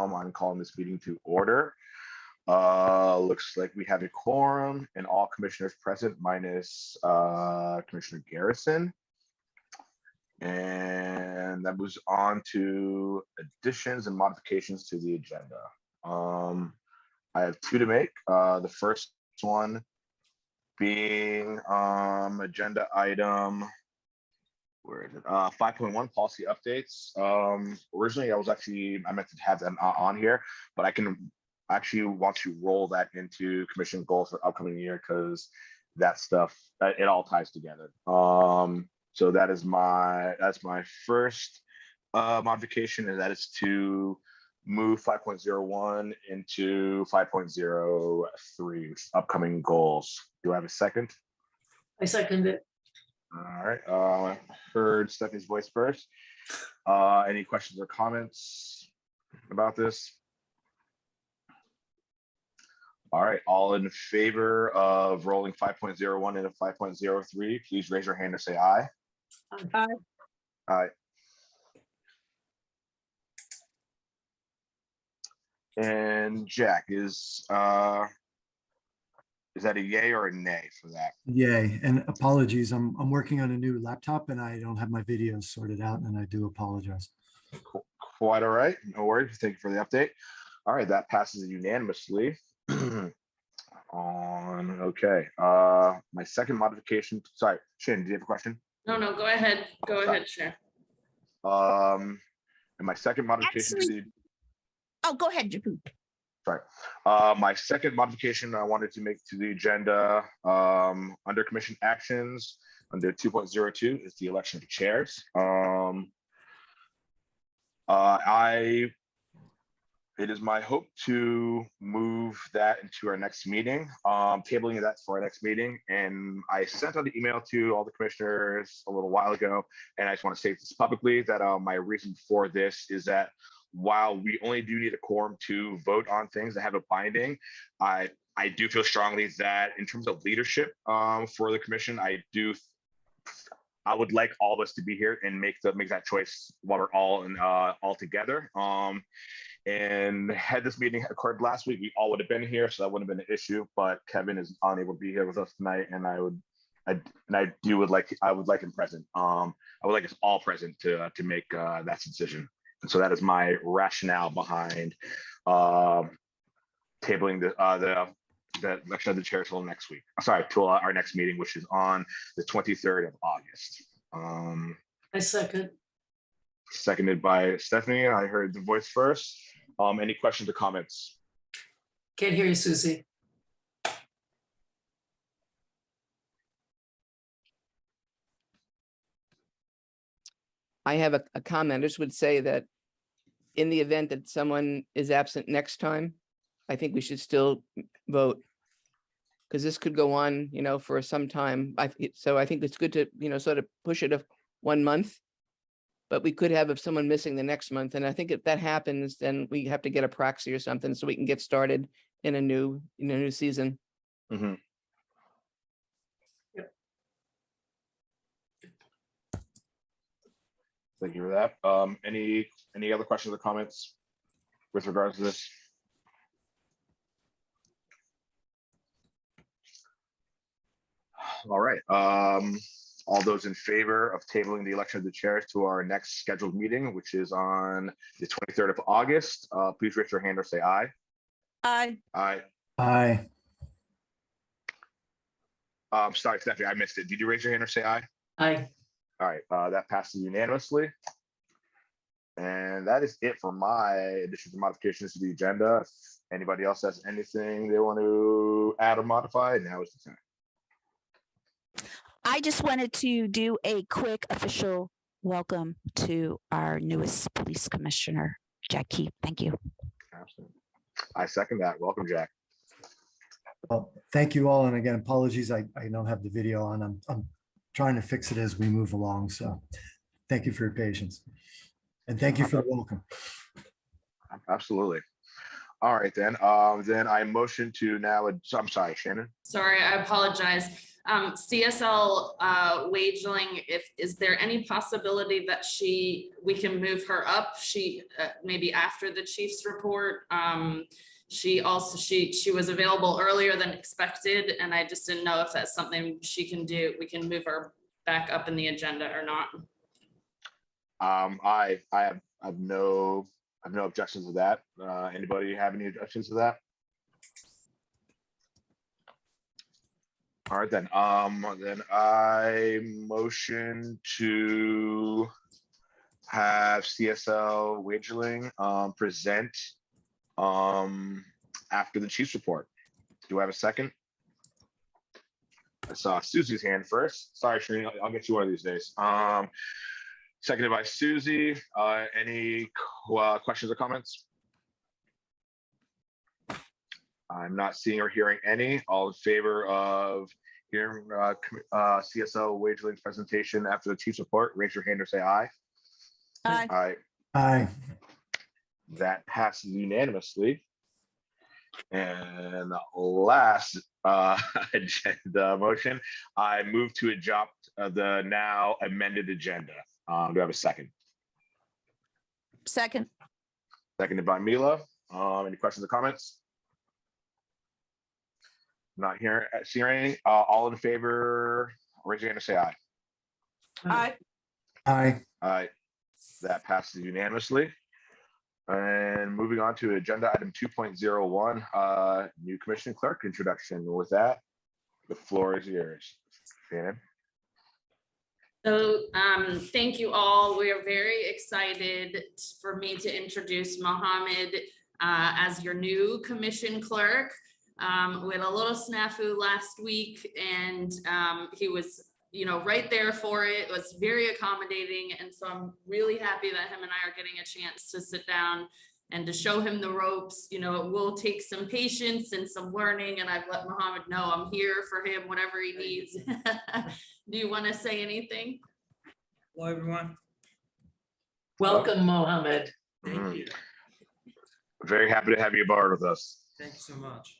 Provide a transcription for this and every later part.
I'm calling this meeting to order. Looks like we have a quorum and all commissioners present minus Commissioner Garrison. And that moves on to additions and modifications to the agenda. I have two to make. The first one being agenda item, where is it? 5.1 policy updates. Originally, I meant to have them on here, but I can actually want to roll that into commission goals for upcoming year because that stuff, it all ties together. So that's my first modification, and that is to move 5.01 into 5.03, which is upcoming goals. Do I have a second? I second it. All right. Heard Stephanie's voice first. Any questions or comments about this? All right. All in favor of rolling 5.01 into 5.03, please raise your hand or say aye. Aye. Aye. And Jack, is that a yay or a nay for that? Yay, and apologies. I'm working on a new laptop and I don't have my videos sorted out, and I do apologize. Quite all right. No worries. Thank you for the update. All right, that passes unanimously. Okay. My second modification. Sorry, Shannon, do you have a question? No, go ahead. Go ahead, Chair. And my second modification to the. Oh, go ahead, Japu. Sorry. My second modification I wanted to make to the agenda under commission actions under 2.02 is the election of chairs. It is my hope to move that into our next meeting, tabling that for our next meeting. And I sent out the email to all the commissioners a little while ago, and I just want to state this publicly that my reason for this is that while we only do need a quorum to vote on things that have a binding, I do feel strongly that in terms of leadership for the commission, I would like all of us to be here and make that choice while we're all together. And had this meeting occurred last week, we all would have been here, so that wouldn't have been an issue. But Kevin is unable to be here with us tonight, and I would like him present. I would like us all present to make that decision. And so that is my rationale behind tabling the election of the chair till next week. Sorry, till our next meeting, which is on the 23rd of August. I second. Seconded by Stephanie. I heard the voice first. Any questions or comments? Can't hear you, Susie. I have a comment. I just would say that in the event that someone is absent next time, I think we should still vote, because this could go on, for some time. So I think it's good to, sort of push it 1 month, but we could have someone missing the next month. And I think if that happens, then we have to get a proxy or something so we can get started in a new season. Mm-hmm. Thank you for that. Any other questions or comments with regards to this? All right. All those in favor of tabling the election of the chairs to our next scheduled meeting, which is on the 23rd of August, please raise your hand or say aye. Aye. Aye. Aye. Sorry, Stephanie, I missed it. Did you raise your hand or say aye? Aye. All right, that passes unanimously. And that is it for my additions and modifications to the agenda. If anybody else has anything they want to add or modify, now is the time. I just wanted to do a quick official welcome to our newest police commissioner, Jack Keith. Thank you. Absolutely. I second that. Welcome, Jack. Well, thank you all. And again, apologies, I don't have the video on. I'm trying to fix it as we move along. So thank you for your patience. And thank you for the welcome. Absolutely. All right, then. Then I motion to now, I'm sorry, Shannon. Sorry, I apologize. CSL Wageling, is there any possibility that we can move her up? She maybe after the chief's report. She was available earlier than expected, and I just didn't know if that's something she can do. We can move her back up in the agenda or not. I have no objections to that. Anybody have any objections to that? All right, then I motion to have CSL Wageling present after the chief's report. Do I have a second? I saw Susie's hand first. Sorry, Shereen, I'll get you one of these days. Seconded by Susie. Any questions or comments? I'm not seeing or hearing any. All in favor of hearing CSL Wageling's presentation after the chief's report, raise your hand or say aye. Aye. Aye. Aye. That passes unanimously. And the last agenda motion, I move to adopt the now amended agenda. Do I have a second? Second. Seconded by Mila. Any questions or comments? Not here, seeing any. All in favor, raise your hand and say aye. Aye. Aye. Aye. That passes unanimously. And moving on to agenda item 2.01, new commission clerk introduction. With that, the floor is yours, Shannon. So thank you all. We are very excited for me to introduce Mohammed as your new commission clerk. We had a little snafu last week, and he was, right there for it. It was very accommodating, and so I'm really happy that him and I are getting a chance to sit down and to show him the ropes. It will take some patience and some learning, and I've let Mohammed know I'm here for him, whatever he needs. Do you want to say anything? Hello, everyone. Welcome, Mohammed. Thank you. Very happy to have you aboard with us. Thank you so much.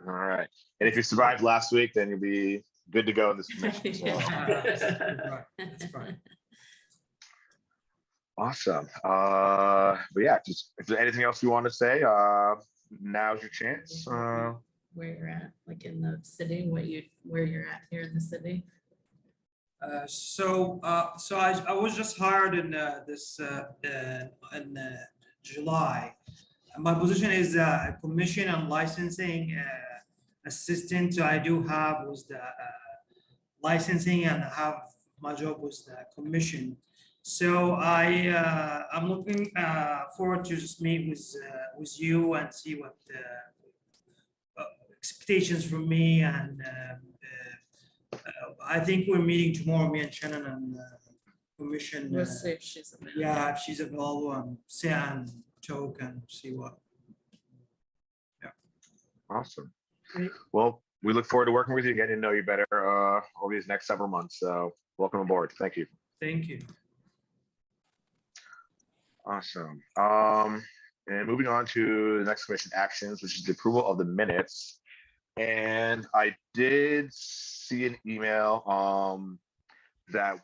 All right. And if you survived last week, then you'll be good to go in this commission. So. Right, that's fine. Awesome. But yeah, just if there's anything else you want to say, now's your chance. Where you're at, like in the city, where you're at here in the city. So I was just hired in July. My position is commission and licensing assistant. So I do have was the licensing, and have my job was the commission. So I'm looking forward to just meet with you and see what expectations from me, and I think we're meeting tomorrow, me and Shannon, and commission. We'll see if she's available. Yeah, if she's available, and sit and talk and see what. Awesome. Great. Well, we look forward to working with you, getting to know you better over these next several months. So welcome aboard. Thank you. Thank you. Awesome. And moving on to the next commission actions, which is the approval of the minutes. And I did see an email that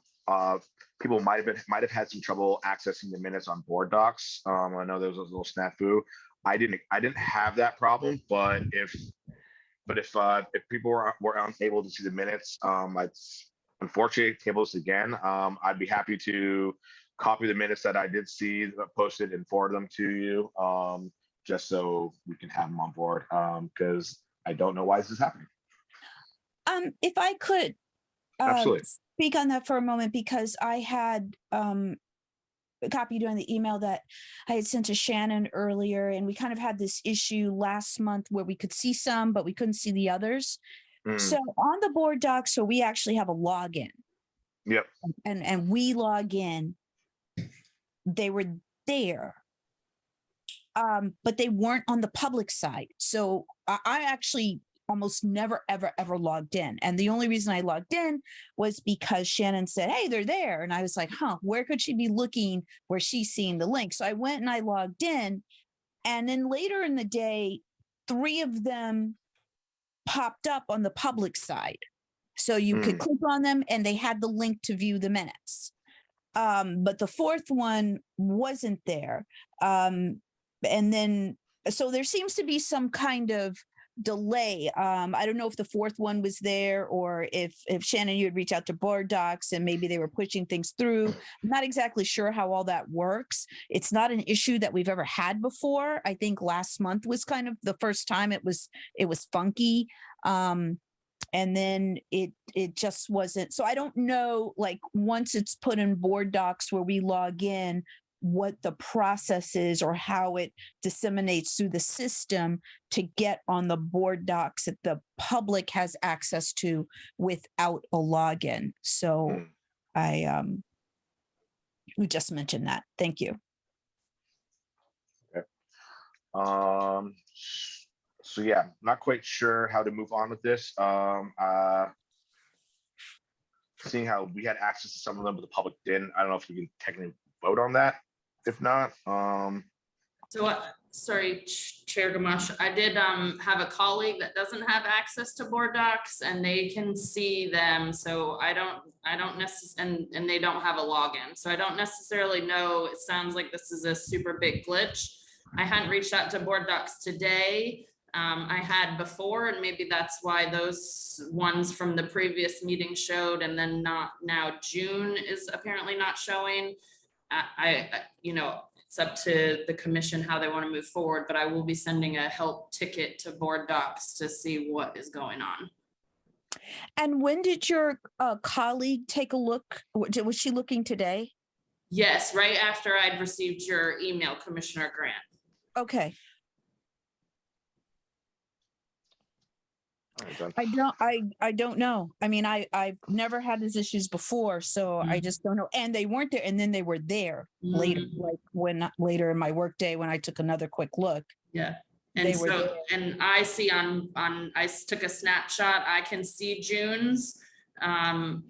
people might have had some trouble accessing the minutes on board docs. I know there was a little snafu. I didn't have that problem, but if people were unable to see the minutes, I'd unfortunately table this again. I'd be happy to copy the minutes that I did see posted and forward them to you, just so we can have them on board, because I don't know why this is happening. If I could Absolutely. speak on that for a moment, because I had copied on the email that I had sent to Shannon earlier, and we kind of had this issue last month where we could see some, but we couldn't see the others. So on the board docs, so we actually have a login. Yep. And we log in. They were there, but they weren't on the public side. So I actually almost never, ever logged in. And the only reason I logged in was because Shannon said, hey, they're there. And I was like, where could she be looking where she's seeing the link? So I went and I logged in. And then later in the day, 3 of them popped up on the public side. So you could Mm. click on them and they had the link to view the minutes. But the fourth one wasn't there. And then, so there seems to be some kind of delay. I don't know if the fourth one was there or if Shannon, you had reached out to board docs and maybe they were pushing things through. I'm not exactly sure how all that works. It's not an issue that we've ever had before. I think last month was kind of the first time it was funky. And then it just wasn't. So I don't know, like, once it's put in board docs where we log in, what the process is or how it disseminates through the system to get on the board docs that the public has access to without a login. So Mm. we just mentioned that. Thank you. So yeah, not quite sure how to move on with this. Seeing how we had access to some of them, but the public didn't. I don't know if we can technically vote on that. If not, So, sorry, Chair Gamache, I did have a colleague that doesn't have access to board docs and they can see them. So I don't necessarily, and they don't have a login. So I don't necessarily know. It sounds like this is a super big glitch. I hadn't reached out to board docs today. I had before, and maybe that's why those ones from the previous meeting showed, and then not now. June is apparently not showing. You know, it's up to the commission how they want to move forward, but I will be sending a help ticket to board docs to see what is going on. And when did your colleague take a look? Was she looking today? Yes, right after I'd received your email, Commissioner Grant. Okay. all right, done. I don't know. I mean, I've never had these issues before, so I just don't know. And they weren't there, and then they were there later, like later in my workday when I took another quick look. Yeah. They And were so, there. and I see I took a snapshot, I can see June's. And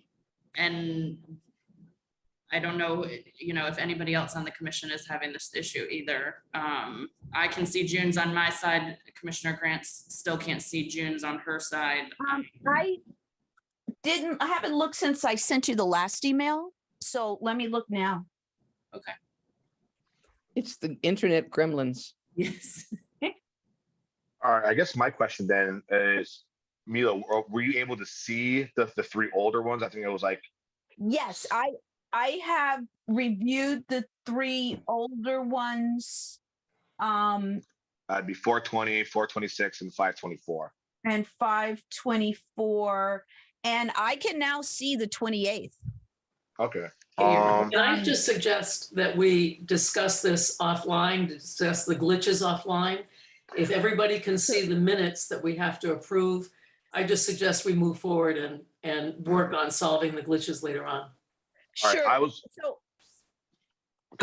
I don't know, you know, if anybody else on the commission is having this issue either. I can see June's on my side. Commissioner Grant still can't see June's on her side. I haven't looked since I sent you the last email. So let me look now. Okay. It's the internet gremlins. Yes. All right, I guess my question then is, Mila, were you able to see the three older ones? I think it was like, Yes, I have reviewed the three older ones. it'd be 420, 426, and 524. And 524. And I can now see the 28th. Okay. Can I just suggest that we discuss this offline, discuss the glitches offline? If everybody can see the minutes that we have to approve, I just suggest we move forward and work on solving the glitches later on. All right, Sure. I was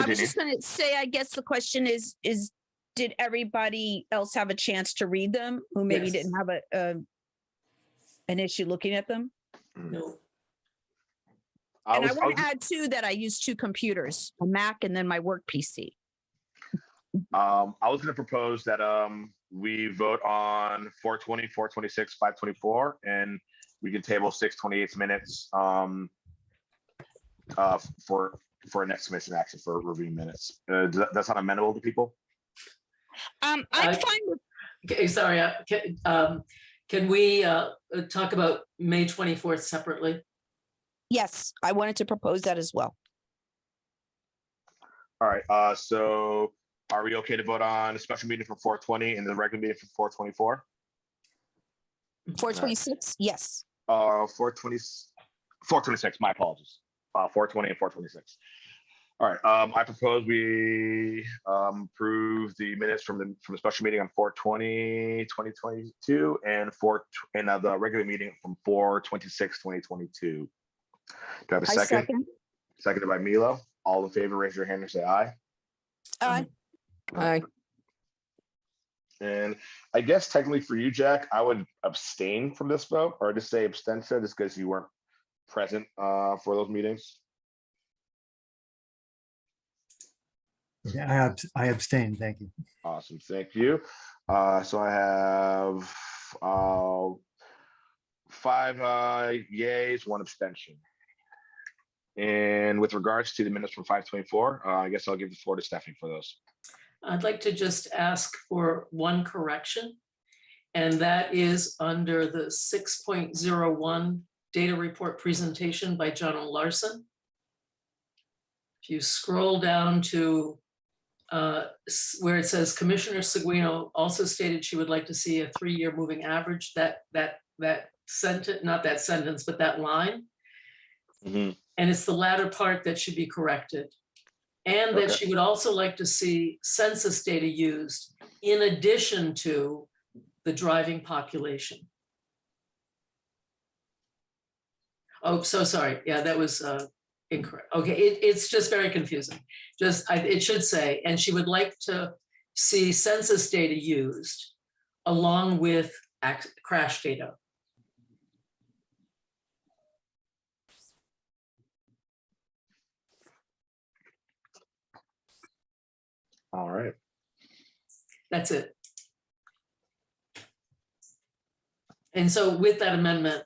just going to say, I guess the question is did everybody else have a chance to read them who maybe Yes. didn't have an issue looking at them? No. And I want to add too that I use two computers, a Mac and then my work PC. I was going to propose that we vote on 420, 426, 524, and we can table 628 minutes for next commission action for reviewing minutes. That's not amenable to people. I'm fine with. Okay, sorry. Can we talk about May 24th separately? Yes, I wanted to propose that as well. All right. So are we okay to vote on a special meeting for 420 and the regular meeting for 424? 426, yes. 426, my apologies. 420 and 426. All right. I propose we approve the minutes from the special meeting on 420, 2022 and the regular meeting from 426, 2022. Do I have a second? Seconded by Milo. All in favor, raise your hand and say aye. Aye. Aye. And I guess technically for you, Jack, I would abstain from this vote, or just say abstention, just because you weren't present for those meetings. Yeah, I abstain. Thank you. Awesome, thank you. So I have 5 yays, 1 abstention. And with regards to the minutes from 5/24, I guess I'll give the floor to Stephanie for those. I'd like to just ask for one correction. And that is under the 6.01 data report presentation by John Larson. If you scroll down to where it says Commissioner Seguino also stated she would like to see a 3-year moving average, that sentence, not that sentence, but that line. Mhm. And it's the latter part that should be corrected. And that Okay. she would also like to see census data used in addition to the driving population. Oh, so sorry. Yeah, that was incorrect. Okay, it's just very confusing. It should say, and she would like to see census data used along with crash data. All right. That's it. And so with that amendment,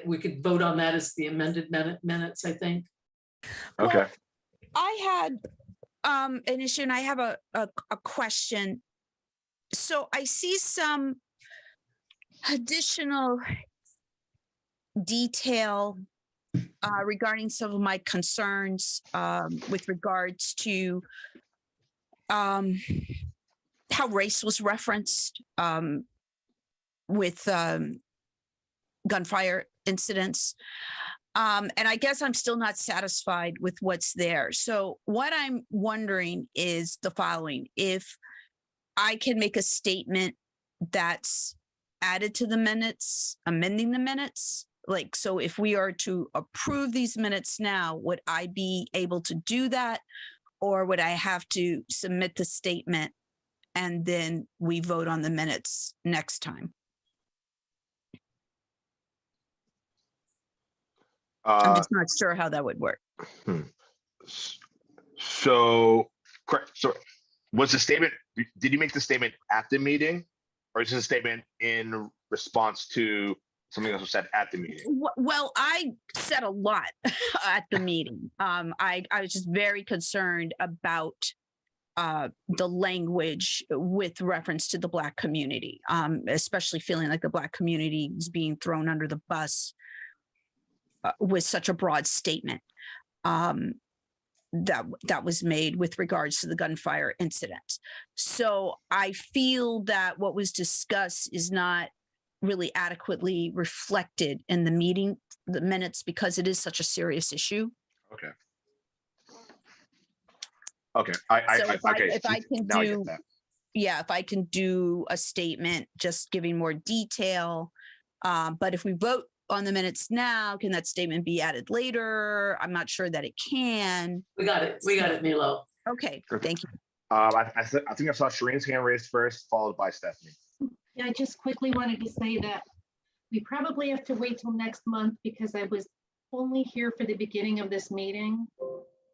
we could vote on that as the amended minutes, I think. Okay. Well, I had an issue, and I have a question. So I see some additional detail regarding some of my concerns with regards to how race was referenced with gunfire incidents. And I guess I'm still not satisfied with what's there. So what I'm wondering is the following: if I can make a statement that's added to the minutes, amending the minutes, like, so if we are to approve these minutes now, would I be able to do that? Or would I have to submit the statement and then we vote on the minutes next time? I'm just not sure how that would work. So, correct. So, was the statement? Did you make the statement at the meeting, or is this a statement in response to something that was said at the meeting? Well, I said a lot at the meeting. I was just very concerned about the language with reference to the Black community, especially feeling like the Black community is being thrown under the bus with such a broad statement that was made with regards to the gunfire incident. So I feel that what was discussed is not really adequately reflected in the minutes, because it is such a serious issue. Okay. Okay. If I can now I do, get that. yeah, if I can do a statement just giving more detail, but if we vote on the minutes now, can that statement be added later? I'm not sure that it can. We got it, Milo. Okay, thank you. I think I saw Shireen's hand raised first, followed by Stephanie. Yeah, I just quickly wanted to say that we probably have to wait till next month because I was only here for the beginning of this meeting.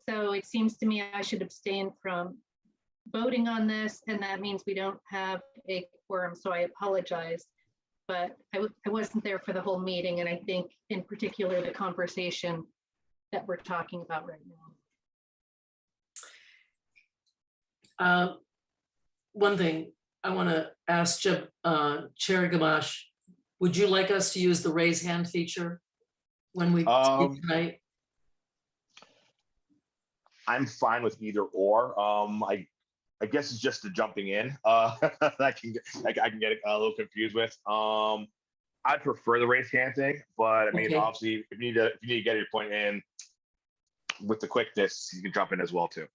So it seems to me I should abstain from voting on this, and that means we don't have a quorum, so I apologize. But I wasn't there for the whole meeting, and I think in particular the conversation that we're talking about right now. One thing I want to ask Chair Gamache, would you like us to use the raise hand feature when we speak tonight? I'm fine with either or. I guess it's just the jumping in that I can get a little confused with. I'd prefer the raise hand thing, but I mean, Okay. obviously, if you need to get your point in with the quickness, you can jump in as well too.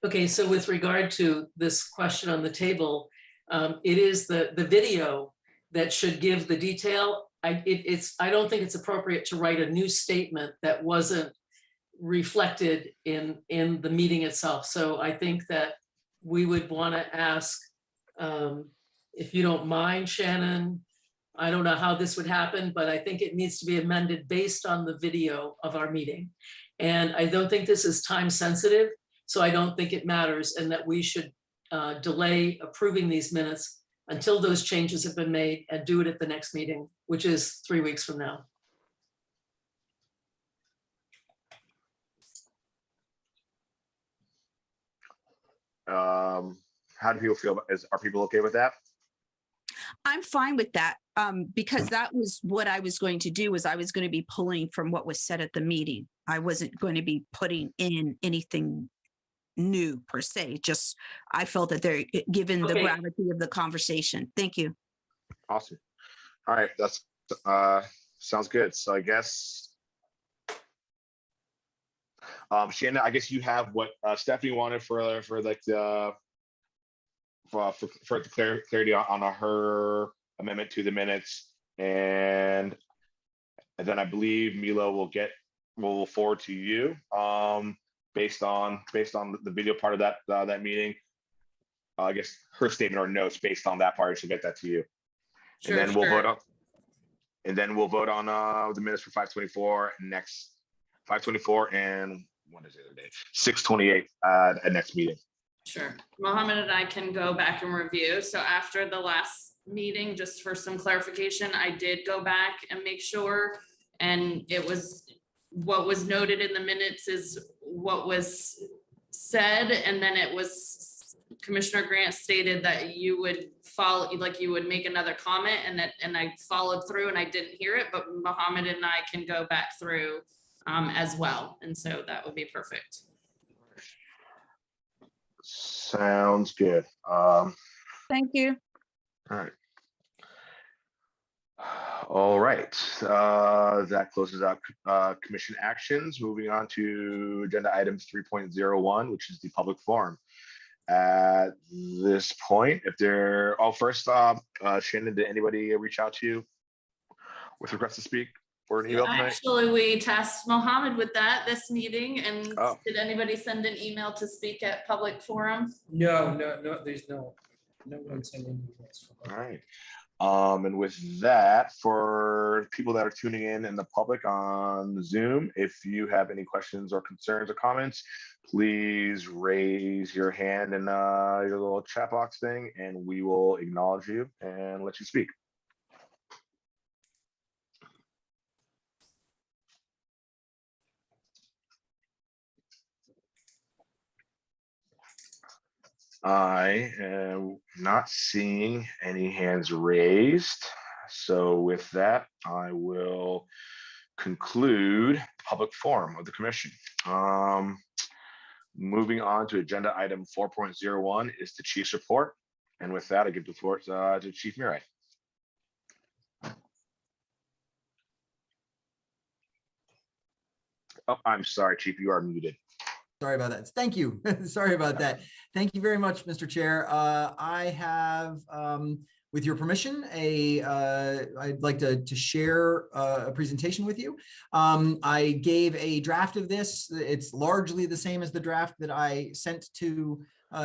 Okay, so with regard to this question on the table, it is the video that should give the detail. I don't think it's appropriate to write a new statement that wasn't reflected in the meeting itself. So I think that we would want to ask, if you don't mind, Shannon, I don't know how this would happen, but I think it needs to be amended based on the video of our meeting. And I don't think this is time sensitive, so I don't think it matters, and that we should delay approving these minutes until those changes have been made, and do it at the next meeting, which is 3 weeks from now. How do people feel? Are people okay with that? I'm fine with that, because that was what I was going to do, was I was going to be pulling from what was said at the meeting. I wasn't going to be putting in anything new per se, just I felt that they're, given the Okay. gravity of the conversation. Thank you. Awesome. All right, that's sounds good. So I guess Shannon, I guess you have what Stephanie wanted for like the for the clarity on her amendment to the minutes, and then I believe Milo will forward to you based on the video part of that meeting. I guess her statement or notes based on that part, she'll get that to you. Sure, And then we'll sure. vote on, the minutes for 524 next 524 and what is the other day? 628 at next meeting. Sure. Mohammed and I can go back and review. So after the last meeting, just for some clarification, I did go back and make sure, and it was what was noted in the minutes is what was said, and then it was Commissioner Grant stated that you would follow, like you would make another comment, and I followed through and I didn't hear it, but Mohammed and I can go back through as well. And so that would be perfect. Sounds good. Thank you. All right. That closes out commission actions. Moving on to agenda item 3.01, which is the public forum. At this point, if there, first, Shannon, did anybody reach out to you with requests to speak or an email tonight? Actually, we tasked Mohammed with that this meeting, and Oh. did anybody send an email to speak at public forum? No, there's no one sending emails. All right. And with that, for people that are tuning in the public on Zoom, if you have any questions or concerns or comments, please raise your hand in your little chat box thing, and we will acknowledge you and let you speak. I am not seeing any hands raised. So with that, I will conclude public forum of the commission. Moving on to agenda item 4.01 is the chief's report. And with that, I give the floor to Chief Mirai. Oh, I'm sorry, Chief, you are muted. Sorry about that. Thank you. Sorry about that. Thank you very much, Mr. Chair. I have, with your permission, I'd like to share a presentation with you. I gave a draft of this. It's largely the same as the draft that I sent to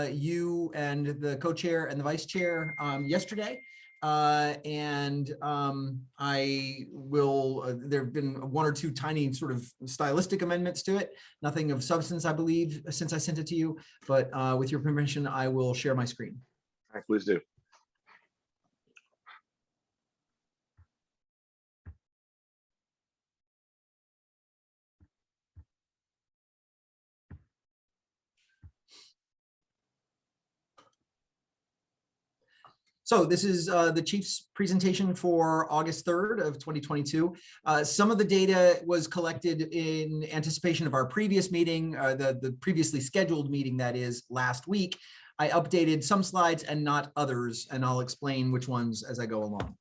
you and the co-chair and the vice chair yesterday. I will, there have been one or two tiny sort of stylistic amendments to it, nothing of substance, I believe, since I sent it to you, but with your permission, I will share my screen. All right, please do. So this is the chief's presentation for August 3rd of 2022. Some of the data was collected in anticipation of our previous meeting, the previously scheduled meeting, that is last week. I updated some slides and not others, and I'll explain which ones as I go along.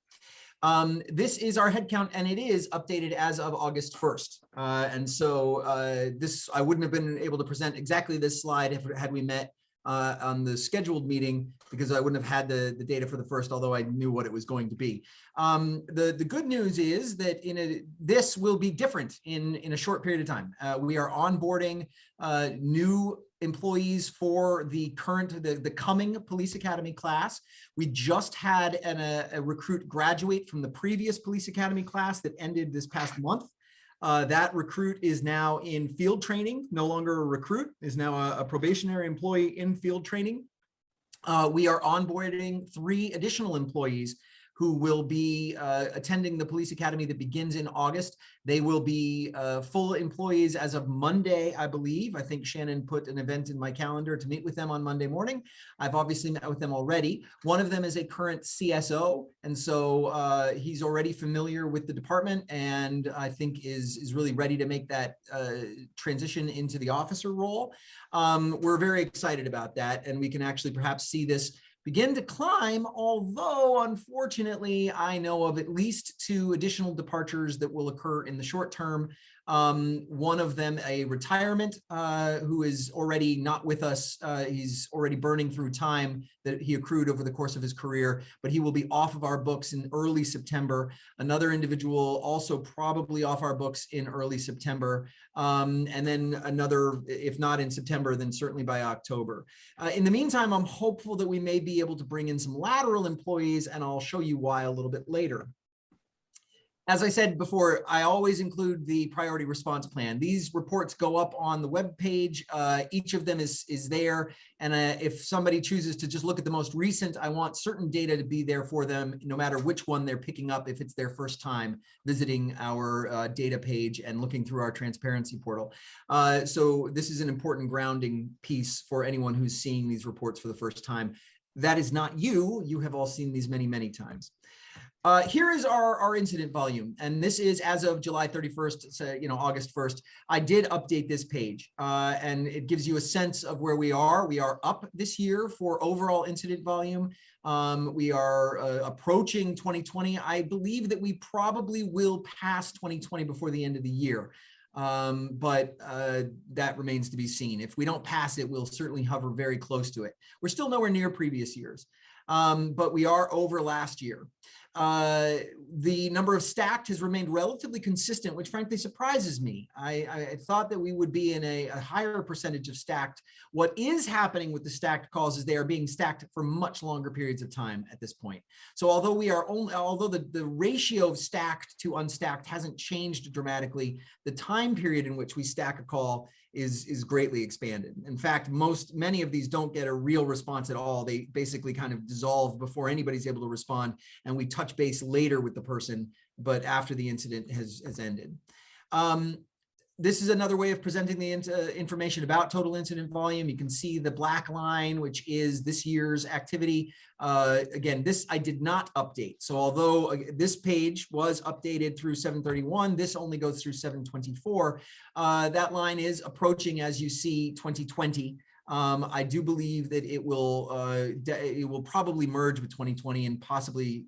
This is our head count, and it is updated as of August 1st. And so this, I wouldn't have been able to present exactly this slide had we met on the scheduled meeting, because I wouldn't have had the data for the first, although I knew what it was going to be. The good news is that this will be different in a short period of time. We are onboarding new employees for the coming police academy class. We just had a recruit graduate from the previous police academy class that ended this past month. That recruit is now in field training, no longer a recruit, is now a probationary employee in field training. We are onboarding 3 additional employees who will be attending the police academy that begins in August. They will be full employees as of Monday, I believe. I think Shannon put an event in my calendar to meet with them on Monday morning. I've obviously met with them already. One of them is a current CSO, and so he's already familiar with the department, and I think is really ready to make that transition into the officer role. We're very excited about that, and we can actually perhaps see this begin to climb, although unfortunately, I know of at least 2 additional departures that will occur in the short term. One of them a retirement, who is already not with us. He's already burning through time that he accrued over the course of his career, but he will be off of our books in early September. Another individual also probably off our books in early September. And then another, if not in September, then certainly by October. In the meantime, I'm hopeful that we may be able to bring in some lateral employees, and I'll show you why a little bit later. As I said before, I always include the priority response plan. These reports go up on the web page. Each of them is there. And if somebody chooses to just look at the most recent, I want certain data to be there for them, no matter which one they're picking up, if it's their first time visiting our data page and looking through our transparency portal. So this is an important grounding piece for anyone who's seeing these reports for the first time. That is not you. You have all seen these many, many times. Here is our incident volume, and this is as of July 31st, so, August 1st. I did update this page, and it gives you a sense of where we are. We are up this year for overall incident volume. We are approaching 2020. I believe that we probably will pass 2020 before the end of the year. But that remains to be seen. If we don't pass it, we'll certainly hover very close to it. We're still nowhere near previous years, but we are over last year. The number of stacked has remained relatively consistent, which frankly surprises me. I thought that we would be in a higher percentage of stacked. What is happening with the stacked calls is they are being stacked for much longer periods of time at this point. So although the ratio of stacked to unstacked hasn't changed dramatically, the time period in which we stack a call is greatly expanded. In fact, many of these don't get a real response at all. They basically kind of dissolve before anybody's able to respond, and we touch base later with the person, but after the incident has ended. This is another way of presenting the information about total incident volume. You can see the black line, which is this year's activity. Again, this I did not update. So although this page was updated through 7/31, this only goes through 7/24. That line is approaching, as you see, 2020. I do believe that it will probably merge with 2020 and possibly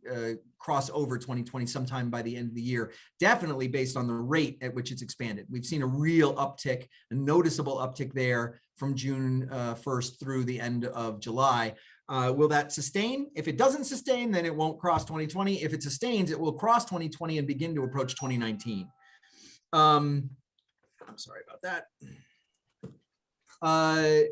cross over 2020 sometime by the end of the year, definitely based on the rate at which it's expanded. We've seen a real uptick, a noticeable uptick there from June 1st through the end of July. Will that sustain? If it doesn't sustain, then it won't cross 2020. If it sustains, it will cross 2020 and begin to approach 2019. I'm sorry about that.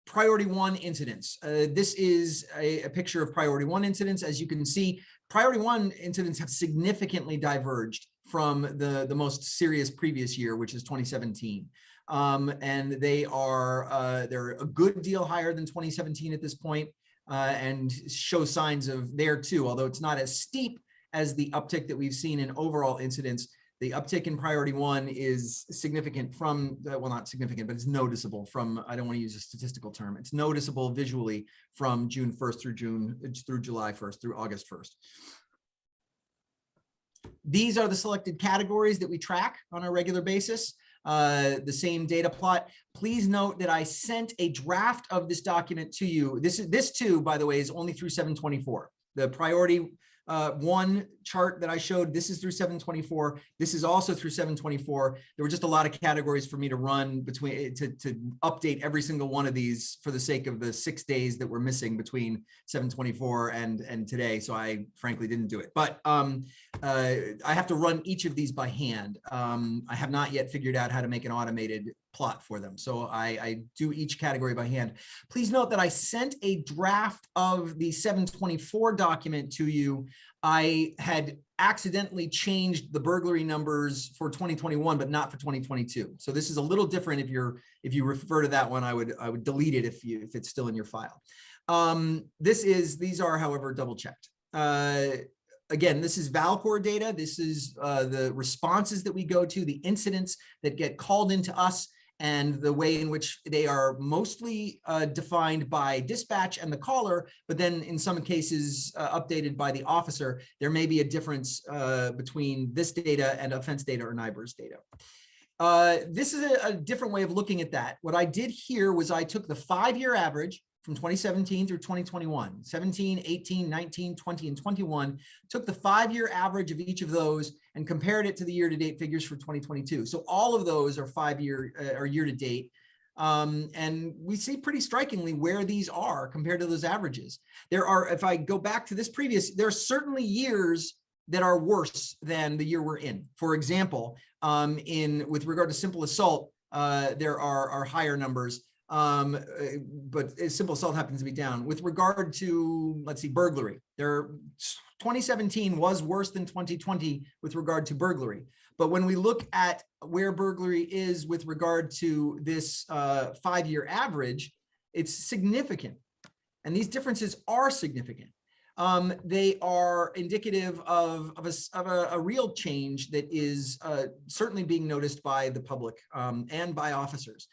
Priority 1 incidents. This is a picture of Priority 1 incidents. As you can see, Priority 1 incidents have significantly diverged from the most serious previous year, which is 2017. And they're a good deal higher than 2017 at this point, and show signs of there too, although it's not as steep as the uptick that we've seen in overall incidents. The uptick in Priority 1 is significant from, well, not significant, but it's noticeable from, I don't want to use a statistical term. It's noticeable visually from June 1st through July 1st, through August 1st. These are the selected categories that we track on a regular basis. The same data plot. Please note that I sent a draft of this document to you. This too, by the way, is only through 7/24. The Priority 1 chart that I showed, this is through 7/24. This is also through 7/24. There were just a lot of categories for me to run between to update every single one of these for the sake of the 6 days that were missing between 7/24 and today. So I frankly didn't do it, but I have to run each of these by hand. I have not yet figured out how to make an automated plot for them. So I do each category by hand. Please note that I sent a draft of the 7/24 document to you. I had accidentally changed the burglary numbers for 2021, but not for 2022. So this is a little different. If you refer to that one, I would delete it if it's still in your file. These are, however, double checked. Again, this is Valcor data. This is the responses that we go to, the incidents that get called into us, and the way in which they are mostly defined by dispatch and the caller, but then in some cases updated by the officer. There may be a difference between this data and offense data or NIBRS data. This is a different way of looking at that. What I did here was I took the 5-year average from 2017 through 2021, 17, 18, 19, 20, and 21, took the 5-year average of each of those and compared it to the year-to-date figures for 2022. So all of those are 5-year or year-to-date. And we see pretty strikingly where these are compared to those averages. There are, if I go back to this previous, there are certainly years that are worse than the year we're in. For example, with regard to simple assault, there are higher numbers. But simple assault happens to be down. With regard to, let's see, burglary, 2017 was worse than 2020 with regard to burglary. But when we look at where burglary is with regard to this 5-year average, it's significant. And these differences are significant. They are indicative of a real change that is certainly being noticed by the public and by officers.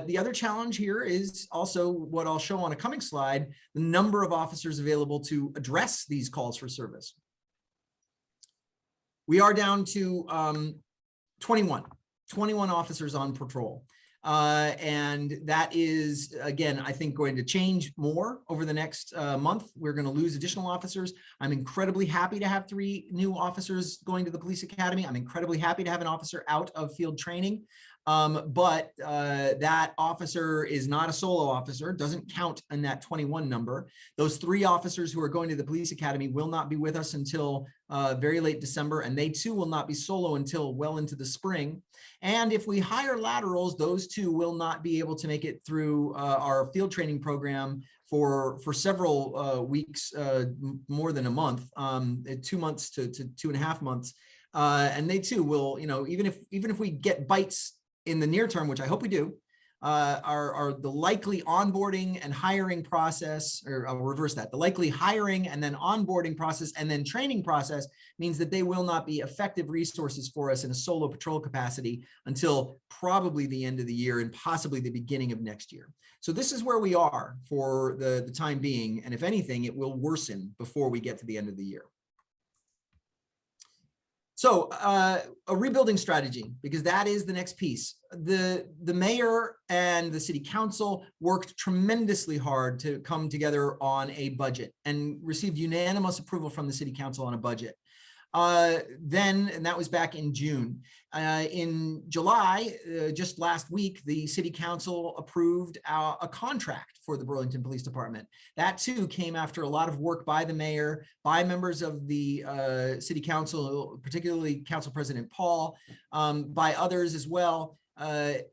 The other challenge here is also what I'll show on a coming slide, the number of officers available to address these calls for service. We are down to 21 officers on patrol. And that is, again, I think going to change more over the next month. We're going to lose additional officers. I'm incredibly happy to have 3 new officers going to the police academy. I'm incredibly happy to have an officer out of field training. But that officer is not a solo officer, doesn't count in that 21 number. Those 3 officers who are going to the police academy will not be with us until very late December, and they too will not be solo until well into the spring. And if we hire laterals, those 2 will not be able to make it through our field training program for several weeks, more than a month, 2 months to 2.5 months. And they too will, even if we get bites in the near term, which I hope we do, are the likely onboarding and hiring process, or I'll reverse that, the likely hiring and then onboarding process and then training process means that they will not be effective resources for us in a solo patrol capacity until probably the end of the year and possibly the beginning of next year. So this is where we are for the time being. And if anything, it will worsen before we get to the end of the year. So a rebuilding strategy, because that is the next piece. The mayor and the city council worked tremendously hard to come together on a budget and received unanimous approval from the city council on a budget. And that was back in June. In July, just last week, the city council approved a contract for the Burlington Police Department. That too came after a lot of work by the mayor, by members of the city council, particularly Council President Paul, by others as well,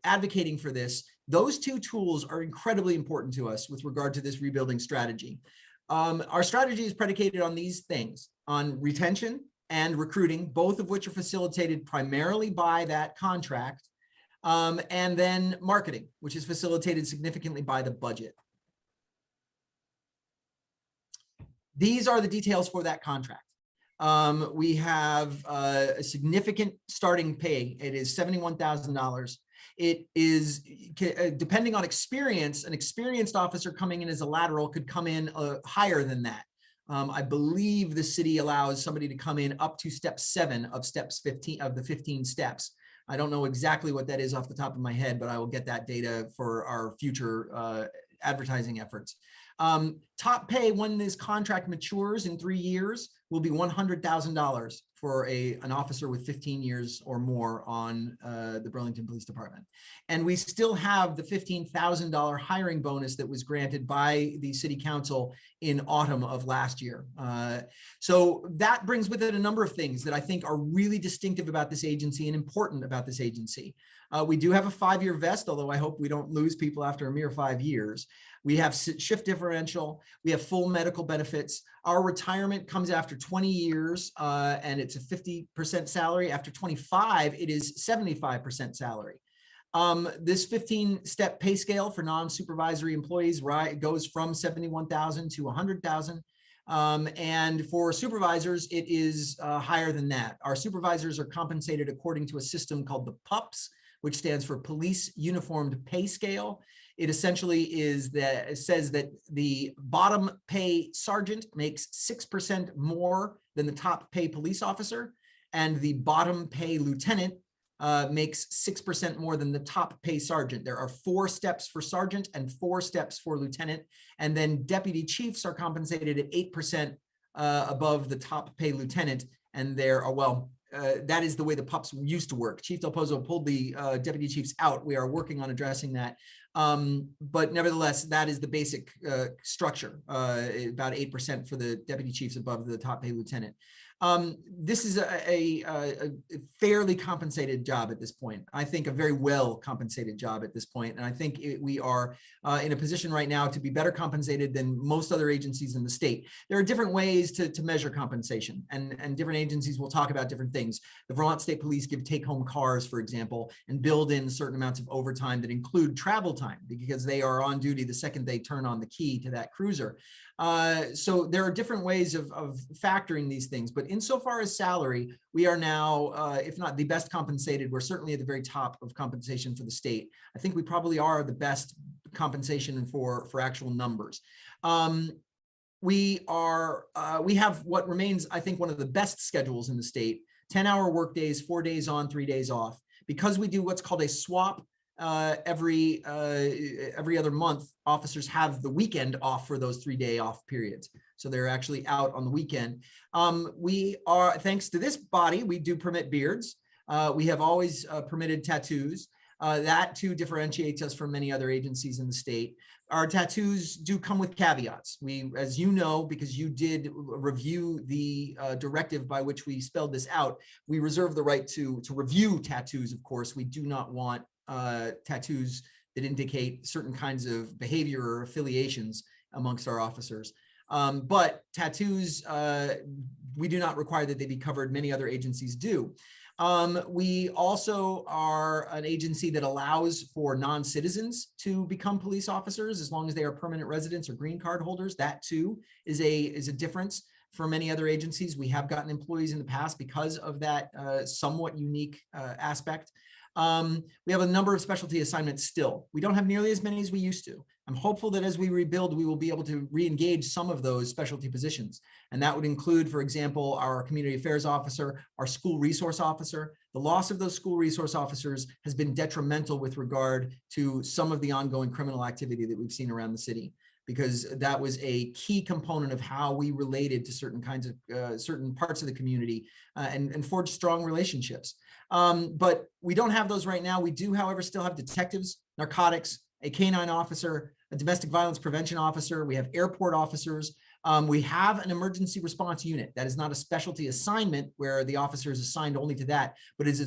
advocating for this. Those 2 tools are incredibly important to us with regard to this rebuilding strategy. Our strategy is predicated on these things, on retention and recruiting, both of which are facilitated primarily by that contract, and then marketing, which is facilitated significantly by the budget. These are the details for that contract. We have a significant starting pay. It is $71,000. It is, depending on experience, an experienced officer coming in as a lateral could come in higher than that. I believe the city allows somebody to come in up to step 7 of steps 15 of the 15 steps. I don't know exactly what that is off the top of my head, but I will get that data for our future advertising efforts. Top pay when this contract matures in 3 years will be $100,000 for an officer with 15 years or more on the Burlington Police Department. And we still have the $15,000 hiring bonus that was granted by the city council in autumn of last year. So that brings with it a number of things that I think are really distinctive about this agency and important about this agency. We do have a 5-year vest, although I hope we don't lose people after a mere 5 years. We have shift differential. We have full medical benefits. Our retirement comes after 20 years, and it's a 50% salary. After 25, it is 75% salary. This 15-step pay scale for non-supervisory employees goes from 71,000 to 100,000. And for supervisors, it is higher than that. Our supervisors are compensated according to a system called the PUPS, which stands for Police Uniformed Pay Scale. It essentially it says that the bottom pay sergeant makes 6% more than the top pay police officer, and the bottom pay lieutenant makes 6% more than the top pay sergeant. There are 4 steps for sergeant and 4 steps for lieutenant. And then deputy chiefs are compensated at 8% above the top pay lieutenant. And there are, that is the way the PUPs used to work. Chief Del Pozo pulled the deputy chiefs out. We are working on addressing that. But nevertheless, that is the basic structure, about 8% for the deputy chiefs above the top pay lieutenant. This is a fairly compensated job at this point. I think a very well compensated job at this point. And I think we are in a position right now to be better compensated than most other agencies in the state. There are different ways to measure compensation, and different agencies will talk about different things. The Vermont State Police give take-home cars, for example, and build in certain amounts of overtime that include travel time because they are on duty the second they turn on the key to that cruiser. So there are different ways of factoring these things, but insofar as salary, we are now, if not the best compensated, we're certainly at the very top of compensation for the state. I think we probably are the best compensation for actual numbers. We have what remains, I think, one of the best schedules in the state, 10-hour work days, 4 days on, 3 days off. Because we do what's called a swap every other month, officers have the weekend off for those 3-day off periods. So they're actually out on the weekend. We are, thanks to this body, we do permit beards. We have always permitted tattoos. That too differentiates us from many other agencies in the state. Our tattoos do come with caveats. We, as you know, because you did review the directive by which we spelled this out, we reserve the right to review tattoos, of course. We do not want tattoos that indicate certain kinds of behavior or affiliations amongst our officers. But tattoos, we do not require that they be covered. Many other agencies do. We also are an agency that allows for non-citizens to become police officers as long as they are permanent residents or green card holders. That too is a difference for many other agencies. We have gotten employees in the past because of that somewhat unique aspect. We have a number of specialty assignments still. We don't have nearly as many as we used to. I'm hopeful that as we rebuild, we will be able to re-engage some of those specialty positions. And that would include, for example, our community affairs officer, our school resource officer. The loss of those school resource officers has been detrimental with regard to some of the ongoing criminal activity that we've seen around the city, because that was a key component of how we related to certain kinds of certain parts of the community and forged strong relationships. But we don't have those right now. We do, however, still have detectives, narcotics, a canine officer, a domestic violence prevention officer. We have airport officers. We have an emergency response unit. That is not a specialty assignment where the officer is assigned only to that, but it is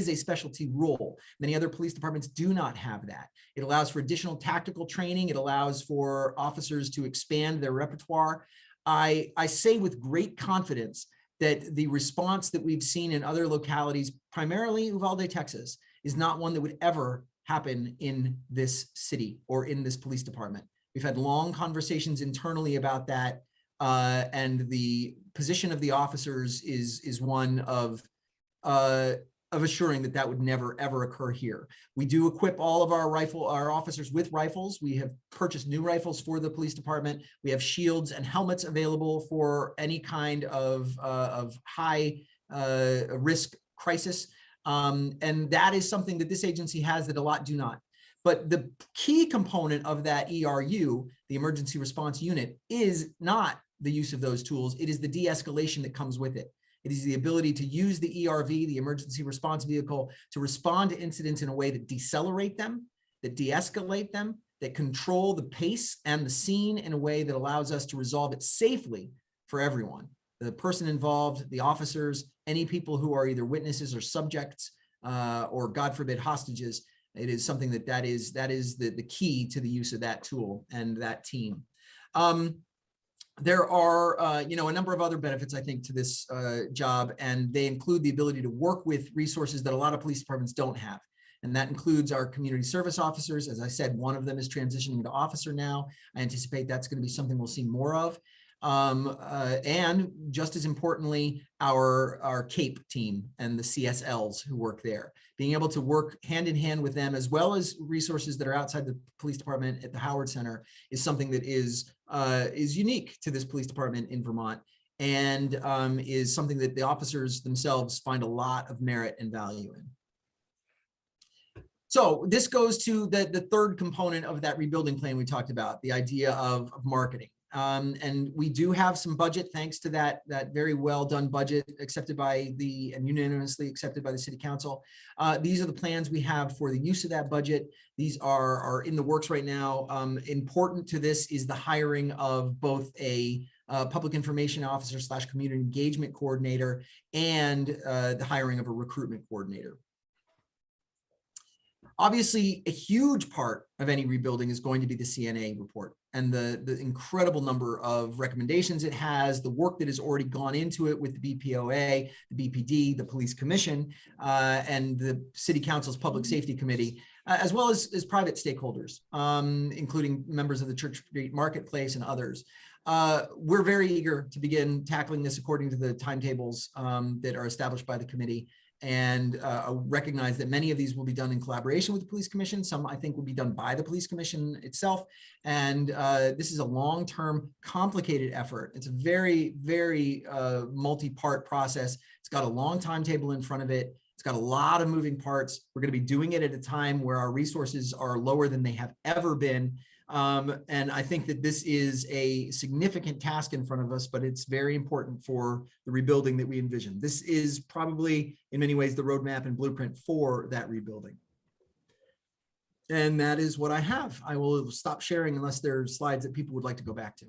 a specialty role. Many other police departments do not have that. It allows for additional tactical training. It allows for officers to expand their repertoire. I say with great confidence that the response that we've seen in other localities, primarily Uvalde, Texas, is not one that would ever happen in this city or in this police department. We've had long conversations internally about that, and the position of the officers is one of assuring that that would never ever occur here. We do equip all of our officers with rifles. We have purchased new rifles for the police department. We have shields and helmets available for any kind of high risk crisis. And that is something that this agency has that a lot do not. But the key component of that ERU, the emergency response unit, is not the use of those tools. It is the de-escalation that comes with it. It is the ability to use the ERV, the emergency response vehicle, to respond to incidents in a way that decelerate them, that de-escalate them, that control the pace and the scene in a way that allows us to resolve it safely for everyone. The person involved, the officers, any people who are either witnesses or subjects, or God forbid, hostages. It is something that is the key to the use of that tool and that team. There are, a number of other benefits, I think, to this job, and they include the ability to work with resources that a lot of police departments don't have. And that includes our community service officers. As I said, one of them is transitioning to officer now. I anticipate that's going to be something we'll see more of. And just as importantly, our CAPE team and the CSLs who work there, being able to work hand in hand with them, as well as resources that are outside the police department at the Howard Center, is something that is unique to this police department in Vermont, and is something that the officers themselves find a lot of merit and value in. So this goes to the third component of that rebuilding plan we talked about, the idea of marketing. And we do have some budget, thanks to that very well done budget accepted by and unanimously accepted by the City Council. These are the plans we have for the use of that budget. These are in the works right now. Important to this is the hiring of both a public information officer / community engagement coordinator and the hiring of a recruitment coordinator. Obviously, a huge part of any rebuilding is going to be the CNA report and the incredible number of recommendations it has, the work that has already gone into it with the BPOA, the BPD, the Police Commission, and the City Council's Public Safety Committee, as well as private stakeholders, including members of the Church Street Marketplace and others. We're very eager to begin tackling this according to the timetables that are established by the committee, and recognize that many of these will be done in collaboration with the Police Commission. Some, I think, will be done by the Police Commission itself. And this is a long-term, complicated effort. It's a very, very multi-part process. It's got a long timetable in front of it. It's got a lot of moving parts. We're going to be doing it at a time where our resources are lower than they have ever been. And I think that this is a significant task in front of us, but it's very important for the rebuilding that we envision. This is probably, in many ways, the roadmap and blueprint for that rebuilding. And that is what I have. I will stop sharing unless there are slides that people would like to go back to.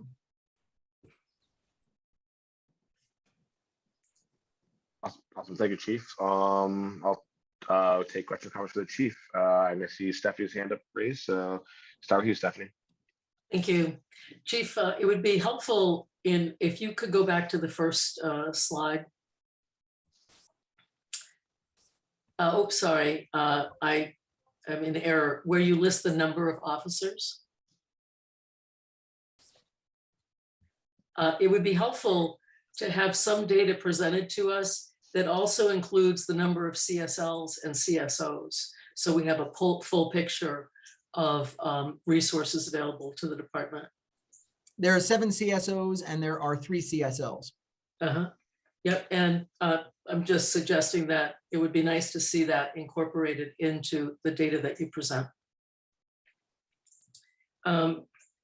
Awesome. Thank you, Chief. I'll take questions and comments for the Chief. I see Stephanie's hand up raised. So start with you, Stephanie. Thank you. Chief, it would be helpful if you could go back to the first slide. Oops, sorry. I am in error. Where you list the number of officers. It would be helpful to have some data presented to us that also includes the number of CSLs and CSOs. So we have a full picture of resources available to the department. There are 7 CSOs and there are 3 CSLs. Yep, and I'm just suggesting that it would be nice to see that incorporated into the data that you present.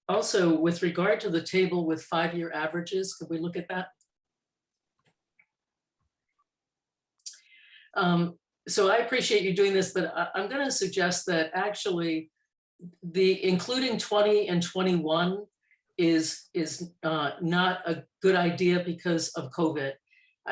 Also, with regard to the table with 5-year averages, could we look at that? So I appreciate you doing this, but I'm going to suggest that actually including 20 and 21 is not a good idea because of COVID.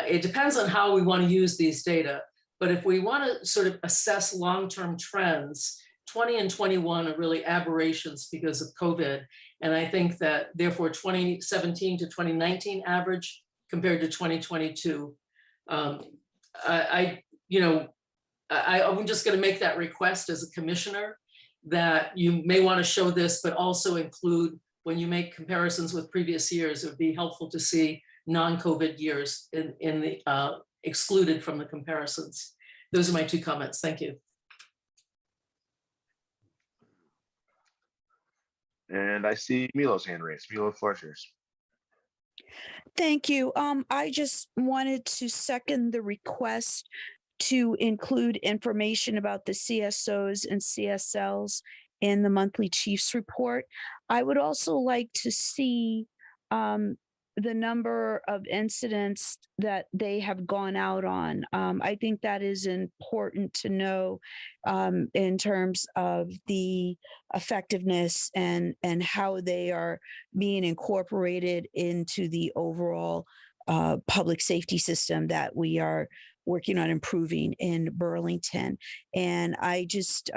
It depends on how we want to use these data, but if we want to sort of assess long-term trends, 20 and 21 are really aberrations because of COVID. And I think that therefore 2017 to 2019 average compared to 2022, I'm just going to make that request as a commissioner, that you may want to show this, but also include, when you make comparisons with previous years, it would be helpful to see non-COVID years in the excluded from the comparisons. Those are my 2 comments. Thank you. And I see Milo's hand raised. Milo, the floor is yours. Thank you. I just wanted to second the request to include information about the CSOs and CSLs in the monthly Chiefs report. I would also like to see the number of incidents that they have gone out on. I think that is important to know in terms of the effectiveness and how they are being incorporated into the overall public safety system that we are working on improving in Burlington. And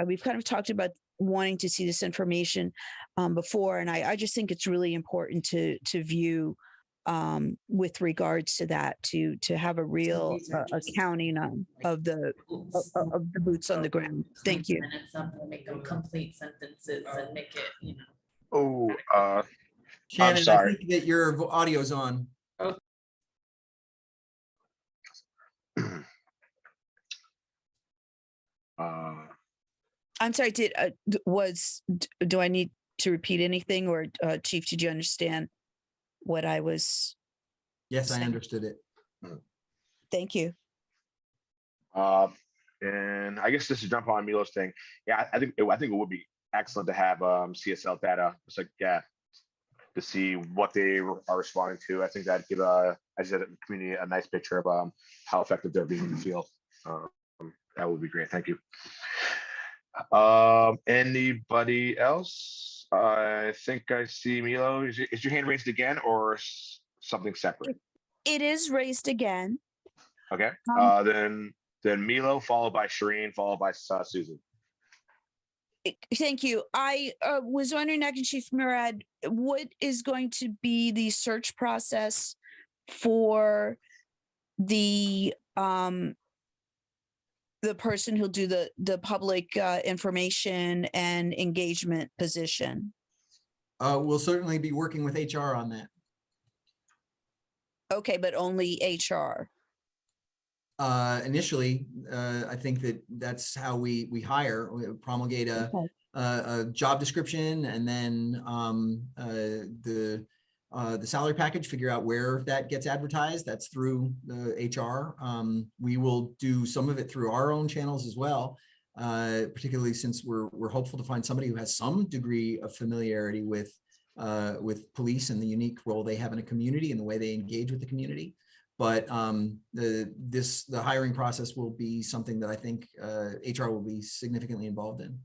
we've kind of talked about wanting to see this information before, and I just think it's really important to view with regards to that, to have a real these are just accounting of the boots on the ground. Thank you. Minutes up and make them complete sentences and make it, you know. Oh, Shannon, I sorry. think that your audio's on. I'm sorry, do I need to repeat anything, or Chief, did you understand what I was? Yes, I understood it. Thank you. And I guess just to jump on Milo's thing, yeah, I think it would be excellent to have CSL data. It's like, yeah, to see what they are responding to. I think that'd give as I said, the community a nice picture of how effective they're being in the field. That would be great. Thank you. Anybody else? I think I see Milo. Is your hand raised again, or something separate? It is raised again. Okay. Then Milo, followed by Shireen, followed by Susan. Thank you. I was wondering, Acting Chief Murad, what is going to be the search process for the person who'll do the public information and engagement position? We'll certainly be working with HR on that. Okay, but only HR. Initially, I think that's how we hire. We promulgate a job description, and then the salary package, figure out where that gets advertised. That's through the HR. We will do some of it through our own channels as well, particularly since we're hopeful to find somebody who has some degree of familiarity with police and the unique role they have in a community and the way they engage with the community. But the hiring process will be something that I think HR will be significantly involved in.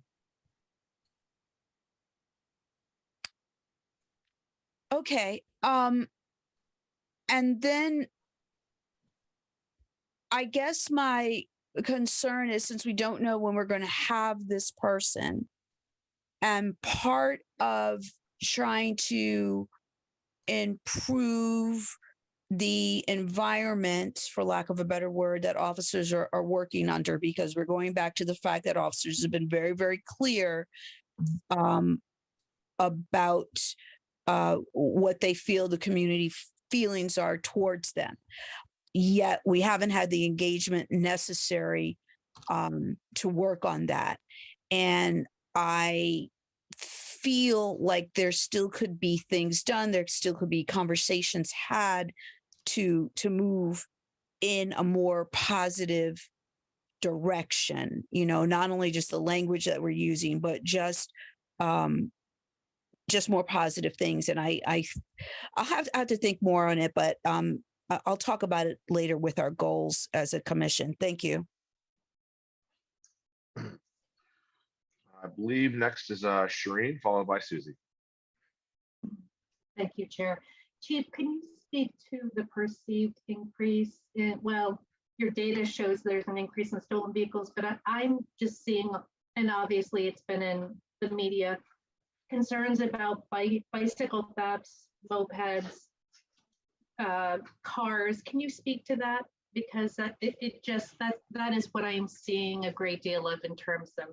Okay. And then I guess my concern is, since we don't know when we're going to have this person, and part of trying to improve the environment, for lack of a better word, that officers are working under, because we're going back to the fact that officers have been very, very clear about what they feel the community feelings are towards them. Yet we haven't had the engagement necessary to work on that. And I feel like there still could be things done. There still could be conversations had to move in a more positive direction, you know, not only just the language that we're using, but just more positive things. And I'll have to think more on it, but I'll talk about it later with our goals as a commission. Thank you. I believe next is Shireen, followed by Susie. Thank you, Chair. Chief, can you speak to the perceived increase in, well, your data shows there's an increase in stolen vehicles, but I'm just seeing, and obviously it's been in the media, concerns about bicycle thefts, mopeds, cars. Can you speak to that? Because that is what I am seeing a great deal of in terms of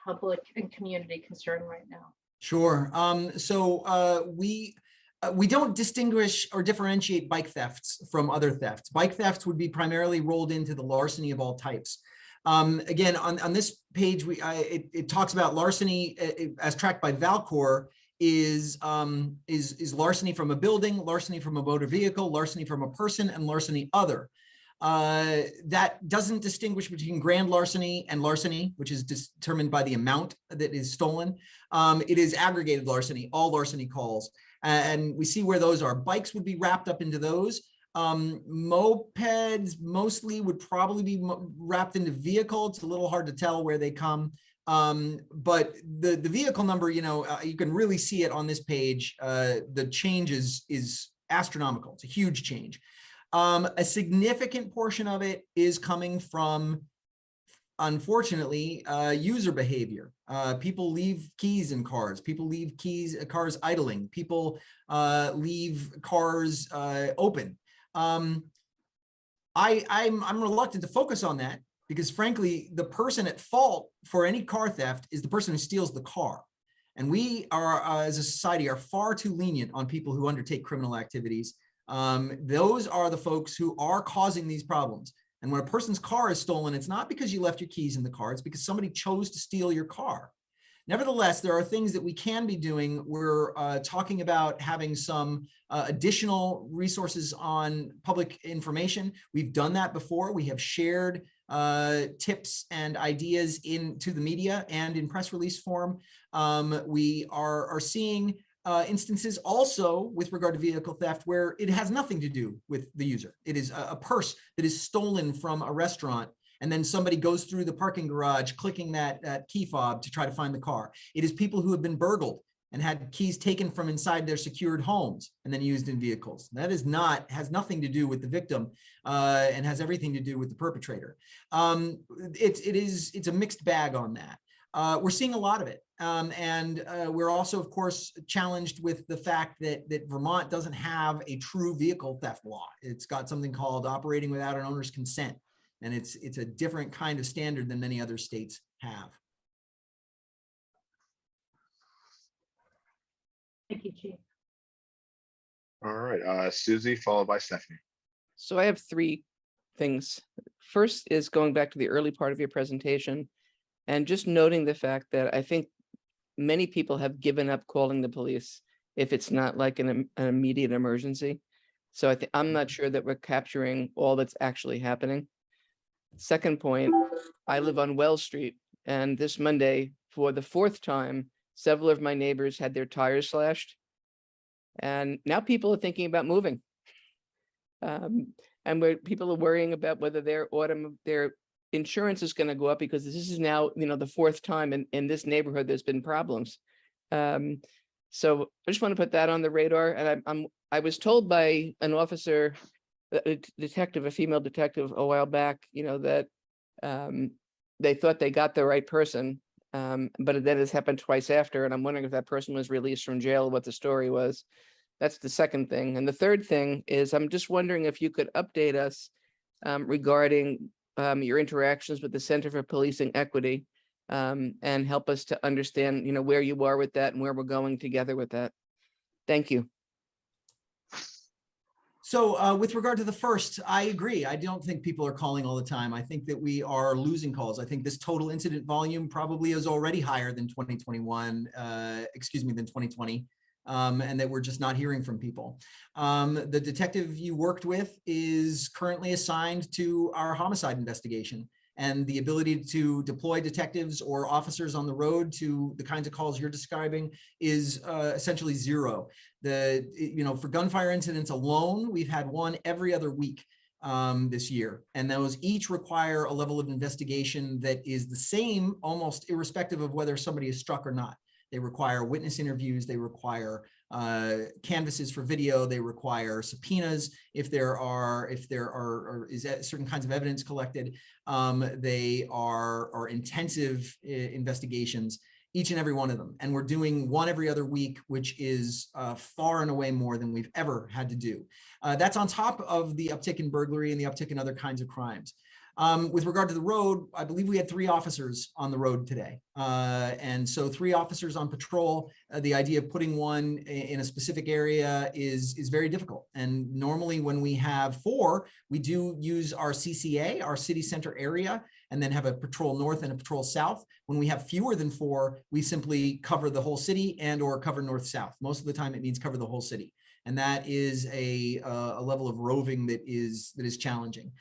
public and community concern right now. Sure. So we don't distinguish or differentiate bike thefts from other thefts. Bike thefts would be primarily rolled into the larceny of all types. Again, on this page, it talks about larceny as tracked by Valcor is larceny from a building, larceny from a motor vehicle, larceny from a person, and larceny other. That doesn't distinguish between grand larceny and larceny, which is determined by the amount that is stolen. It is aggregated larceny, all larceny calls. And we see where those are. Bikes would be wrapped up into those. Mopeds mostly would probably be wrapped into vehicle. It's a little hard to tell where they come. But the vehicle number, you know, you can really see it on this page. The change is astronomical. It's a huge change. A significant portion of it is coming from unfortunately, user behavior. People leave keys in cars. People leave cars idling. People leave cars open. I'm reluctant to focus on that because, frankly, the person at fault for any car theft is the person who steals the car. And we are, as a society, are far too lenient on people who undertake criminal activities. Those are the folks who are causing these problems. And when a person's car is stolen, it's not because you left your keys in the car, it's because somebody chose to steal your car. Nevertheless, there are things that we can be doing. We're talking about having some additional resources on public information. We've done that before. We have shared tips and ideas into the media and in press release form. We are seeing instances also with regard to vehicle theft where it has nothing to do with the user. It is a purse that is stolen from a restaurant, and then somebody goes through the parking garage clicking that key fob to try to find the car. It is people who have been burgled and had keys taken from inside their secured homes and then used in vehicles. That has nothing to do with the victim and has everything to do with the perpetrator. It's a mixed bag on that. We're seeing a lot of it. And we're also, of course, challenged with the fact that Vermont doesn't have a true vehicle theft law. It's got something called operating without an owner's consent. And it's a different kind of standard than many other states have. Thank you, Chief. All right, Susie, followed by Stephanie. So I have three things. First is going back to the early part of your presentation and just noting the fact that I think many people have given up calling the police if it's not like an immediate emergency. So I'm not sure that we're capturing all that's actually happening. Second point, I live on Wells Street, and this Monday, for the fourth time, several of my neighbors had their tires slashed. And now people are thinking about moving. And where people are worrying about whether their insurance is going to go up because this is now, the fourth time in this neighborhood there's been problems. So I just want to put that on the radar. And I was told by an officer, a female detective a while back, that they thought they got the right person, but then it's happened twice after. And I'm wondering if that person was released from jail, what the story was. That's the second thing. And the third thing is, I'm just wondering if you could update us regarding your interactions with the Center for Policing Equity, and help us to understand, where you are with that and where we're going together with that. Thank you. So with regard to the first, I agree. I don't think people are calling all the time. I think that we are losing calls. I think this total incident volume probably is already higher than 2020, and that we're just not hearing from people. The detective you worked with is currently assigned to our homicide investigation, and the ability to deploy detectives or officers on the road to the kinds of calls you're describing is essentially zero. For gunfire incidents alone, we've had one every other week this year, and those each require a level of investigation that is the same, almost irrespective of whether somebody is struck or not. They require witness interviews, they require canvases for video, they require subpoenas if there are certain kinds of evidence collected. They are intensive investigations, each and every one of them. And we're doing one every other week, which is far and away more than we've ever had to do. That's on top of the uptick in burglary and the uptick in other kinds of crimes. With regard to the road, I believe we had 3 officers on the road today. And so 3 officers on patrol, the idea of putting one in a specific area is very difficult. And normally when we have 4, we do use our CCA, our city center area, and then have a patrol north and a patrol south. When we have fewer than 4, we simply cover the whole city and or cover north-south. Most of the time it means cover the whole city. And that is a level of roving that is challenging.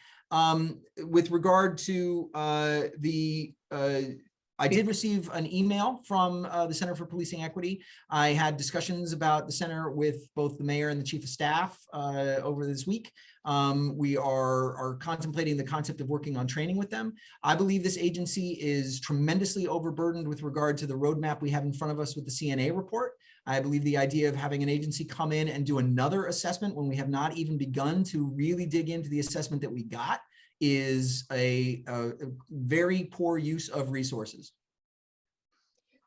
With regard to I did receive an email from the Center for Policing Equity. I had discussions about the center with both the mayor and the chief of staff over this week. We are contemplating the concept of working on training with them. I believe this agency is tremendously overburdened with regard to the roadmap we have in front of us with the CNA report. I believe the idea of having an agency come in and do another assessment when we have not even begun to really dig into the assessment that we got is a very poor use of resources.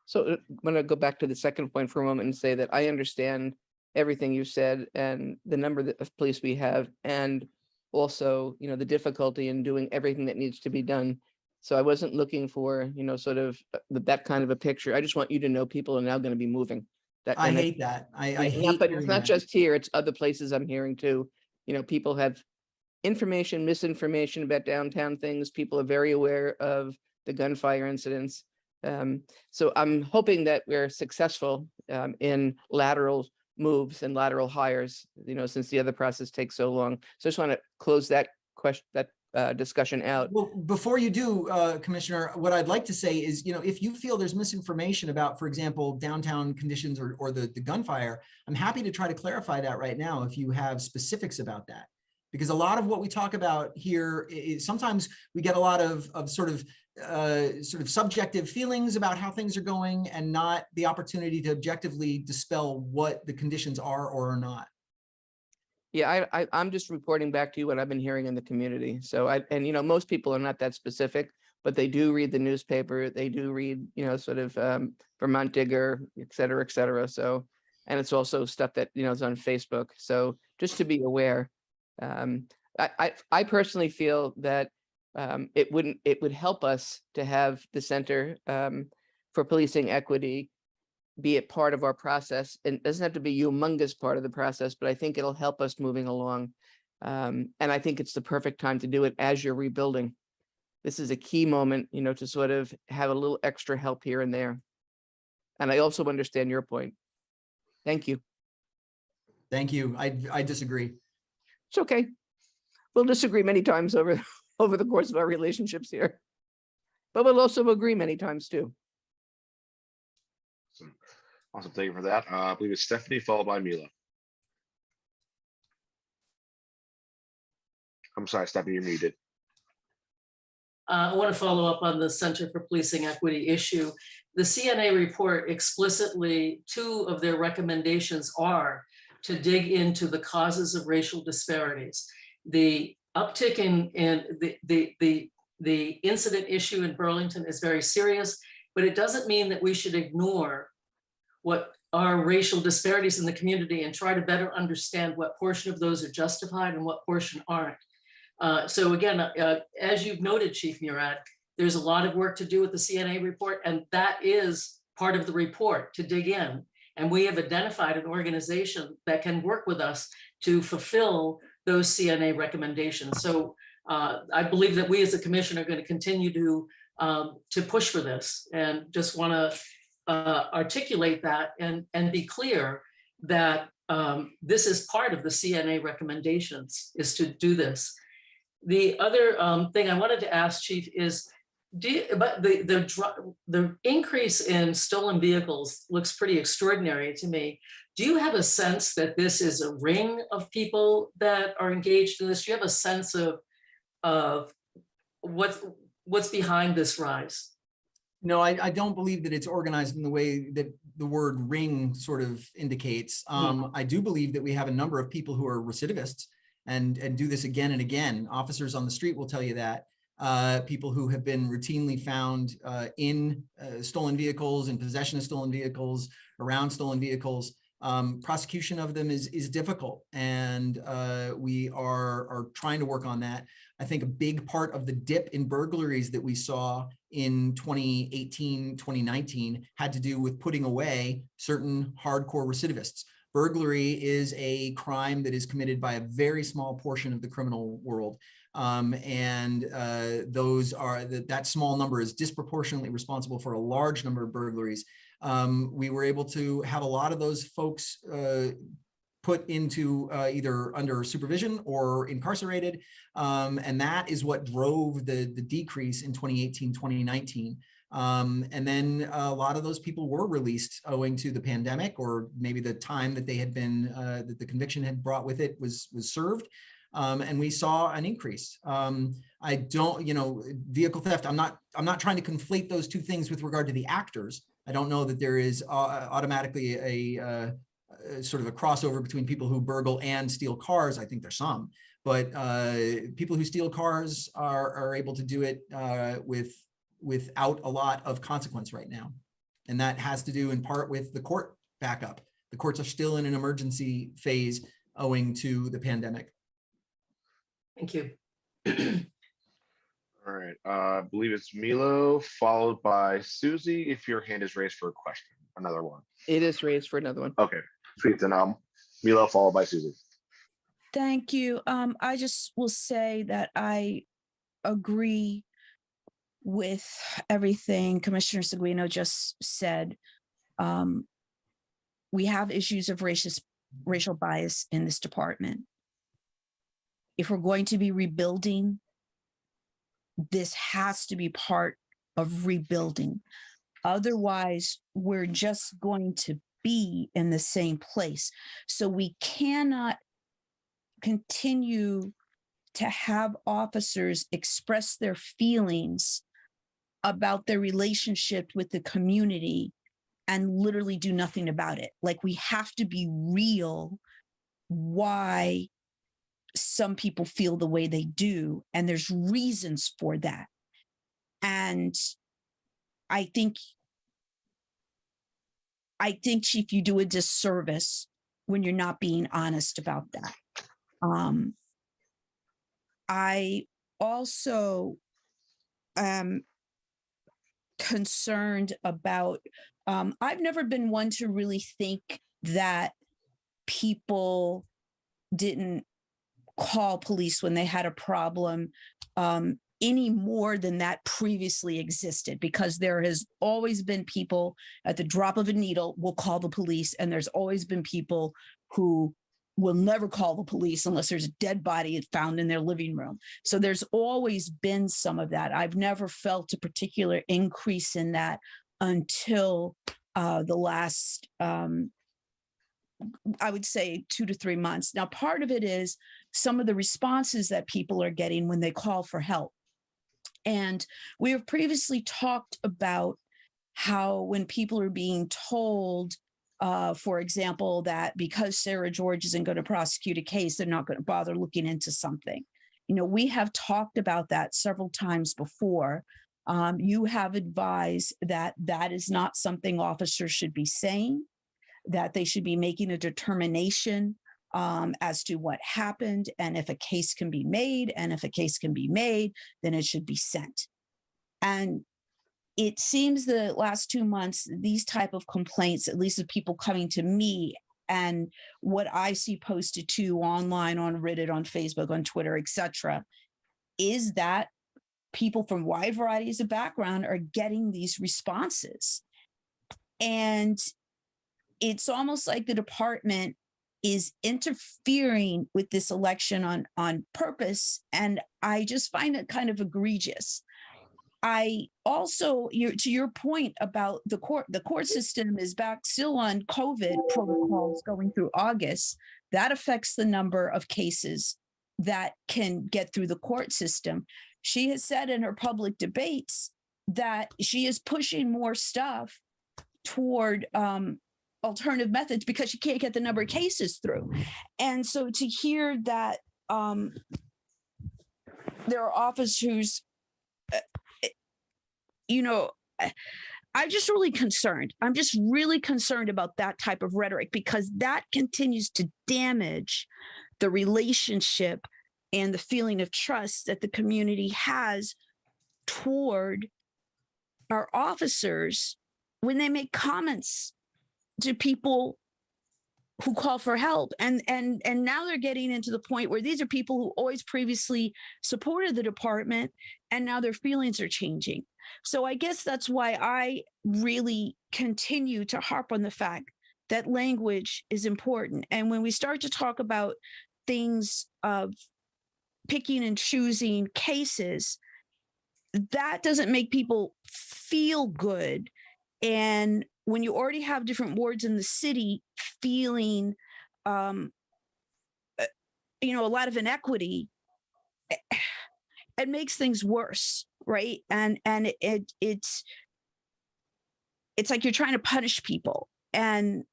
So I'm going to go back to the second point for a moment and say that I understand everything you said and the number of police we have, and also, you know, the difficulty in doing everything that needs to be done. So I wasn't looking for, you know, sort of that kind of a picture. I just want you to know people are now going to be moving. I hate that. I hate but hearing it's not that. just here, it's other places I'm hearing too. You know, people have information, misinformation about downtown things. People are very aware of the gunfire incidents. So I'm hoping that we're successful in lateral moves and lateral hires, you know, since the other process takes so long. So I just want to close that question, discussion out. Well, before you do, Commissioner, what I'd like to say is, you know, if you feel there's misinformation about, for example, downtown conditions or the gunfire, I'm happy to try to clarify that right now if you have specifics about that. Because a lot of what we talk about here is sometimes we get a lot of sort of subjective feelings about how things are going and not the opportunity to objectively dispel what the conditions are or are not. Yeah, I'm just reporting back to you what I've been hearing in the community. So and you know, most people are not that specific, but they do read the newspaper. They do read, you know, sort of Vermont Digger, et cetera, et cetera. So, and it's also stuff that, you know, is on Facebook. So just to be aware, I personally feel that it would help us to have the Center for Policing Equity be a part of our process. And it doesn't have to be a humongous part of the process, but I think it'll help us moving along. And I think it's the perfect time to do it as you're rebuilding. This is a key moment, you know, to sort of have a little extra help here and there. And I also understand your point. Thank you. Thank you. I disagree. It's okay. We'll disagree many times over the course of our relationships here, but we'll also agree many times too. Awesome. Thank you for that. I believe it's Stephanie followed by Mila. I'm sorry, Stephanie, you're muted. I want to follow up on the Center for Policing Equity issue. The CNA report explicitly, 2 of their recommendations are to dig into the causes of racial disparities. The uptick in the incident issue in Burlington is very serious, but it doesn't mean that we should ignore what are racial disparities in the community and try to better understand what portion of those are justified and what portion aren't. So again, as you've noted, Chief Murad, there's a lot of work to do with the CNA report, and that is part of the report, to dig in. And we have identified an organization that can work with us to fulfill those CNA recommendations. So I believe that we as a commission are going to continue to push for this, and just want to articulate that and be clear that this is part of the CNA recommendations, is to do this. The other thing I wanted to ask, Chief, is but the increase in stolen vehicles looks pretty extraordinary to me. Do you have a sense that this is a ring of people that are engaged in this? Do you have a sense of what's behind this rise? No, I don't believe that it's organized in the way that the word ring sort of indicates. I do believe that we have a number of people who are recidivists and do this again and again. Officers on the street will tell you that. People who have been routinely found in stolen vehicles, in possession of stolen vehicles, around stolen vehicles. Prosecution of them is difficult, and we are trying to work on that. I think a big part of the dip in burglaries that we saw in 2018, 2019 had to do with putting away certain hardcore recidivists. Burglary is a crime that is committed by a very small portion of the criminal world. That small number is disproportionately responsible for a large number of burglaries. We were able to have a lot of those folks put into either under supervision or incarcerated. And that is what drove the decrease in 2018, 2019. And then a lot of those people were released owing to the pandemic, or maybe the time that they had been, that the conviction had brought with it was served. And we saw an increase. I don't, vehicle theft, I'm not trying to conflate those two things with regard to the actors. I don't know that there is automatically sort of a crossover between people who burgle and steal cars. I think there's some, but people who steal cars are able to do it without a lot of consequence right now. And that has to do in part with the court backup. The courts are still in an emergency phase owing to the pandemic. Thank you. All right, I believe it's Milo, followed by Susie, if your hand is raised for a question, another one. It is raised for another one. Okay, sweet, then Milo, followed by Susie. Thank you. I just will say that I agree with everything Commissioner Seguino just said. We have issues of racial bias in this department. If we're going to be rebuilding, this has to be part of rebuilding. Otherwise, we're just going to be in the same place. So we cannot continue to have officers express their feelings about their relationship with the community and literally do nothing about it. Like, we have to be real why some people feel the way they do, and there's reasons for that. And I think, Chief, you do a disservice when you're not being honest about that. I also am concerned about, I've never been one to really think that people didn't call police when they had a problem any more than that previously existed, because there has always been people at the drop of a needle will call the police, and there's always been people who will never call the police unless there's a dead body found in their living room. So there's always been some of that. I've never felt a particular increase in that until the last, I would say 2 to 3 months. Now, part of it is some of the responses that people are getting when they call for help. And we have previously talked about how when people are being told, for example, that because Sarah George isn't going to prosecute a case, they're not going to bother looking into something. You know, we have talked about that several times before. You have advised that that is not something officers should be saying, that they should be making a determination as to what happened, and if a case can be made, and if a case can be made, then it should be sent. And it seems the last 2 months, these type of complaints, at least of people coming to me and what I see posted too online, on Reddit, on Facebook, on Twitter, etc., is that people from wide varieties of background are getting these responses. And it's almost like the department is interfering with this election on purpose. And I just find it kind of egregious. I also, to your point about the court system is back still on COVID protocols going through August. That affects the number of cases that can get through the court system. She has said in her public debates that she is pushing more stuff toward alternative methods because she can't get the number of cases through. And so to hear that there are officers, I'm just really concerned. I'm just really concerned about that type of rhetoric, because that continues to damage the relationship and the feeling of trust that the community has toward our officers when they make comments to people who call for help. And now they're getting into the point where these are people who always previously supported the department, and now their feelings are changing. So I guess that's why I really continue to harp on the fact that language is important. And when we start to talk about things of picking and choosing cases, that doesn't make people feel good. And when you already have different wards in the city feeling, a lot of inequity, it makes things worse, right? And it's like you're trying to punish people. And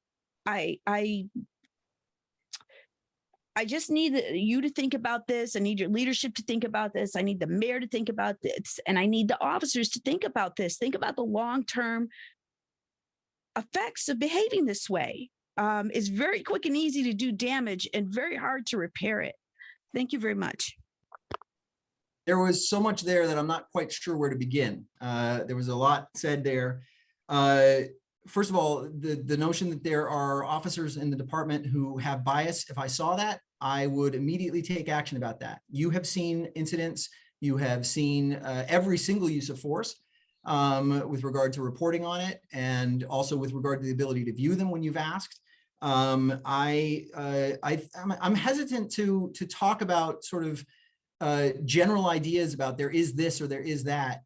I just need you to think about this. I need your leadership to think about this. I need the mayor to think about this. And I need the officers to think about this. Think about the long-term effects of behaving this way. It's very quick and easy to do damage and very hard to repair it. Thank you very much. There was so much there that I'm not quite sure where to begin. There was a lot said there. First of all, the notion that there are officers in the department who have bias, if I saw that, I would immediately take action about that. You have seen incidents, you have seen every single use of force with regard to reporting on it, and also with regard to the ability to view them when you've asked. I'm hesitant to talk about sort of general ideas about there is this or there is that.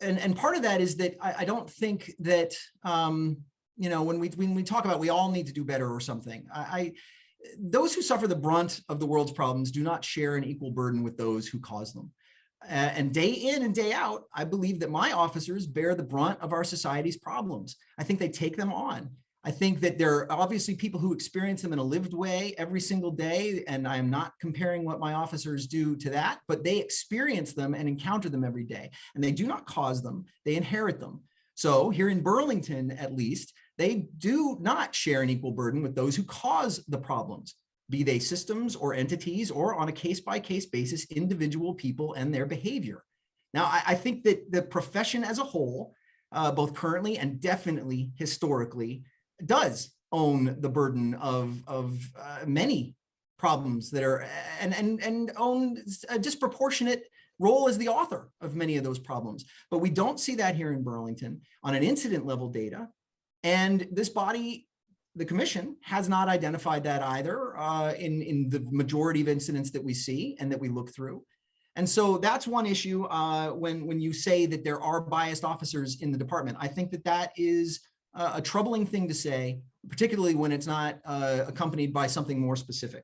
And part of that is that I don't think that, you know, when we talk about we all need to do better or something, those who suffer the brunt of the world's problems do not share an equal burden with those who cause them. And day in and day out, I believe that my officers bear the brunt of our society's problems. I think they take them on. I think that there are obviously people who experience them in a lived way every single day, and I am not comparing what my officers do to that, but they experience them and encounter them every day, and they do not cause them, they inherit them. So here in Burlington, at least, they do not share an equal burden with those who cause the problems, be they systems or entities, or on a case-by-case basis, individual people and their behavior. Now, I think that the profession as a whole, both currently and definitely historically, does own the burden of many problems that are, and owns a disproportionate role as the author of many of those problems. But we don't see that here in Burlington on an incident level data. And this body, the commission, has not identified that either in the majority of incidents that we see and that we look through. And so that's one issue when you say that there are biased officers in the department. I think that that is a troubling thing to say, particularly when it's not accompanied by something more specific.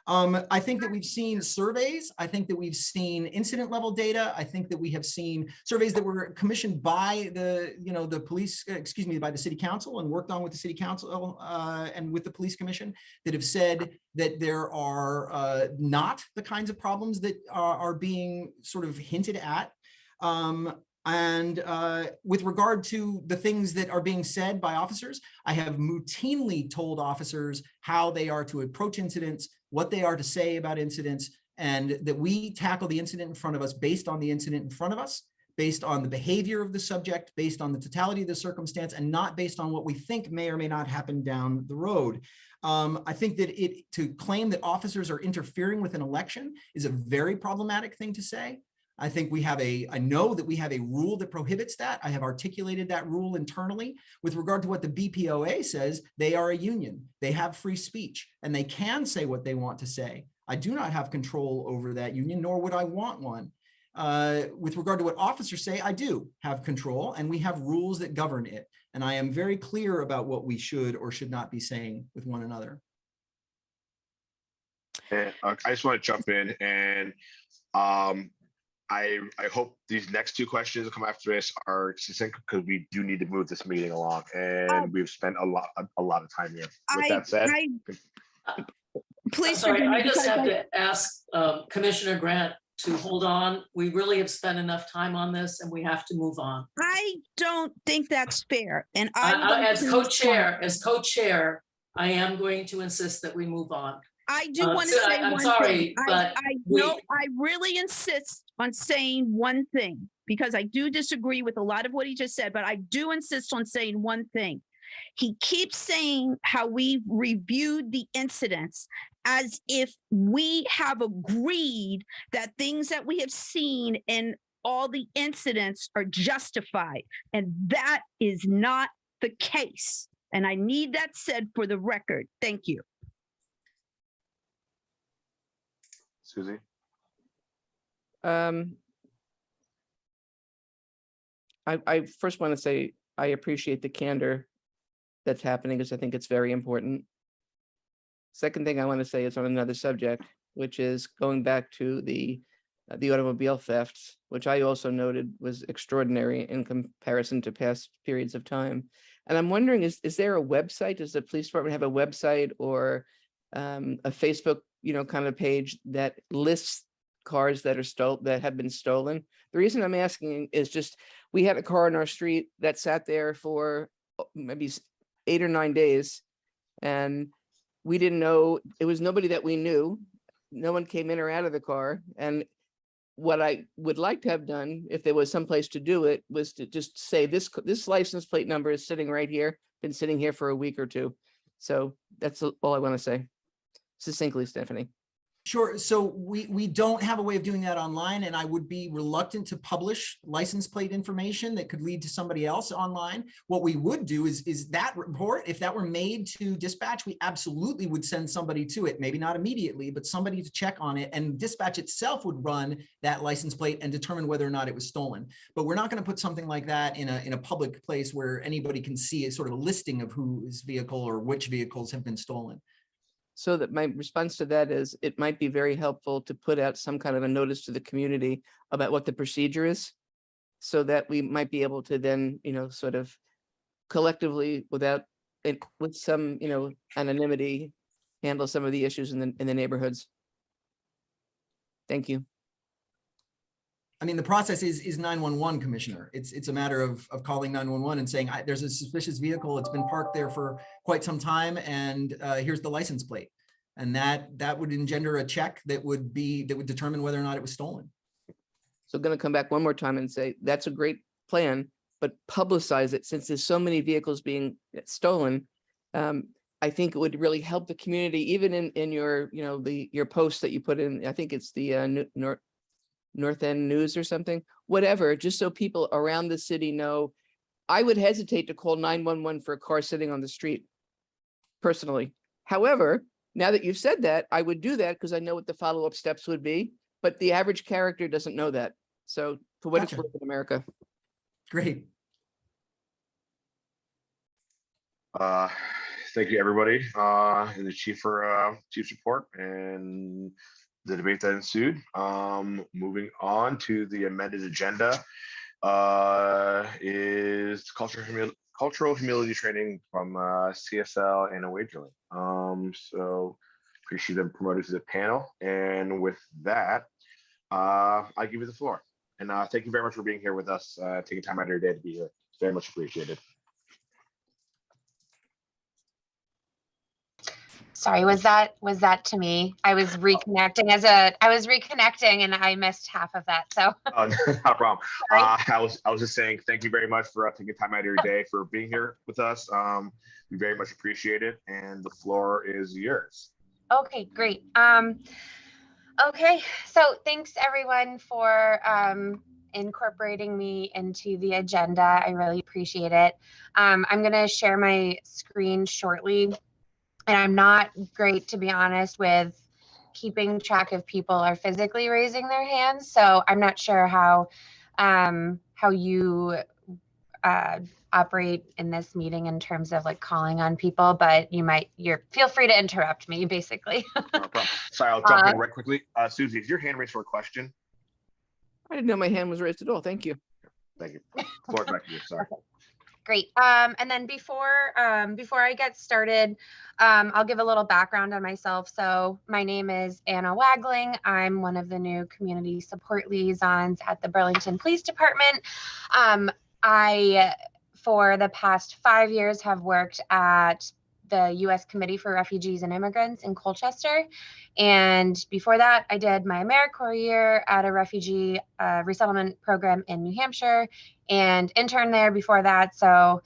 I think that we've seen surveys. I think that we've seen incident level data. I think that we have seen surveys that were commissioned by the police, by the city council, and worked on with the city council and with the police commission, that have said that there are not the kinds of problems that are being sort of hinted at. And with regard to the things that are being said by officers, I have routinely told officers how they are to approach incidents, what they are to say about incidents, and that we tackle the incident in front of us based on the incident in front of us, based on the behavior of the subject, based on the totality of the circumstance, and not based on what we think may or may not happen down the road. I think that to claim that officers are interfering with an election is a very problematic thing to say. I think I know that we have a rule that prohibits that. I have articulated that rule internally. With regard to what the BPOA says, they are a union. They have free speech and they can say what they want to say. I do not have control over that union, nor would I want one. With regard to what officers say, I do have control, and we have rules that govern it. And I am very clear about what we should or should not be saying with one another. And I just want to jump in, and I hope these next two questions that come after this are succinct, because we do need to move this meeting along, and we've spent a lot of time here. With that said, please sorry, forgive me I just because have to ask Commissioner Grant to hold on. We really have spent enough time on this, and we have to move on. I don't think that's fair. And As co-chair, I am going to insist that we move on. I do want to say I'm one sorry, thing. but I really insist on saying one thing, because I do disagree with a lot of what he just said, but I do insist on saying one thing. He keeps saying how we reviewed the incidents as if we have agreed that things that we have seen in all the incidents are justified. And that is not the case. And I need that said for the record. Thank you. Susie? I first want to say I appreciate the candor that's happening, because I think it's very important. Second thing I want to say is on another subject, which is going back to the automobile thefts, which I also noted was extraordinary in comparison to past periods of time. And I'm wondering, is there a website? Does the police department have a website or a Facebook, kind of page that lists cars that are that have been stolen? The reason I'm asking is just, we had a car in our street that sat there for maybe 8 or 9 days, and we didn't know, it was nobody that we knew. No one came in or out of the car. And what I would like to have done, if there was some place to do it, was to just say this license plate number is sitting right here, been sitting here for a week or two. So that's all I want to say. Succinctly, Stephanie. Sure. So we don't have a way of doing that online, and I would be reluctant to publish license plate information that could lead to somebody else online. What we would do is that report, if that were made to dispatch, we absolutely would send somebody to it, maybe not immediately, but somebody to check on it, and dispatch itself would run that license plate and determine whether or not it was stolen. But we're not going to put something like that in a public place where anybody can see a sort of a listing of whose vehicle or which vehicles have been stolen. So that my response to that is, it might be very helpful to put out some kind of a notice to the community about what the procedure is, so that we might be able to then, sort of collectively, with some, anonymity, handle some of the issues in the neighborhoods. Thank you. I mean, the process is 911, Commissioner. It's a matter of calling 911 and saying, there's a suspicious vehicle. It's been parked there for quite some time, and here's the license plate. And that would engender a check that would determine whether or not it was stolen. So I'm going to come back one more time and say, that's a great plan, but publicize it, since there's so many vehicles being stolen. I think it would really help the community, even in your, your post that you put in. I think it's the North End News or something, whatever, just so people around the city know. I would hesitate to call 911 for a car sitting on the street, personally. However, now that you've said that, I would do that because I know what the follow-up steps would be, but the average character doesn't know that. So for what it's Gotcha. worth in America. Great. Thank you, everybody, and the chief for chief's report and the debate that ensued. Moving on to the amended agenda is cultural humility training from CSL and Wageling. So appreciate them promoted to the panel. And with that, I give you the floor. And thank you very much for being here with us, taking time out of your day to be here. It's very much appreciated. Sorry, was that to me? I was reconnecting and I missed half of that. So No problem. I was just saying thank you very much for taking time out of your day for being here with us. We very much appreciate it, and the floor is yours. okay, great. Okay, so thanks everyone for incorporating me into the agenda. I really appreciate it. I'm going to share my screen shortly. And I'm not great, to be honest, with keeping track of people are physically raising their hands. So I'm not sure how you operate in this meeting in terms of like calling on people, but feel free to interrupt me, basically. No problem. Sorry, I'll jump in right quickly. Susie, is your hand raised for a question? I didn't know my hand was raised at all. Thank you. Thank you. Floor back to you. Sorry. Great. And then before I get started, I'll give a little background on myself. So my name is Anna Wageling. I'm one of the new community support liaisons at the Burlington Police Department. I, for the past 5 years, have worked at the U.S. Committee for Refugees and Immigrants in Colchester. And before that, I did my AmeriCorps year at a refugee resettlement program in New Hampshire and interned there before that. So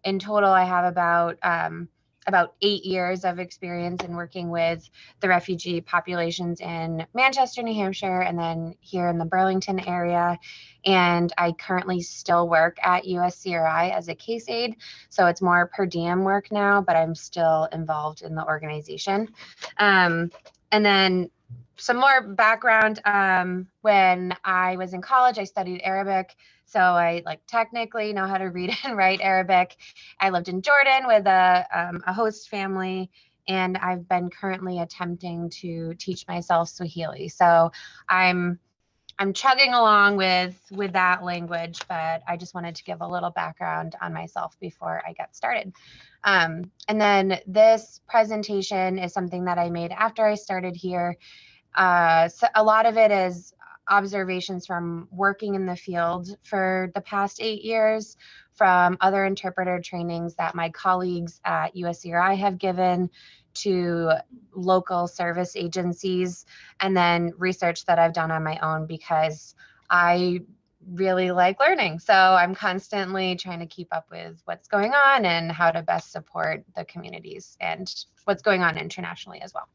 in total, I have about 8 years of experience in working with the refugee populations in Manchester, New Hampshire, and then here in the Burlington area. And I currently still work at USCRI as a case aide. So it's more per diem work now, but I'm still involved in the organization. And then some more background. When I was in college, I studied Arabic. So I technically know how to read and write Arabic. I lived in Jordan with a host family, and I've been currently attempting to teach myself Swahili. So I'm I'm chugging along with that language, but I just wanted to give a little background on myself before I get started. And then this presentation is something that I made after I started here. So a lot of it is observations from working in the field for the past 8 years, from other interpreter trainings that my colleagues at USCRI have given, to local service agencies, and then research that I've done on my own because I really like learning. So I'm constantly trying to keep up with what's going on and how to best support the communities and what's going on internationally as well.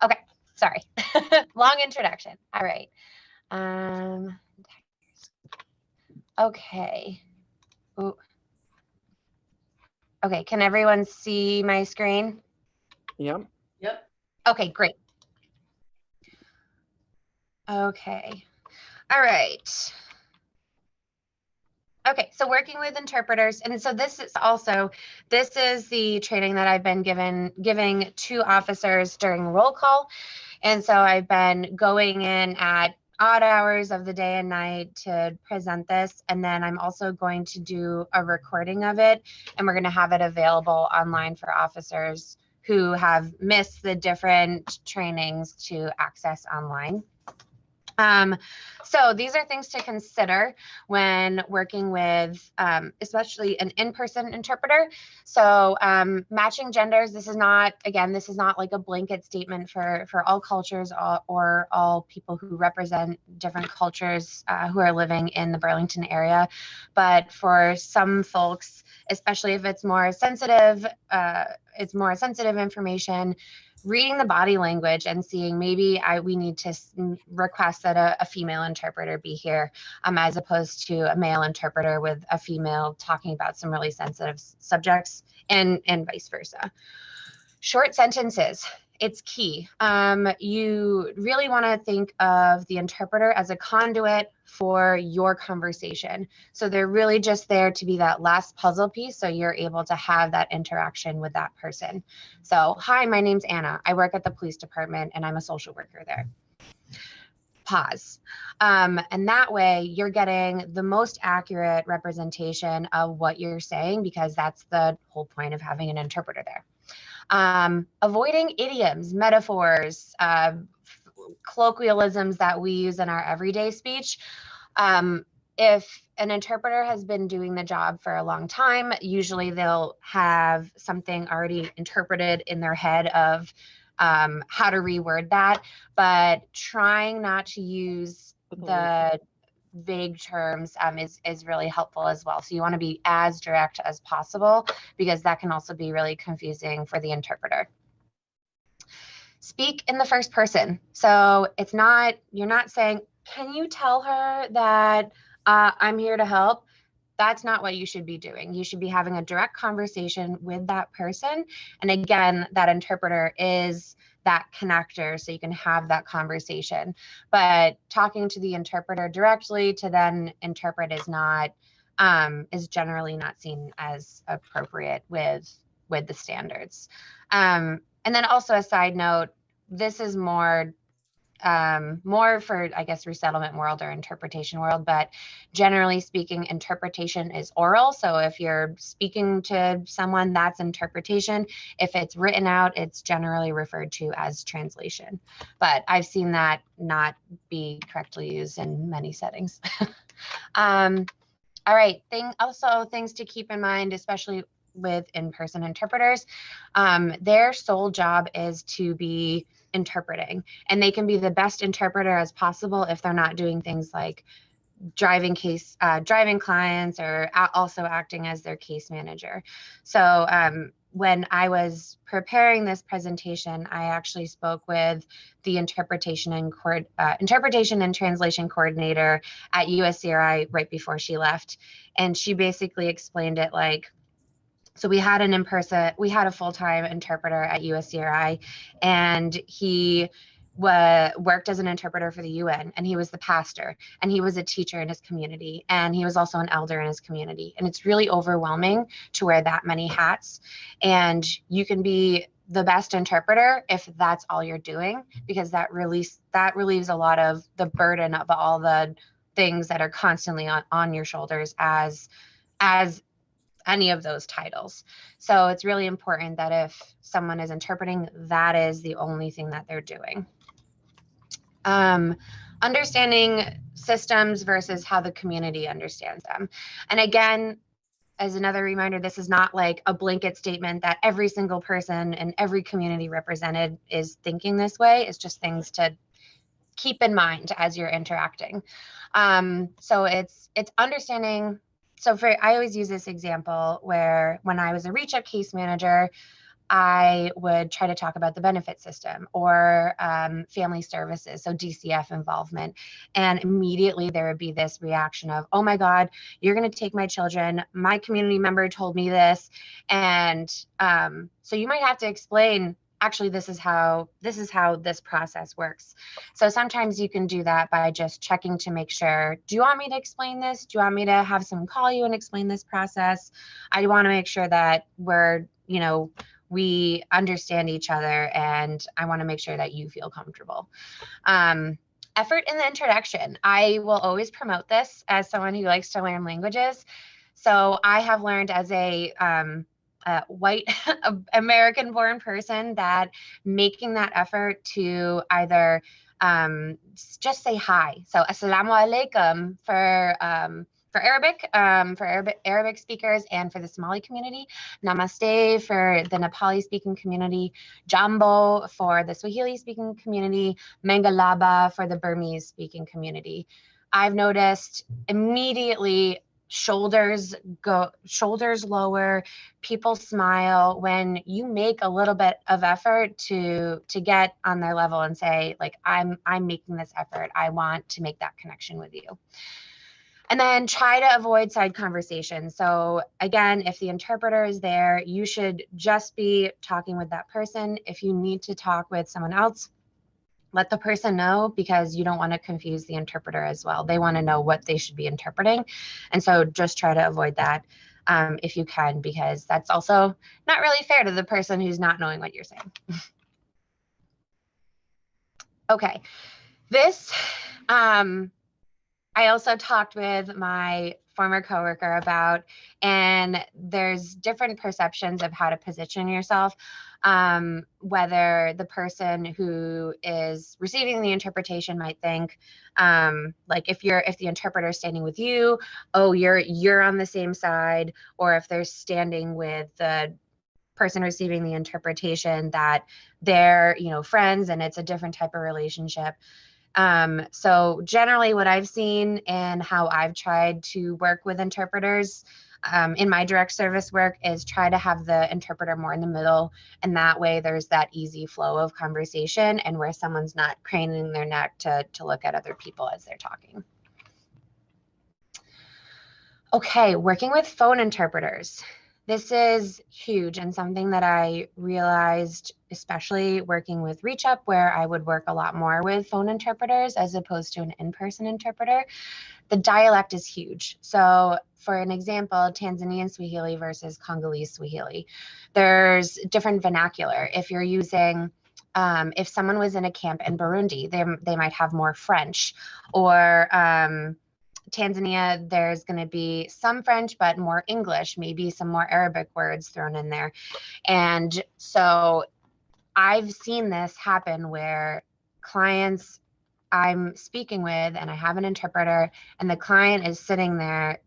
Okay, sorry, long introduction. All right. Okay. Ooh. Okay, can everyone see my screen? Yep. Yep. Okay, great. Okay. All right. Okay, so working with interpreters. And so this is the training that I've been giving to officers during roll call. And so I've been going in at odd hours of the day and night to present this. And then I'm also going to do a recording of it, and we're going to have it available online for officers who have missed the different trainings to access online. So these are things to consider when working with, especially an in-person interpreter. So matching genders, this is not like a blanket statement for all cultures or all people who represent different cultures who are living in the Burlington area. But for some folks, especially if it's more sensitive information, reading the body language and seeing maybe we need to request that a female interpreter be here, as opposed to a male interpreter with a female talking about some really sensitive subjects, and vice versa. Short sentences, it's key. You really want to think of the interpreter as a conduit for your conversation. So they're really just there to be that last puzzle piece, so you're able to have that interaction with that person. So, hi, my name's Anna. I work at the police department and I'm a social worker there. Pause. And that way you're getting the most accurate representation of what you're saying, because that's the whole point of having an interpreter there. Avoiding idioms, metaphors, colloquialisms that we use in our everyday speech. If an interpreter has been doing the job for a long time, usually they'll have something already interpreted in their head of how to reword that, but trying not to use the vague terms is really helpful as well. So you want to be as direct as possible, because that can also be really confusing for the interpreter. Speak in the first person. So you're not saying, can you tell her that I'm here to help? That's not what you should be doing. You should be having a direct conversation with that person. And again, that interpreter is that connector, so you can have that conversation. But talking to the interpreter directly to then interpret is generally not seen as appropriate with the standards. And then also a side note, this is more for, I guess, resettlement world or interpretation world, but generally speaking, interpretation is oral. So if you're speaking to someone, that's interpretation. If it's written out, it's generally referred to as translation. But I've seen that not be correctly used in many settings. All right, things to keep in mind, especially with in-person interpreters, their sole job is to be interpreting, and they can be the best interpreter as possible if they're not doing things like driving clients or also acting as their case manager. So when I was preparing this presentation, I actually spoke with the interpretation and translation coordinator at USCRI right before she left, and she basically explained it like, so we had a full-time interpreter at USCRI, and he worked as an interpreter for the UN, and he was the pastor, and he was a teacher in his community, and he was also an elder in his community. And it's really overwhelming to wear that many hats. And you can be the best interpreter if that's all you're doing, because that relieves a lot of the burden of all the things that are constantly on your shoulders as any of those titles. So it's really important that if someone is interpreting, that is the only thing that they're doing. Understanding systems versus how the community understands them. And again, as another reminder, this is not like a blanket statement that every single person and every community represented is thinking this way. It's just things to keep in mind as you're interacting. So it's understanding. So I always use this example where when I was a reach up case manager, I would try to talk about the benefit system or family services, so DCF involvement. And immediately there would be this reaction of, oh my God, you're going to take my children. My community member told me this. And so you might have to explain, actually, this is how this process works. So sometimes you can do that by just checking to make sure, do you want me to explain this? Do you want me to have someone call you and explain this process? I want to make sure that we're, we understand each other, and I want to make sure that you feel comfortable. Effort in the introduction. I will always promote this as someone who likes to learn languages. So I have learned as a white American-born person that making that effort to either just say hi. So assalamu alaikum for Arabic speakers and for the Somali community, namaste for the Nepali speaking community, jambo for the Swahili speaking community, mangalaba for the Burmese speaking community. I've noticed immediately shoulders lower, people smile when you make a little bit of effort to get on their level and say, like, I'm making this effort. I want to make that connection with you. And then try to avoid side conversations. So again, if the interpreter is there, you should just be talking with that person. If you need to talk with someone else, let the person know, because you don't want to confuse the interpreter as well. They want to know what they should be interpreting. And so just try to avoid that if you can, because that's also not really fair to the person who's not knowing what you're saying. Okay, this, I also talked with my former coworker about, and there's different perceptions of how to position yourself, whether the person who is receiving the interpretation might think, like if the interpreter is standing with you, oh, you're on the same side, or if they're standing with the person receiving the interpretation, that they're, friends and it's a different type of relationship. So generally what I've seen and how I've tried to work with interpreters in my direct service work is try to have the interpreter more in the middle. And that way there's that easy flow of conversation, and where someone's not craning their neck to look at other people as they're talking. Okay, working with phone interpreters. This is huge, and something that I realized, especially working with Reach Up, where I would work a lot more with phone interpreters as opposed to an in-person interpreter. The dialect is huge. So for an example, Tanzanian Swahili versus Congolese Swahili, there's different vernacular. If you're using, if someone was in a camp in Burundi, they might have more French, or Tanzania, there's going to be some French, but more English, maybe some more Arabic words thrown in there. And so I've seen this happen where clients I'm speaking with, and I have an interpreter, and the client is sitting there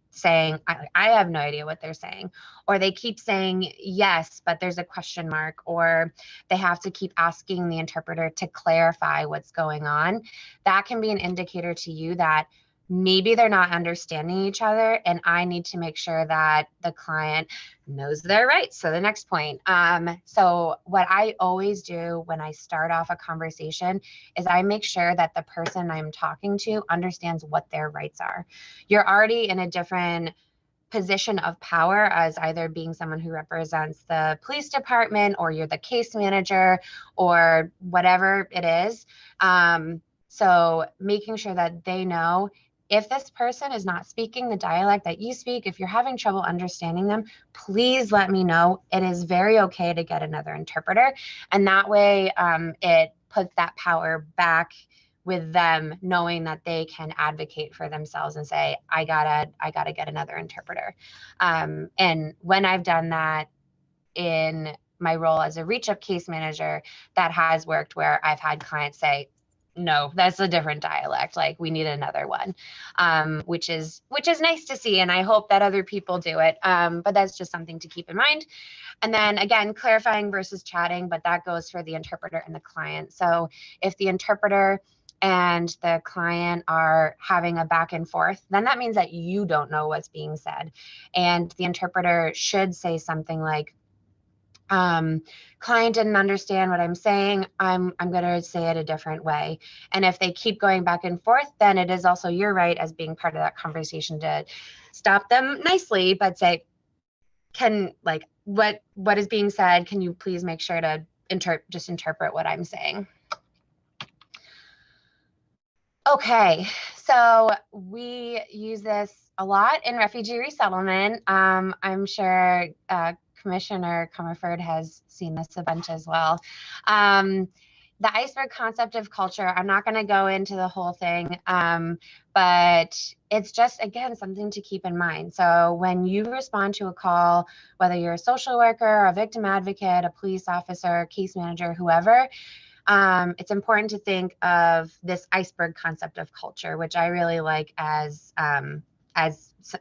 saying, I have no idea what they're saying, or they keep saying yes, but there's a question mark, or they have to keep asking the interpreter to clarify what's going on. That can be an indicator to you that maybe they're not understanding each other, and I need to make sure that the client knows their rights. So the next point. So what I always do when I start off a conversation is I make sure that the person I'm talking to understands what their rights are. You're already in a different position of power as either being someone who represents the police department, or you're the case manager, or whatever it is. So making sure that they know if this person is not speaking the dialect that you speak, if you're having trouble understanding them, please let me know. It is very okay to get another interpreter. And that way it puts that power back with them, knowing that they can advocate for themselves and say, I gotta get another interpreter. And when I've done that in my role as a reach up case manager, that has worked, where I've had clients say, no, that's a different dialect. Like, we need another one, which is nice to see. And I hope that other people do it. But that's just something to keep in mind. And then again, clarifying versus chatting, but that goes for the interpreter and the client. So if the interpreter and the client are having a back and forth, then that means that you don't know what's being said. And the interpreter should say something like, client didn't understand what I'm saying. I'm going to say it a different way. And if they keep going back and forth, then it is also your right as being part of that conversation to stop them nicely, but say, what is being said? Can you please make sure to just interpret what I'm saying? Okay, so we use this a lot in refugee resettlement. I'm sure Commissioner Comerford has seen this a bunch as well. The iceberg concept of culture, I'm not going to go into the whole thing, but it's just, again, something to keep in mind. So when you respond to a call, whether you're a social worker, a victim advocate, a police officer, case manager, whoever, it's important to think of this iceberg concept of culture, which I really like as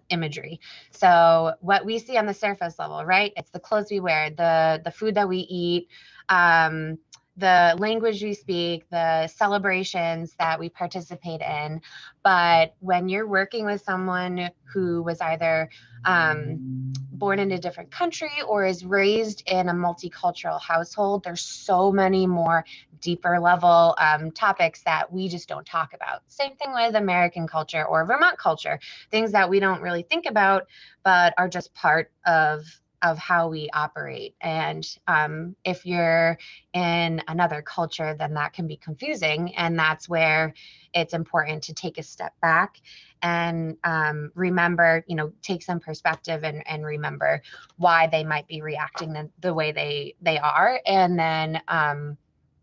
imagery. So what we see on the surface level, right? It's the clothes we wear, the food that we eat, the language we speak, the celebrations that we participate in. But when you're working with someone who was either born in a different country or is raised in a multicultural household, there's so many more deeper level topics that we just don't talk about. Same thing with American culture or Vermont culture, things that we don't really think about, but are just part of how we operate. And if you're in another culture, then that can be confusing. And that's where it's important to take a step back and remember, take some perspective and remember why they might be reacting the way they are. And then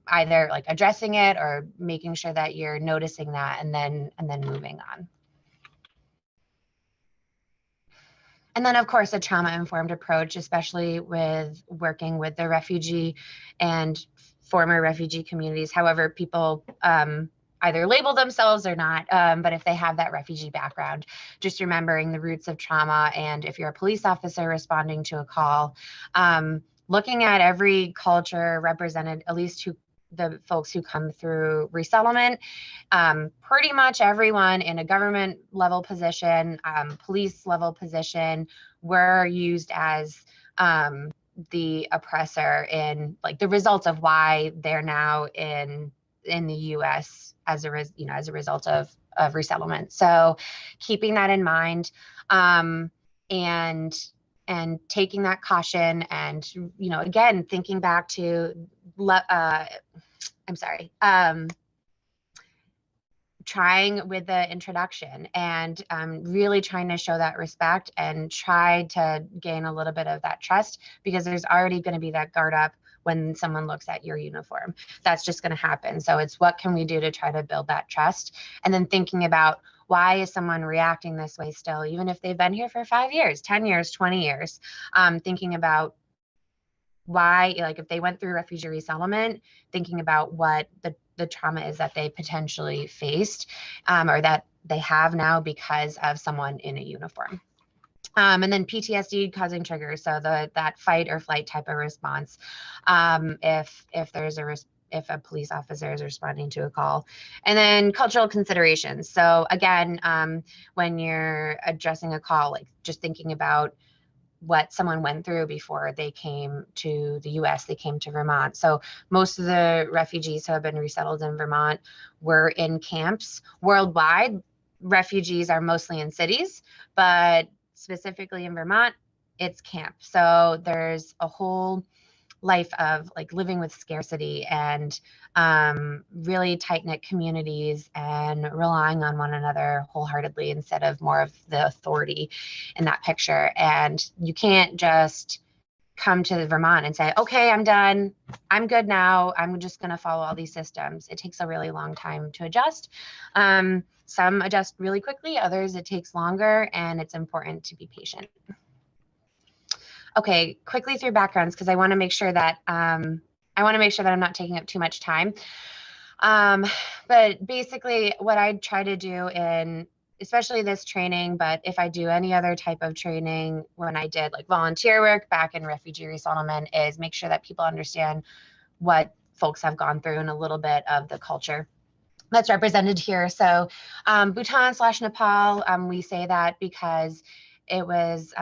either like addressing it or making sure that you're noticing that and then moving on. And then, of course, a trauma-informed approach, especially with working with the refugee and former refugee communities, however people either label themselves or not, but if they have that refugee background, just remembering the roots of trauma. And if you're a police officer responding to a call, looking at every culture represented, at least the folks who come through resettlement, pretty much everyone in a government level position, police level position, were used as the oppressor in like the results of why they're now in the U.S. as a result of resettlement. So keeping that in mind, and taking that caution, and again, thinking back to trying with the introduction and really trying to show that respect and try to gain a little bit of that trust, because there's already going to be that guard up when someone looks at your uniform. That's just going to happen. So it's what can we do to try to build that trust? And then thinking about, why is someone reacting this way still, even if they've been here for 5 years, 10 years, 20 years, thinking about why, like if they went through refugee resettlement, thinking about what the trauma is that they potentially faced or that they have now because of someone in a uniform. And then PTSD causing triggers, so that fight or flight type of response. If a police officer is responding to a call. And then cultural considerations. So again, when you're addressing a call, like just thinking about what someone went through before they came to the US, they came to Vermont. So most of the refugees who have been resettled in Vermont were in camps. Worldwide, refugees are mostly in cities, but specifically in Vermont, it's camp. So there's a whole life of like living with scarcity and really tight-knit communities and relying on one another wholeheartedly instead of more of the authority in that picture. And you can't just come to Vermont and say, okay, I'm done. I'm good now. I'm just going to follow all these systems. It takes a really long time to adjust. Some adjust really quickly, others it takes longer, and it's important to be patient. Okay, quickly through backgrounds because I want to make sure that I'm not taking up too much time. But basically, what I try to do in especially this training, but if I do any other type of training when I did like volunteer work back in refugee resettlement, is make sure that people understand what folks have gone through and a little bit of the culture that's represented here. So Bhutan/Nepal, we say that because it was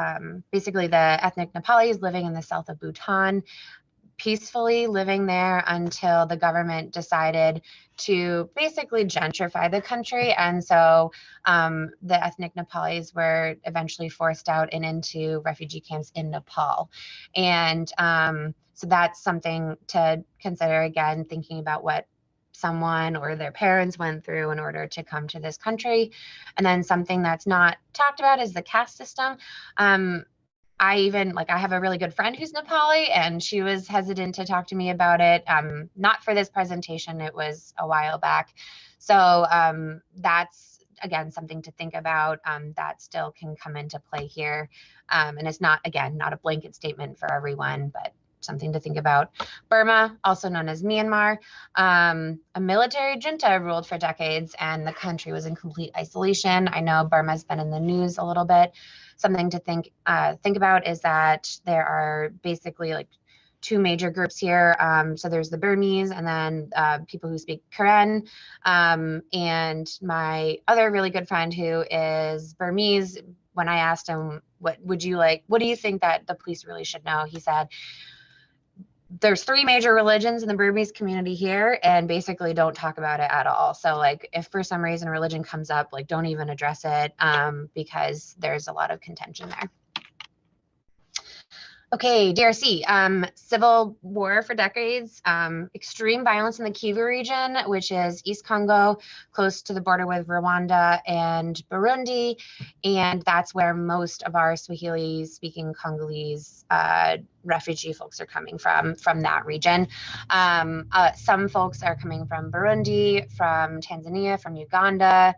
basically the ethnic Nepalis living in the south of Bhutan, peacefully living there until the government decided to basically gentrify the country. And so the ethnic Nepalis were eventually forced out and into refugee camps in Nepal. And so that's something to consider, again, thinking about what someone or their parents went through in order to come to this country. And then something that's not talked about is the caste system. I have a really good friend who's Nepali, and she was hesitant to talk to me about it. Not for this presentation, it was a while back. So that's, again, something to think about that still can come into play here. And it's not, again, not a blanket statement for everyone, but something to think about. Burma, also known as Myanmar, a military junta ruled for decades, and the country was in complete isolation. I know Burma's been in the news a little bit. Something to think about is that there are basically like two major groups here. So there's the Burmese and then people who speak Karen. And my other really good friend who is Burmese, when I asked him, what do you think that the police really should know? He said, there's three major religions in the Burmese community here, and basically don't talk about it at all. So like if for some reason religion comes up, like don't even address it because there's a lot of contention there. Okay, DRC, civil war for decades, extreme violence in the Kivu region, which is East Congo, close to the border with Rwanda and Burundi. And that's where most of our Swahili-speaking Congolese refugee folks are coming from that region. Some folks are coming from Burundi, from Tanzania, from Uganda,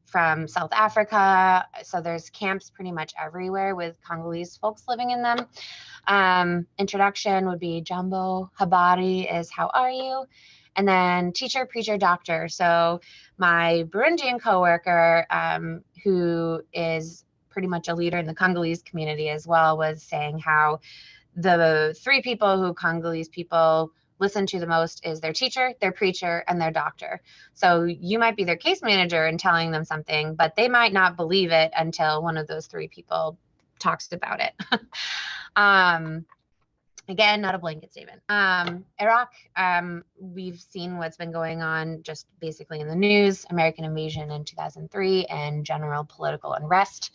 from South Africa. So there's camps pretty much everywhere with Congolese folks living in them. Introduction would be Jambo, Habari is how are you? And then teacher, preacher, doctor. So my Burundian coworker, who is pretty much a leader in the Congolese community as well, was saying how the three people who Congolese people listen to the most is their teacher, their preacher, and their doctor. So you might be their case manager and telling them something, but they might not believe it until one of those three people talks about it. Again, not a blanket statement. Iraq, we've seen what's been going on just basically in the news, American invasion in 2003 and general political unrest.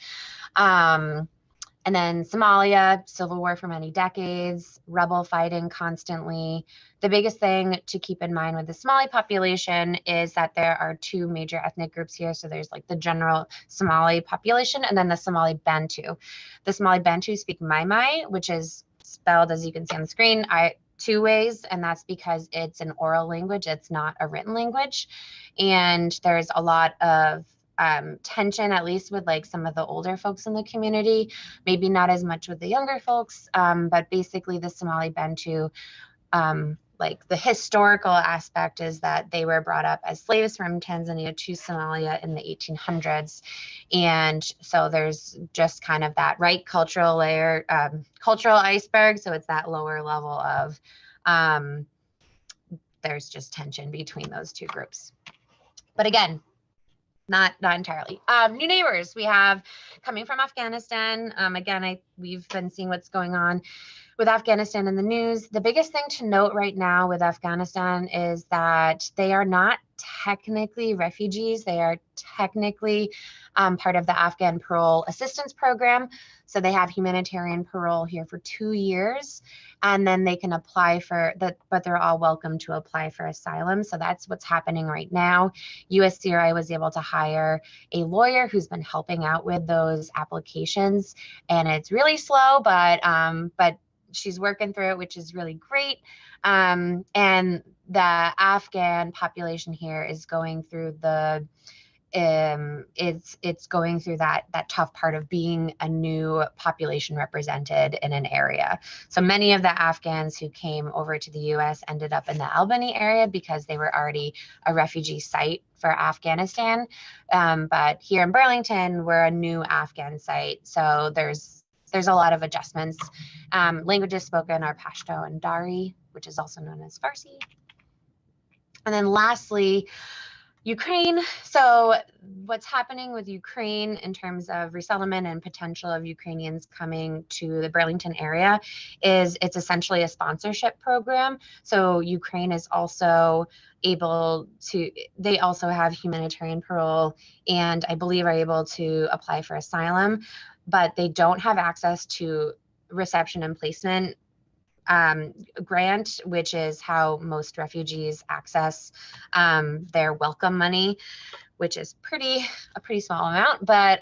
And then Somalia, civil war for many decades, rebel fighting constantly. The biggest thing to keep in mind with the Somali population is that there are two major ethnic groups here. So there's like the general Somali population and then the Somali Bantu. The Somali Bantu speak Mai, which is spelled, as you can see on the screen, two ways, and that's because it's an oral language. It's not a written language. And there's a lot of tension, at least with like some of the older folks in the community, maybe not as much with the younger folks, but basically the Somali Bantu, like the historical aspect is that they were brought up as slaves from Tanzania to Somalia in the 1800s. And so there's just kind of that right cultural layer, cultural iceberg. So it's that lower level of, there's just tension between those two groups. But again, not entirely. New neighbors we have coming from Afghanistan. Again, we've been seeing what's going on with Afghanistan in the news, the biggest thing to note right now with Afghanistan is that they are not technically refugees. They are technically part of the Afghan Parole Assistance Program. So they have humanitarian parole here for 2 years, and then they can apply for that, but they're all welcome to apply for asylum. So that's what's happening right now. USCRI was able to hire a lawyer who's been helping out with those applications, and it's really slow, but she's working through it, which is really great. And the Afghan population here is going through it's going through that tough part of being a new population represented in an area. So many of the Afghans who came over to the US ended up in the Albany area because they were already a refugee site for Afghanistan. But here in Burlington, we're a new Afghan site. So there's a lot of adjustments. Languages spoken are Pashto and Dari, which is also known as Farsi. And then lastly, Ukraine. So what's happening with Ukraine in terms of resettlement and potential of Ukrainians coming to the Burlington area is it's essentially a sponsorship program. So Ukraine is also able to, they also have humanitarian parole and I believe are able to apply for asylum, but they don't have access to reception and placement grant, which is how most refugees access their welcome money, which is a pretty small amount. But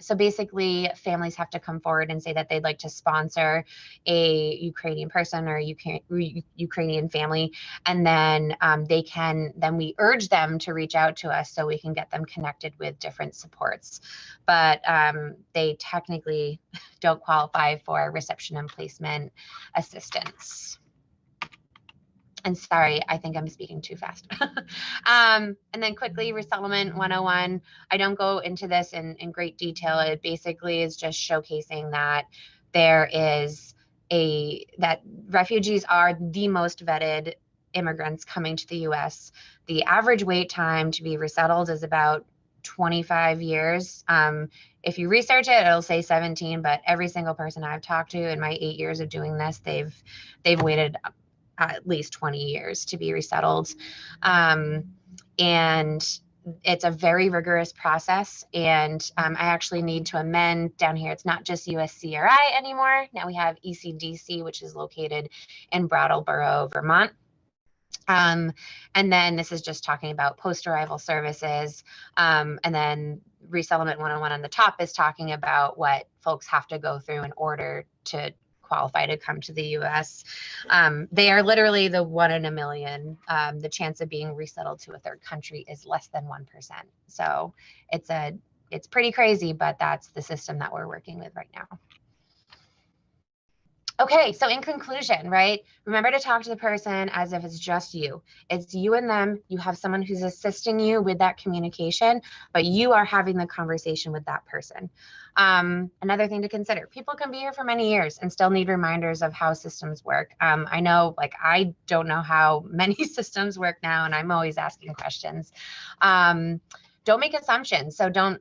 so basically families have to come forward and say that they'd like to sponsor a Ukrainian person or Ukrainian family. And then then we urge them to reach out to us so we can get them connected with different supports. But they technically don't qualify for reception and placement assistance. And sorry, I think I'm speaking too fast. And then quickly, resettlement 101. I don't go into this in great detail. It basically is just showcasing that that refugees are the most vetted immigrants coming to the US. The average wait time to be resettled is about 25 years. If you research it, it'll say 17, but every single person I've talked to in my 8 years of doing this, they've waited at least 20 years to be resettled. And it's a very rigorous process. And I actually need to amend down here. It's not just USCRI anymore. Now we have ECDC, which is located in Brattleboro, Vermont. And then this is just talking about post-arrival services. And then resettlement 101 on the top is talking about what folks have to go through in order to qualify to come to the US. They are literally the 1 in a million. The chance of being resettled to a third country is less than 1%. So it's pretty crazy, but that's the system that we're working with right now. Okay, so in conclusion, right? Remember to talk to the person as if it's just you. It's you and them. You have someone who's assisting you with that communication, but you are having the conversation with that person. Another thing to consider, people can be here for many years and still need reminders of how systems work. I know, like, I don't know how many systems work now, and I'm always asking questions. Don't make assumptions. So don't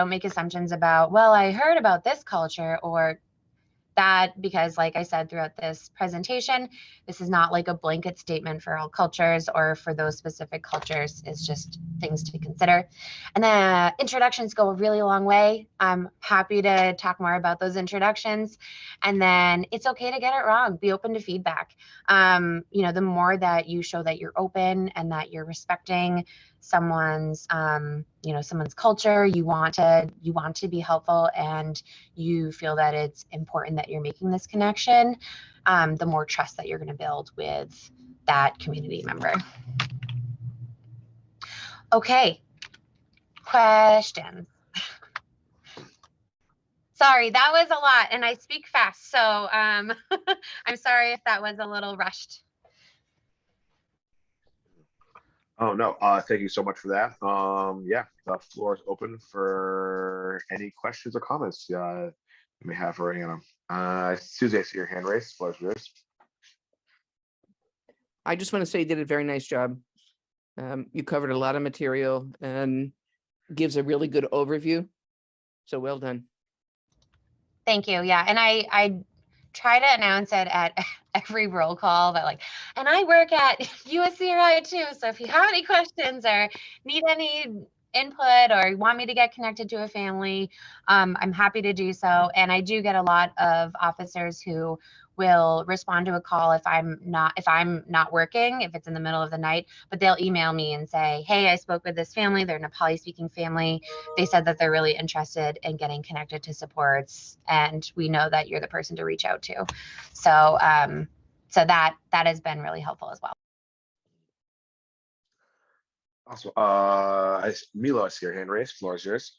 make assumptions about, well, I heard about this culture or that, because like I said throughout this presentation, this is not like a blanket statement for all cultures or for those specific cultures. It's just things to consider. And then introductions go a really long way. I'm happy to talk more about those introductions. And then it's okay to get it wrong. Be open to feedback. The more that you show that you're open and that you're respecting someone's someone's culture, you want to be helpful, and you feel that it's important that you're making this connection, the more trust that you're going to build with that community member. Okay, questions. Sorry, that was a lot and I speak fast, so I'm sorry if that was a little rushed. Oh, no, thank you so much for that. Yeah, the floor is open for any questions or comments you may have for Anna. Susie, I see your hand raised. Floor is yours. I just want to say you did a very nice job. You covered a lot of material and gives a really good overview. So well done. Thank you. Yeah, and I try to announce it at every roll call that like, and I work at USCRI too. So if you have any questions or need any input or want me to get connected to a family, I'm happy to do so. And I do get a lot of officers who will respond to a call if I'm not working, if it's in the middle of the night, but they'll email me and say, hey, I spoke with this family. They're a Nepali speaking family. They said that they're really interested in getting connected to supports, and we know that you're the person to reach out to. So, so that has been really helpful as well. Awesome. Milo, I see your hand raised. Floor is yours.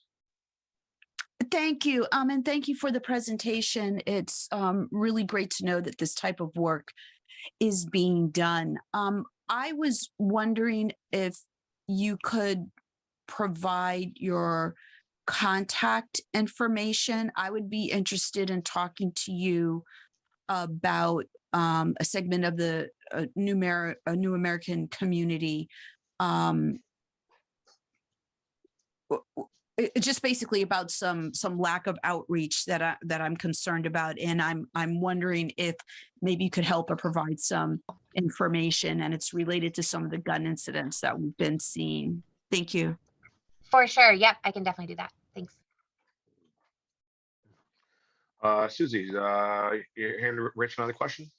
Thank you. And thank you for the presentation. It's really great to know that this type of work is being done. I was wondering if you could provide your contact information. I would be interested in talking to you about a segment of the New American community. Just basically about some lack of outreach that I'm concerned about, and I'm wondering if maybe you could help or provide some information, and it's related to some of the gun incidents that we've been seeing. Thank you. For sure. Yep, I can definitely do that. Thanks. Susie, your hand raised, another question?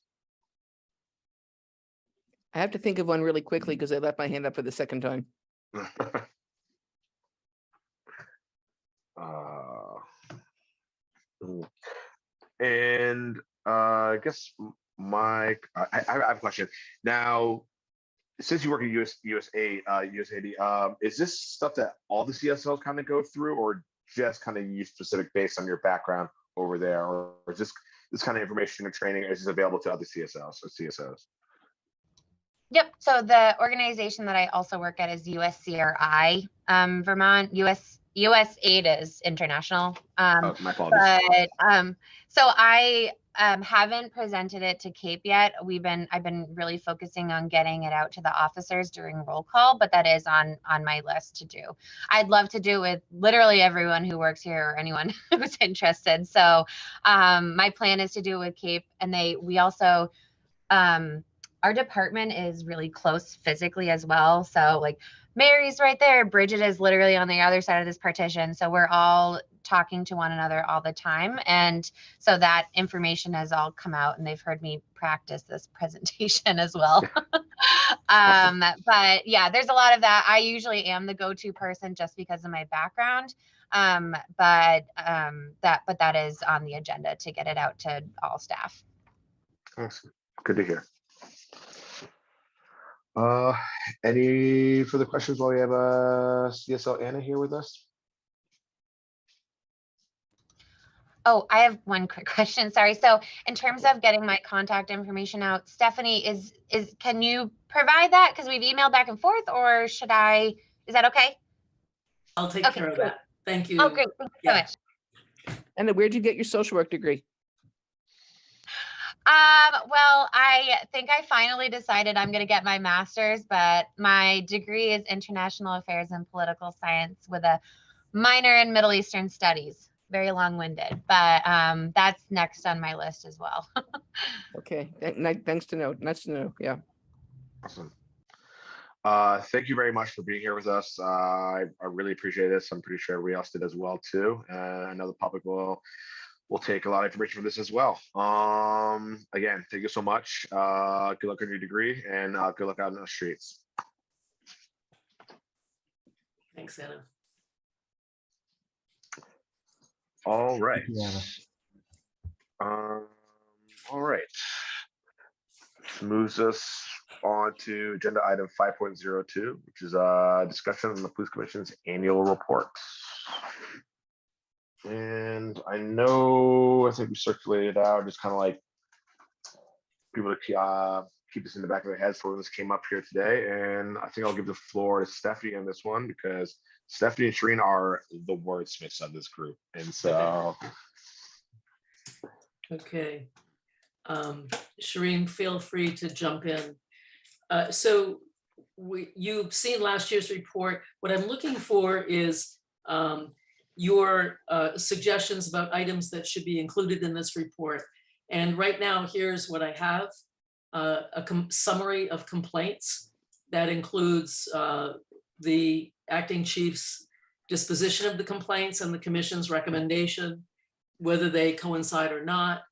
I have to think of one really quickly because I left my hand up for the second time. And I guess I have a question. Now, since you work at USAID, is this stuff that all the CSLs kind of go through, or just kind of you specific based on your background over there, or is this kind of information or training is available to other CSLs or CSOs? Yep. So the organization that I also work at is USCRI Vermont. USAID is international. Oh, my apologies. But so I haven't presented it to CAPE yet. I've been really focusing on getting it out to the officers during roll call, but that is on my list to do. I'd love to do with literally everyone who works here or anyone who's interested. So my plan is to do it with CAPE, and we also our department is really close physically as well. So like Mary's right there. Bridget is literally on the other side of this partition. So we're all talking to one another all the time. And so that information has all come out, and they've heard me practice this presentation as well. But yeah, there's a lot of that. I usually am the go-to person just because of my background. But that is on the agenda to get it out to all staff. Awesome. Good to hear. Any further questions while we have CSL Anna here with us? Oh, I have one quick question. Sorry. So in terms of getting my contact information out, Stephanie, can you provide that? Because we've emailed back and forth, or is that okay? I'll take care of that. Thank you. Oh, great. Thank you so much. And where'd you get your social work degree? Well, I think I finally decided I'm going to get my master's, but my degree is international affairs and political science with a minor in Middle Eastern studies. Very long-winded, but that's next on my list as well. Okay, thanks to know. Nice to know. Yeah. Awesome. Thank you very much for being here with us. I really appreciate this. I'm pretty sure everybody else did as well too. I know the public will take a lot of information from this as well. Again, thank you so much. Good luck on your degree, and good luck out in the streets. Thanks, Anna. All right. Yeah. All right. This moves us on to agenda item 5.02, which is a discussion on the Police Commission's annual report. And I think we circulated out, just kind of like people to keep this in the back of their heads for when this came up here today. And I think I'll give the floor to Stephanie on this one, because Stephanie and Shireen are the wordsmiths of this group. And so. Okay. Shireen, feel free to jump in. So you've seen last year's report. What I'm looking for is your suggestions about items that should be included in this report. And right now, here's what I have, a summary of complaints that includes the acting chief's disposition of the complaints and the commission's recommendation, whether they coincide or not.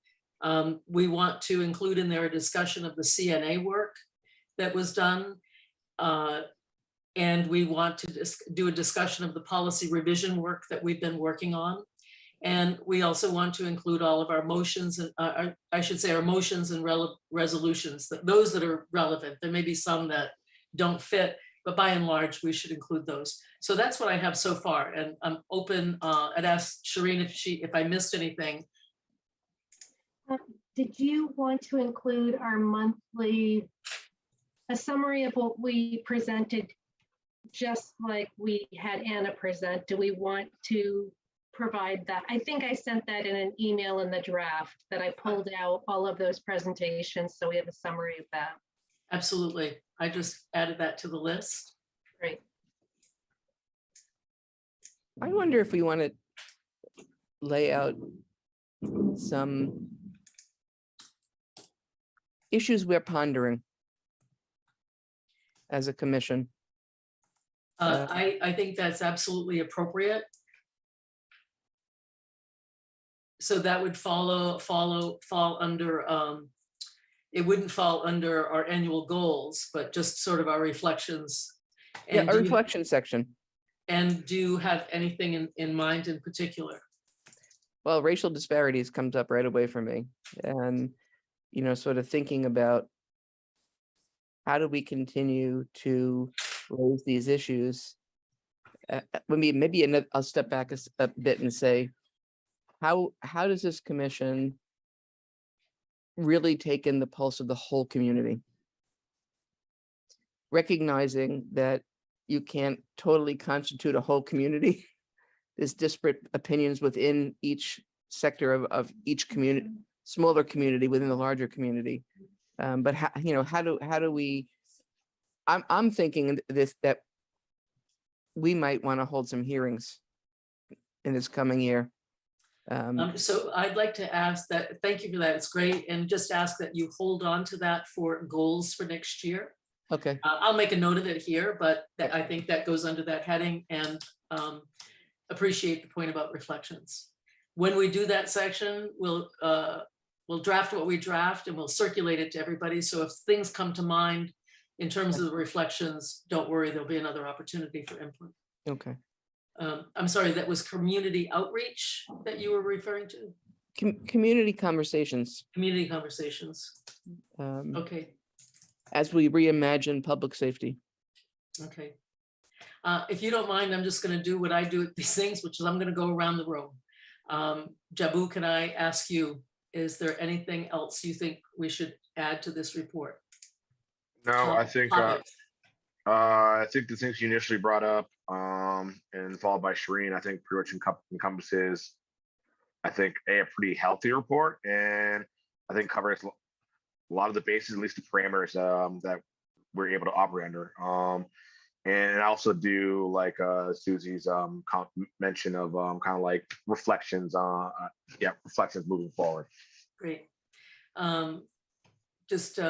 We want to include in there a discussion of the CNA work that was done. And we want to do a discussion of the policy revision work that we've been working on. And we also want to include all of our motions, and I should say our motions and resolutions, those that are relevant. There may be some that don't fit, but by and large, we should include those. So that's what I have so far. And I'm open, I'd ask Shireen if I missed anything. Did you want to include our monthly, a summary of what we presented, just like we had Anna present? Do we want to provide that? I think I sent that in an email in the draft, that I pulled out all of those presentations, so we have a summary of that. Absolutely. I just added that to the list. Great. I wonder if we want to lay out some issues we're pondering as a commission. I think that's absolutely appropriate. So that would fall under, it wouldn't fall under our annual goals, but just sort of our reflections. Yeah, And a reflection section. And do you have anything in mind in particular? Well, racial disparities comes up right away for me. And, you know, sort of thinking about how do we continue to raise these issues? Maybe I'll step back a bit and say, how does this commission really take in the pulse of the whole community? Recognizing that you can't totally constitute a whole community. There's disparate opinions within each sector of each community, smaller community within the larger community. But how do we? I'm thinking that we might want to hold some hearings in this coming year. So I'd like to ask that. Thank you for that. It's great, and just ask that you hold on to that for goals for next year. Okay. I'll make a note of it here, but I think that goes under that heading, and appreciate the point about reflections. When we do that section, we'll draft what we draft and we'll circulate it to everybody. So if things come to mind in terms of the reflections, don't worry, there'll be another opportunity for input. Okay. I'm sorry, that was community outreach that you were referring to? Community conversations. Community conversations. Okay. As we reimagine public safety. Okay. If you don't mind, I'm just going to do what I do at these things, which is I'm going to go around the room. Jabu, can I ask you, is there anything else you think we should add to this report? No, I think the things you initially brought up, and followed by Shireen, I think pretty much encompasses, I think, a pretty healthy report, and I think covers a lot of the bases, at least the parameters that we're able to operate under. And I also do like Susie's mention of kind of like reflections reflections moving forward. Great. Just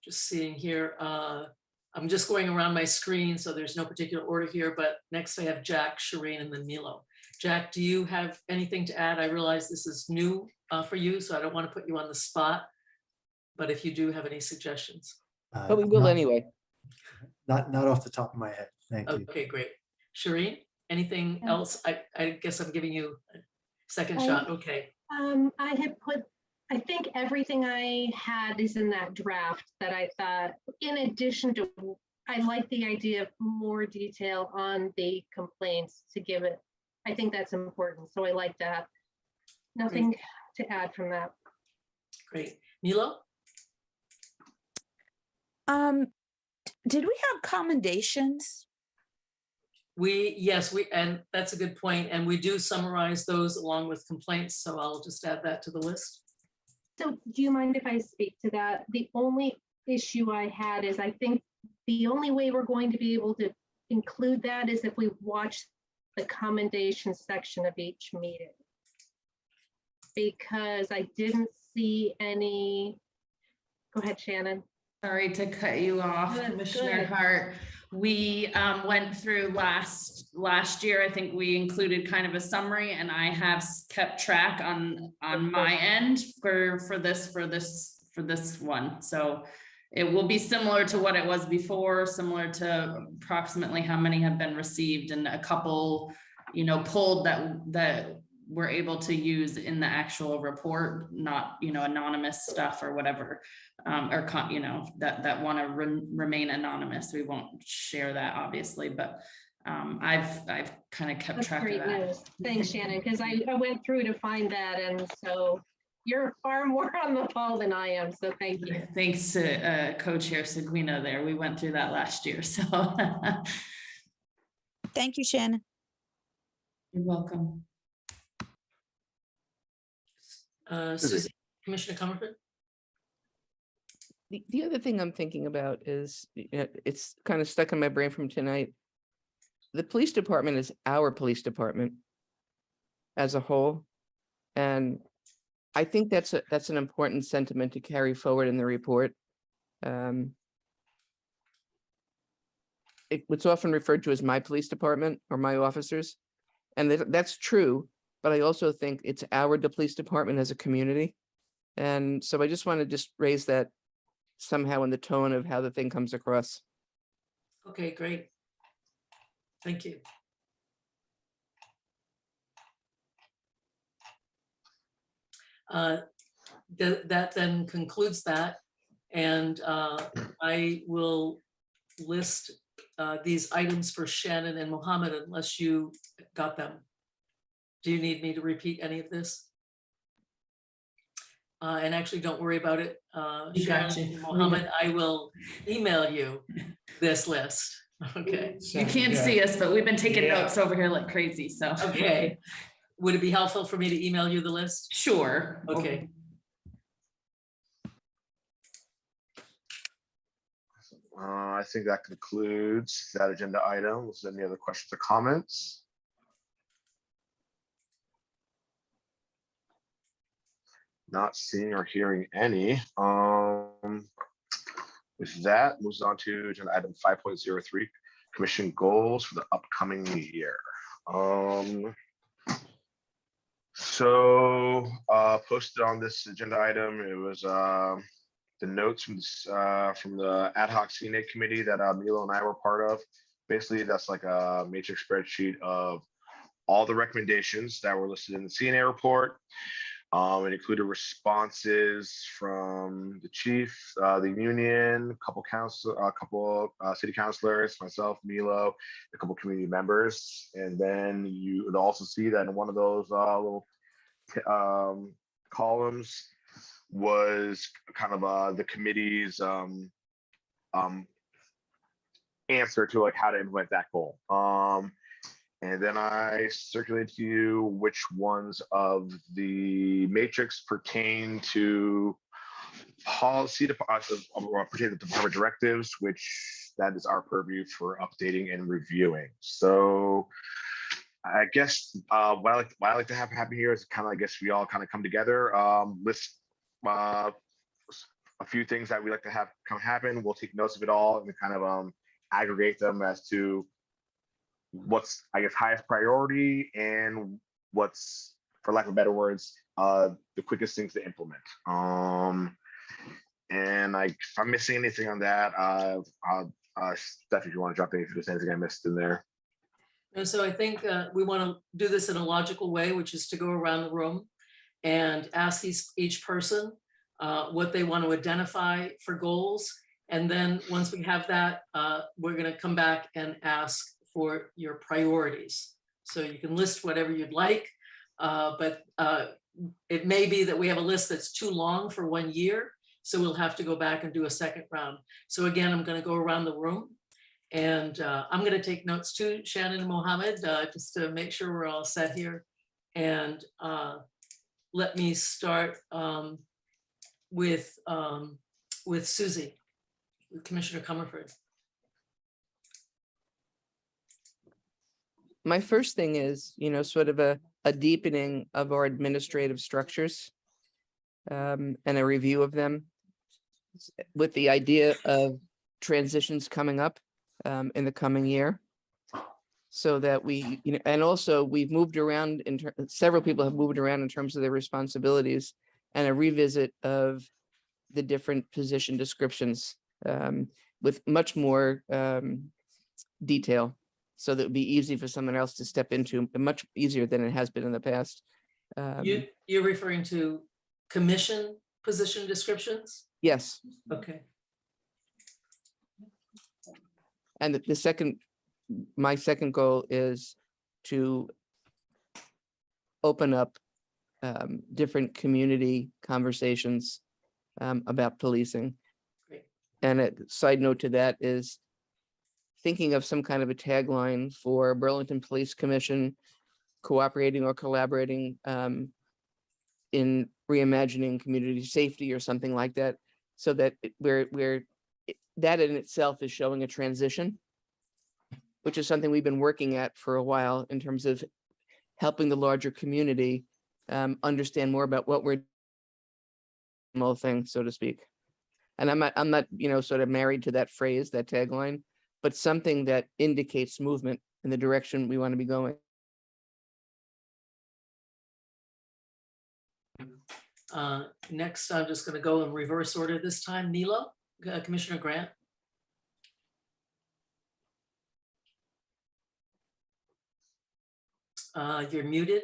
seeing here, I'm just going around my screen, so there's no particular order here, but next I have Jack, Shireen, and then Milo. Jack, do you have anything to add? I realize this is new for you, so I don't want to put you on the spot, but if you do have any suggestions. But we will anyway. Not off the top of my head. Thank you. Okay, great. Shireen, anything else? I guess I'm giving you a second shot. Okay. I think everything I had is in that draft that I thought, in addition to, I like the idea of more detail on the complaints to give it. I think that's important. So I like that. Nothing to add from that. Great. Milo? Did we have commendations? Yes, and that's a good point. And we do summarize those along with complaints. So I'll just add that to the list. So do you mind if I speak to that? The only issue I had is I think the only way we're going to be able to include that is if we watch the commendation section of each meeting. because I didn't see any. Go ahead, Shannon. Sorry to cut you off, Good, Commissioner good. Hart. We went through last year. I think we included kind of a summary, and I have kept track on my end for this one. So it will be similar to what it was before, similar to approximately how many have been received, and a couple, pulled that we're able to use in the actual report, not, anonymous stuff or whatever, that want to remain anonymous. We won't share that, obviously, but I've kind of kept That's track of great that. news. Thanks, Shannon, because I went through to find that, and so you're far more on the ball than I am, so thank you. Thanks to Co-Chair Seguina there. We went through that last year, so. Thank you, Shannon. You're welcome. Susie, Commissioner Comerford? The other thing I'm thinking about is, it's kind of stuck in my brain from tonight. The police department is our police department as a whole. And I think that's an important sentiment to carry forward in the report. It's often referred to as my police department or my officers. And that's true, but I also think it's our police department as a community. And so I just want to just raise that somehow in the tone of how the thing comes across. Okay, great. Thank you. That then concludes that. And I will list these items for Shannon and Mohammed unless you got them. Do you need me to repeat any of this? And actually, don't worry about it. Shannon and Mohammed, I will email you this list. Okay. You can't see us, but we've been taking notes over here like crazy, so. Okay. Would it be helpful for me to email you the list? Sure. Okay. I think that concludes that agenda item. Is there any other questions or comments? Not seeing or hearing any. With that, moves on to agenda item 5.03, commission goals for the upcoming year. So posted on this agenda item, it was the notes from the ad hoc CNA committee that Milo and I were part of. Basically, that's like a matrix spreadsheet of all the recommendations that were listed in the CNA report. It included responses from the chief, the union, a couple city councilors, myself, Milo, a couple community members, and then you would also see that in one of those little columns was kind of the committee's answer to like how to implement that goal. And then I circulated to you which ones of the matrix pertain to policy pertain to department directives, which that is our purview for updating and reviewing. So I guess what I like to have happen here is kind of, I guess we all kind of come together, list a few things that we like to have come happen. We'll take notes of it all and kind of aggregate them as to what's, I guess, highest priority and what's, for lack of better words, the quickest things to implement. And if I'm missing anything on that, Steph, if you want to jump in, if there's anything I missed in there. And so I think we want to do this in a logical way, which is to go around the room and ask each person what they want to identify for goals. And then once we have that, we're going to come back and ask for your priorities. So you can list whatever you'd like, but it may be that we have a list that's too long for 1 year. So we'll have to go back and do a second round. So again, I'm going to go around the room and I'm going to take notes too, Shannon and Mohammed, just to make sure we're all set here. And let me start with Susie, with Commissioner Comerford. My first thing is, sort of a a deepening of our administrative structures and a review of them with the idea of transitions coming up in the coming year. So that we, and also we've moved around several people have moved around in terms of their responsibilities, and a revisit of the different position descriptions with much more detail. So that it would be easy for someone else to step into, much easier than it has been in the past. You're referring to commission position descriptions? Yes. Okay. And my second goal is to open up different community conversations about policing. Great. And a side note to that is thinking of some kind of a tagline for Burlington Police Commission cooperating or collaborating in reimagining community safety or something like that, so that that in itself is showing a transition, which is something we've been working at for a while in terms of helping the larger community understand more about what we're doing, thing, so to speak. And I'm not, sort of married to that phrase, that tagline, but something that indicates movement in the direction we want to be going. Next, I'm just going to go in reverse order this time. Nilo, Commissioner Grant. You're muted.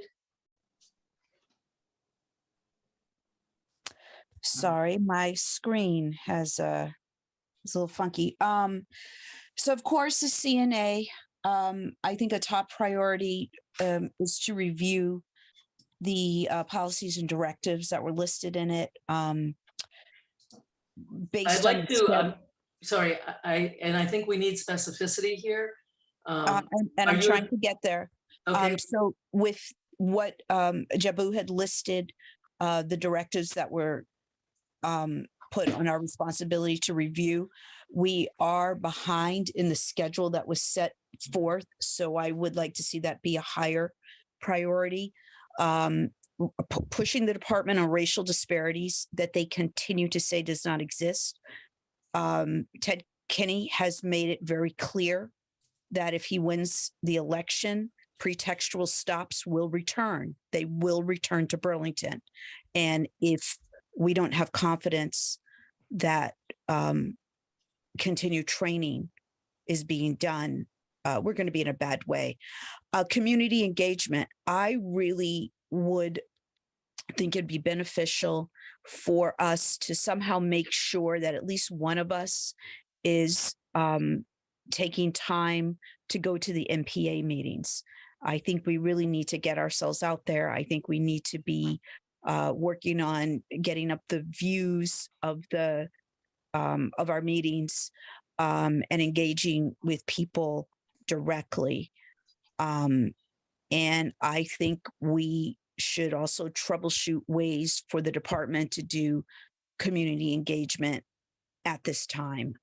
Sorry, my screen has it's a little funky. So of course the CNA, I think a top priority is to review the policies and directives that were listed in it. Based I'd on like to, sorry, I think we need specificity here. and I'm trying to get there. Okay. So with what Jabu had listed, the directives that were put on our responsibility to review, we are behind in the schedule that was set forth. So I would like to see that be a higher priority. Pushing the department on racial disparities that they continue to say does not exist. Ted Kinney has made it very clear that if he wins the election, pretextual stops will return. They will return to Burlington. And if we don't have confidence that continued training is being done, we're going to be in a bad way. Community engagement, I really would think it'd be beneficial for us to somehow make sure that at least one of us is taking time to go to the MPA meetings. I think we really need to get ourselves out there. I think we need to be working on getting up the views of the of our meetings and engaging with people directly. And I think we should also troubleshoot ways for the department to do community engagement at this time.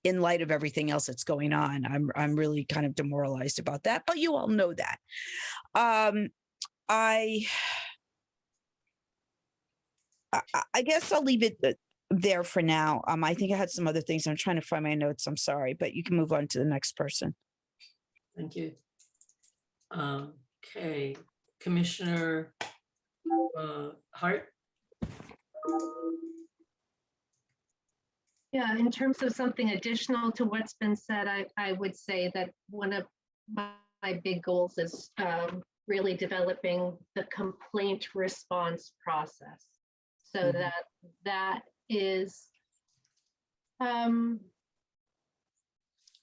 In light of everything else that's going on, I'm really kind of demoralized about that, but you all know that. I guess I'll leave it there for now. I think I had some other things. I'm trying to find my notes. I'm sorry, but you can move on to the next person. Thank you. Okay, Commissioner Hart. Yeah, in terms of something additional to what's been said, I would say that one of my big goals is really developing the complaint response process, so that is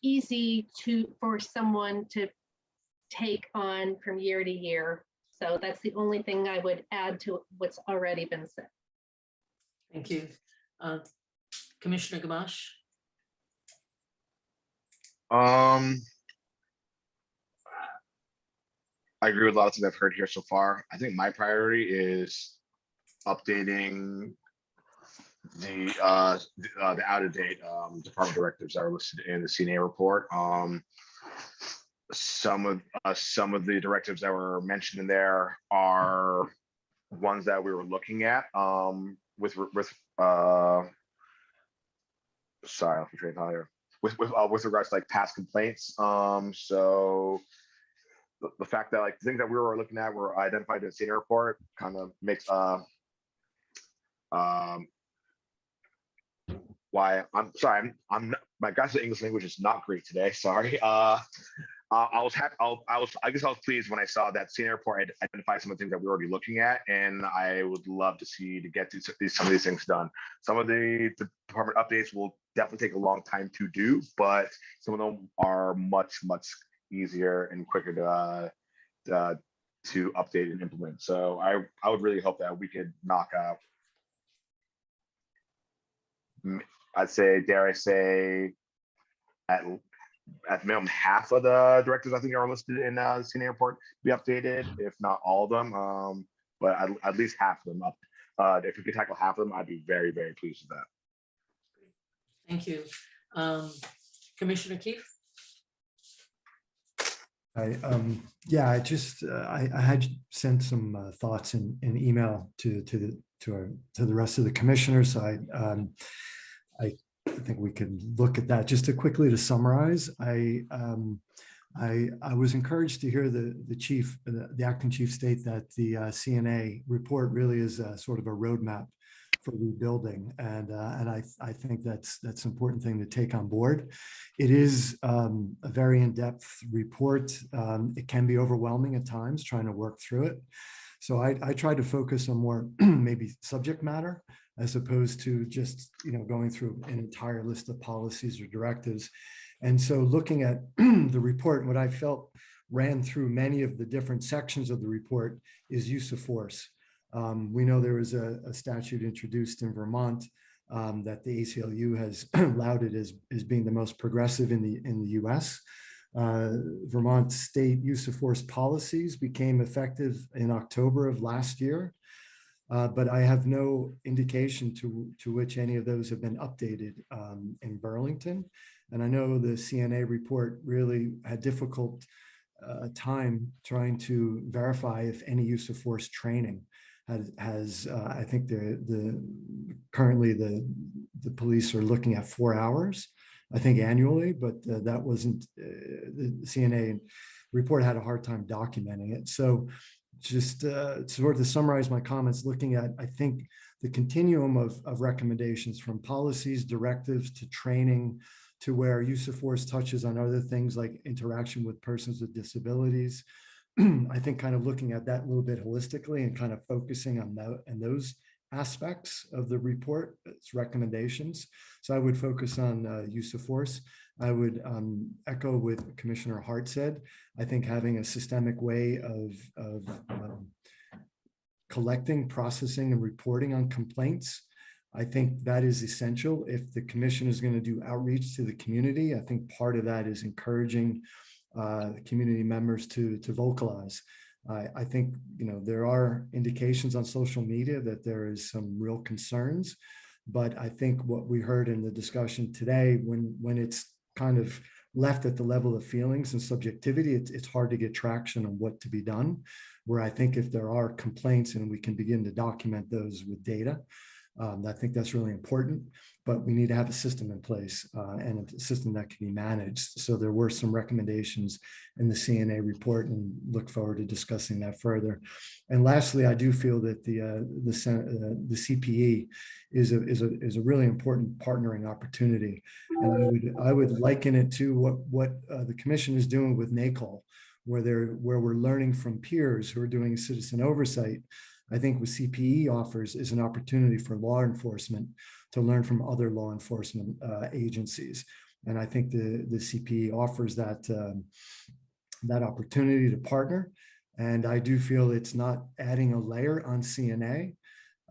easy for someone to take on from year to year. So that's the only thing I would add to what's already been said. Thank you. Commissioner Gamache. I agree with a lot of things I've heard here so far. I think my priority is updating the out-of-date department directives that are listed in the CNA report. some of the directives that were mentioned in there are ones that we were looking at with sorry, I'll train here with regards to like past complaints. So the fact that like the things that we were looking at were identified in the senior report kind of makes why I'm sorry, I'm not, my guys' English language is not great today. Sorry. I was happy. I guess I was pleased when I saw that senior report had identified some of the things that we were already looking at, and I would love to see to get some of these things done. Some of the department updates will definitely take a long time to do, but some of them are much easier and quicker to update and implement. So I would really hope that we could knock out, I'd say, dare I say, at minimum half of the directives I think are listed in the senior report be updated, if not all of them. But at least half of them up. If we could tackle half of them, I'd be very pleased with that. Thank you. Commissioner Keefe? Yeah, I had sent some thoughts in email to the rest of the commissioners. I think we could look at that just to summarize. I was encouraged to hear the acting chief state that the CNA report really is a sort of a roadmap for rebuilding, and I think that's an important thing to take on board. It is a very in-depth report. It can be overwhelming at times trying to work through it. So I try to focus on more maybe subject matter, as opposed to just going through an entire list of policies or directives. And so looking at the report, what I felt ran through many of the different sections of the report is use of force. We know there was a statute introduced in Vermont that the ACLU has lauded as being the most progressive in the US. Vermont state use of force policies became effective in October of last year. But I have no indication to which any of those have been updated in Burlington. And I know the CNA report really had difficult time trying to verify if any use of force training has I think currently the police are looking at 4 hours, I think annually, but that wasn't, the CNA report had a hard time documenting it. So just sort of to summarize my comments, looking at, I think, the continuum of recommendations from policies, directives to training, to where use of force touches on other things like interaction with persons with disabilities. I think kind of looking at that a little bit holistically and kind of focusing on those aspects of the report, its recommendations. So I would focus on use of force. I would echo what Commissioner Hart said. I think having a systemic way of collecting, processing, and reporting on complaints, I think that is essential. If the commission is going to do outreach to the community, I think part of that is encouraging community members to vocalize. I think there are indications on social media that there is some real concerns, but I think what we heard in the discussion today, when it's kind of left at the level of feelings and subjectivity, it's hard to get traction on what to be done. Where I think if there are complaints and we can begin to document those with data, I think that's really important, but we need to have a system in place and a system that can be managed. So there were some recommendations in the CNA report, and look forward to discussing that further. And lastly, I do feel that the CPE is a really important partnering opportunity, and I would liken it to what the commission is doing with NACOL, where we're learning from peers who are doing citizen oversight. I think what CPE offers is an opportunity for law enforcement to learn from other law enforcement agencies. And I think the CPE offers that opportunity to partner. And I do feel it's not adding a layer on CNA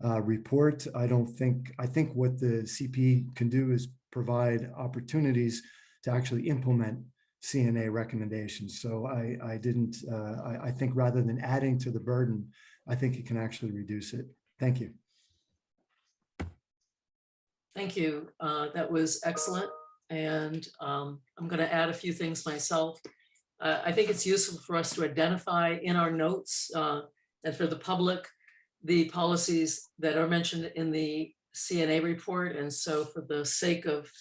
report. I think what the CPE can do is provide opportunities to actually implement CNA recommendations. So I think rather than adding to the burden, I think it can actually reduce it. Thank you. Thank you. That was excellent. And I'm going to add a few things myself. I think it's useful for us to identify in our notes and for the public, the policies that are mentioned in the CNA report. And so for the sake of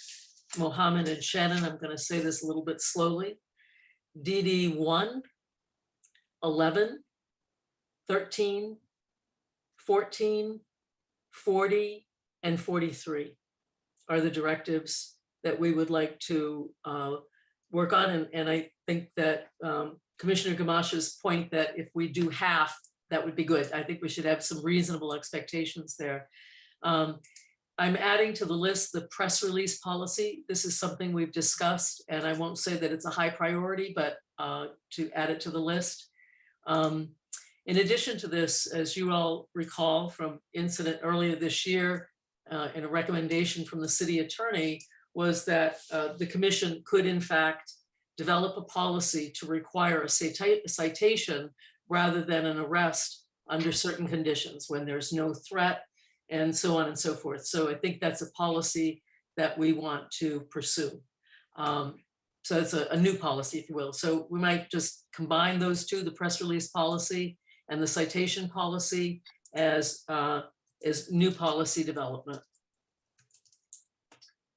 Mohammed and Shannon, I'm going to say this a little bit slowly. DD 1, 11, 13, 14, 40, and 43 are the directives that we would like to work on. And I think that Commissioner Gamash's point that if we do half, that would be good. I think we should have some reasonable expectations there. I'm adding to the list the press release policy. This is something we've discussed, and I won't say that it's a high priority, but to add it to the list. In addition to this, as you all recall from incident earlier this year, and a recommendation from the city attorney was that the commission could in fact develop a policy to require a citation rather than an arrest under certain conditions when there's no threat and so on and so forth. So I think that's a policy that we want to pursue. So it's a new policy, if you will. So we might just combine those two, the press release policy and the citation policy as new policy development.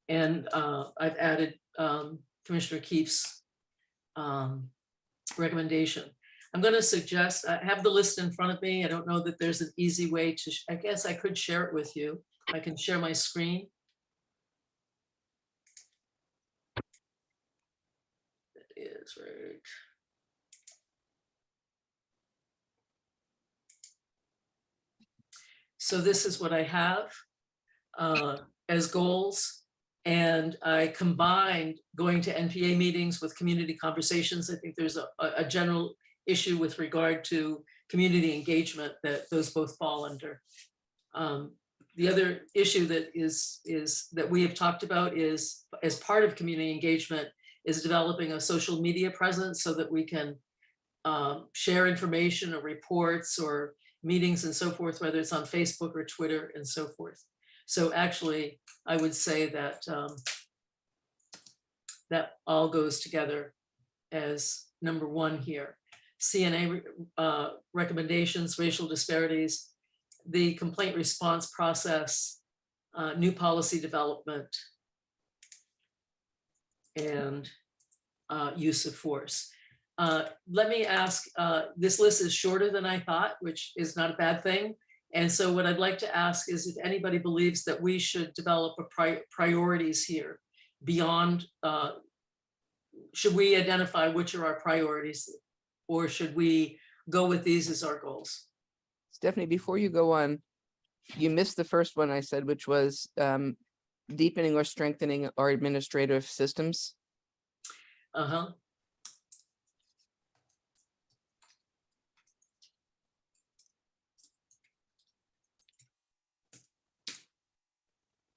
And I've added Commissioner Keefe's recommendation. I'm going to suggest, I have the list in front of me. I don't know that there's an easy way to, I guess I could share it with you. I can share my screen. That is right. So this is what I have as goals. And I combined going to NPA meetings with community conversations. I think there's a general issue with regard to community engagement that those both fall under. The other issue that is that we have talked about is, as part of community engagement, is developing a social media presence so that we can share information or reports or meetings and so forth, whether it's on Facebook or Twitter and so forth. So actually, I would say that that all goes together as number one here. CNA recommendations, racial disparities, the complaint response process, new policy development, and use of force. Let me ask, this list is shorter than I thought, which is not a bad thing. And so what I'd like to ask is if anybody believes that we should develop priorities here beyond, should we identify which are our priorities, or should we go with these as our goals? Stephanie, before you go on, you missed the first one I said, which was deepening or strengthening our administrative systems. Uh-huh.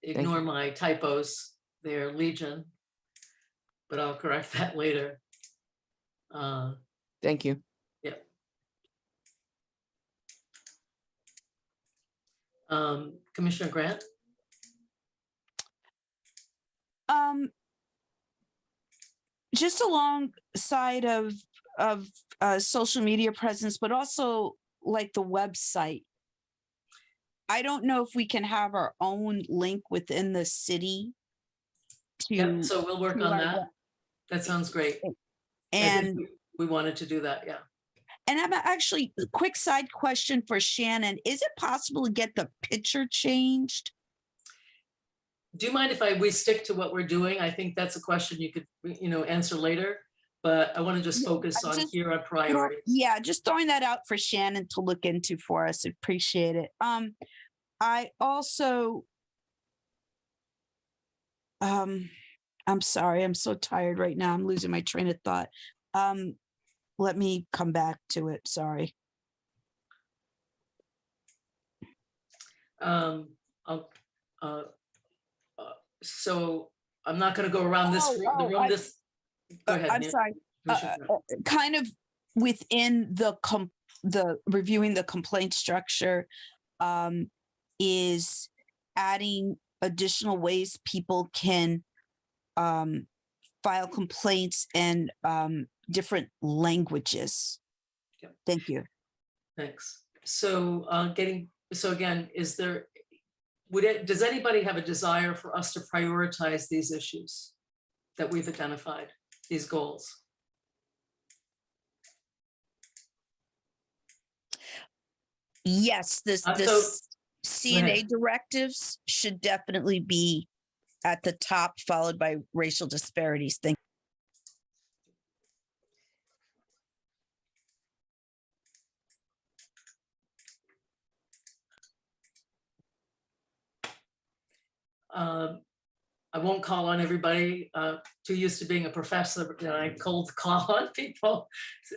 Ignore my typos, they're legion, but I'll correct that later. Thank you. Yeah. Commissioner Grant? Just alongside of social media presence, but also like the website. I don't know if we can have our own link within the city. Yeah, so we'll work on that. web. That sounds great. And we wanted to do that, yeah. And I'm actually, a quick side question for Shannon. Is it possible to get the picture changed? Do you mind if we stick to what we're doing? I think that's a question you could, answer later, but I want to just focus on here on priorities. Yeah, just throwing that out for Shannon to look into for us. Appreciate it. I also, I'm sorry, I'm so tired right now. I'm losing my train of thought. Let me come back to it. Sorry. So I'm not going to go around this room. Go ahead. I'm sorry. Kind of within the reviewing the complaint structure is adding additional ways people can file complaints and different languages. Yep. Thank you. Thanks. So so again, does anybody have a desire for us to prioritize these issues that we've identified, these goals? Yes, So- this CNA ahead. directives should definitely be at the top, followed by racial disparities. Thank I won't call on everybody, too used to being a professor, I cold call on people.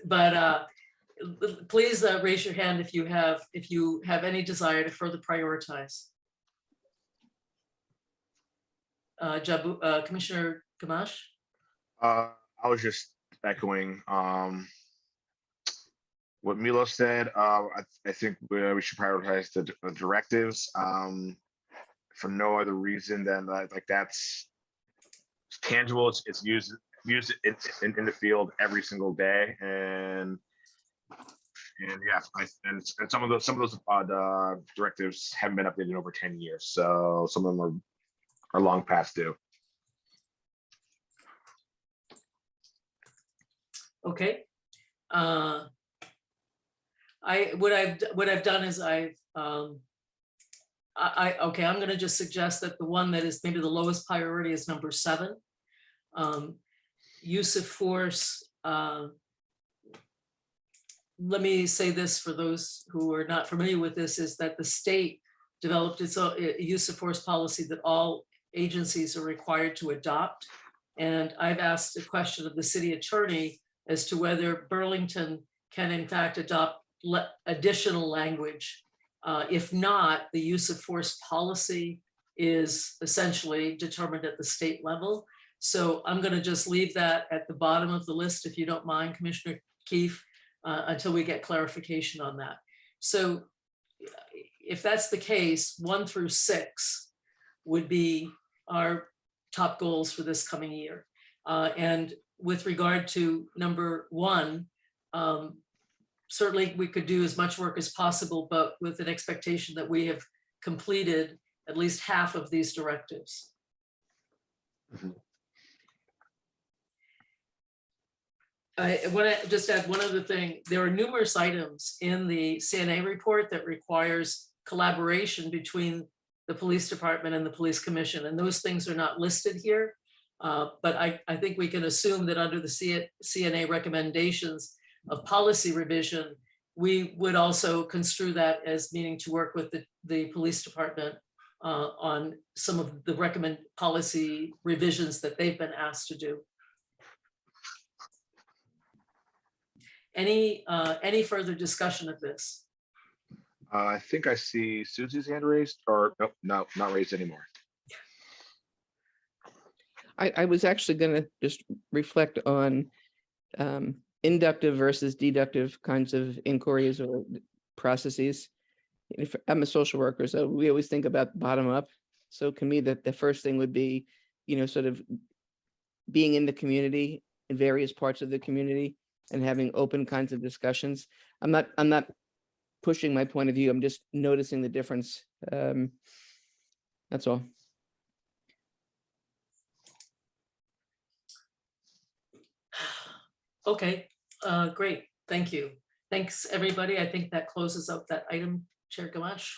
But please raise your hand if you have any desire to further prioritize. Commissioner Gamache? I was just echoing what Milo said. I think we should prioritize the directives for no other reason than like that's tangible. It's used in the field every single day, and yeah, and some of those directives haven't been updated in over 10 years, so some of them are long past due. Okay. What I've done is okay, I'm gonna just suggest that the one that is maybe the lowest priority is number 7. Use of force. Let me say this for those who are not familiar with this, is that the state developed its own use of force policy that all agencies are required to adopt. And I've asked a question of the city attorney as to whether Burlington can in fact adopt additional language. If not, the use of force policy is essentially determined at the state level. So I'm going to just leave that at the bottom of the list, if you don't mind, Commissioner Keefe, until we get clarification on that. So if that's the case, 1 through 6 would be our top goals for this coming year. And with regard to number 1, certainly we could do as much work as possible, but with an expectation that we have completed at least half of these directives. Mm-hmm. I want to just add one other thing. There are numerous items in the CNA report that requires collaboration between the police department and the police commission, and those things are not listed here. But I think we can assume that under the CNA recommendations of policy revision, we would also construe that as meaning to work with the police department on some of the policy revisions that they've been asked to do. Any further discussion of this? I think I see Susie's hand raised, or nope, no, not raised anymore. I was actually going to just reflect on inductive versus deductive kinds of inquiries or processes. If I'm a social worker, so we always think about bottom up. So to me, that the first thing would be, sort of being in the community, in various parts of the community, and having open kinds of discussions. I'm not pushing my point of view. I'm just noticing the difference. That's all. Okay, great. Thank you. Thanks, everybody. I think that closes out that item, Chair Gamache.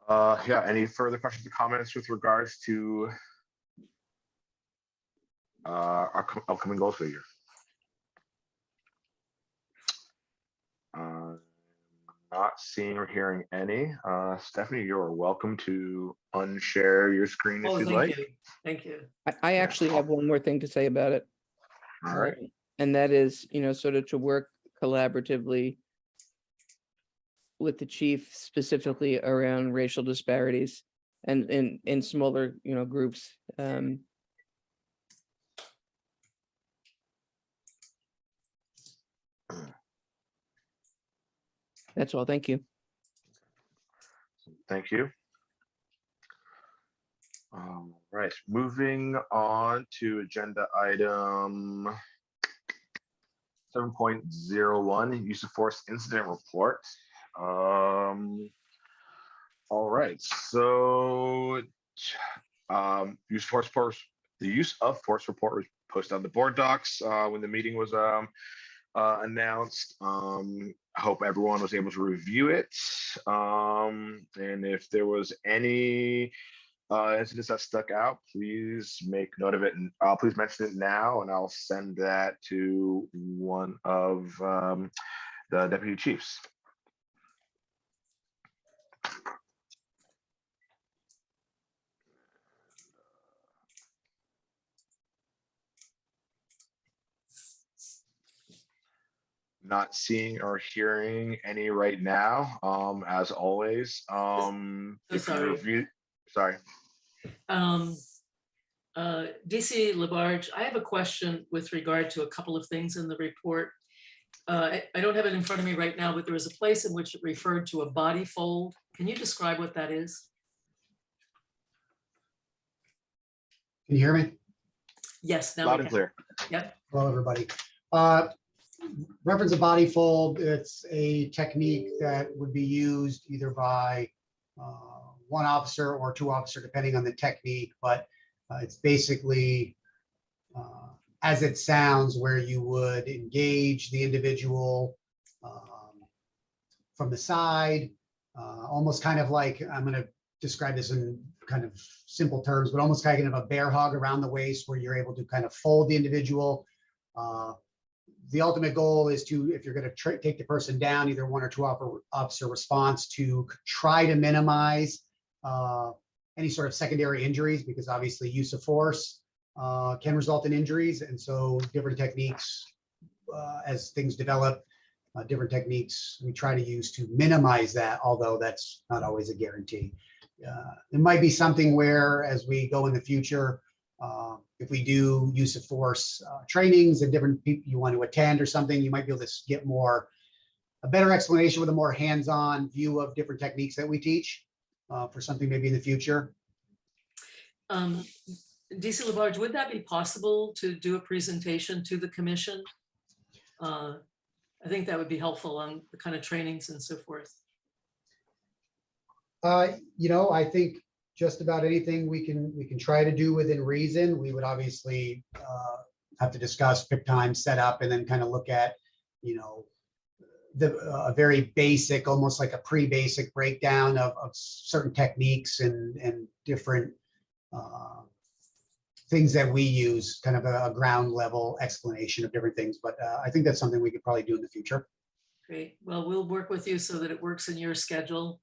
Yeah, any further questions or comments with regards to our upcoming goals for the year? Not seeing or hearing any. Stephanie, you're welcome to unshare your screen if you'd like. Thank you. I actually have one more thing to say about it. All right. And that is, sort of to work collaboratively with the chief, specifically around racial disparities and in smaller, groups. That's all. Thank you. Thank you. All right, moving on to agenda item 7.01, use of force incident report. All right, so use of force, the use of force report was posted on the board docs when the meeting was announced. I hope everyone was able to review it. And if there was any incidents that stuck out, please make note of it and please mention it now, and I'll send that to one of the deputy chiefs. Not seeing or hearing any right now. As always, if you sorry. review, sorry. DC Labarge, I have a question with regard to a couple of things in the report. I don't have it in front of me right now, but there was a place in which it referred to a body fold. Can you describe what that is? Can you hear me? Yes, now Loud we and can. clear. Yep. Hello, everybody. Reference a body fold. It's a technique that would be used either by one officer or two officer, depending on the technique, but it's basically as it sounds, where you would engage the individual from the side, almost kind of like, I'm going to describe this in kind of simple terms, but almost kind of a bear hug around the waist, where you're able to kind of fold the individual. The ultimate goal is to, if you're going to take the person down, either one or two officer response, to try to minimize any sort of secondary injuries, because obviously use of force can result in injuries. And so different techniques, as things develop, different techniques we try to use to minimize that, although that's not always a guarantee. It might be something where, as we go in the future, if we do use of force trainings and different people you want to attend or something, you might be able to get a better explanation with a more hands-on view of different techniques that we teach for something maybe in the future. DC Labarge, would that be possible to do a presentation to the commission? I think that would be helpful on the kind of trainings and so forth. I think just about anything we can try to do within reason. We would obviously have to discuss, pick time, set up, and then kind of look at, a very basic, almost like a pre-basic breakdown of certain techniques and different things that we use, kind of a ground level explanation of different things. But I think that's something we could probably do in the future. Great. Well, we'll work with you so that it works in your schedule,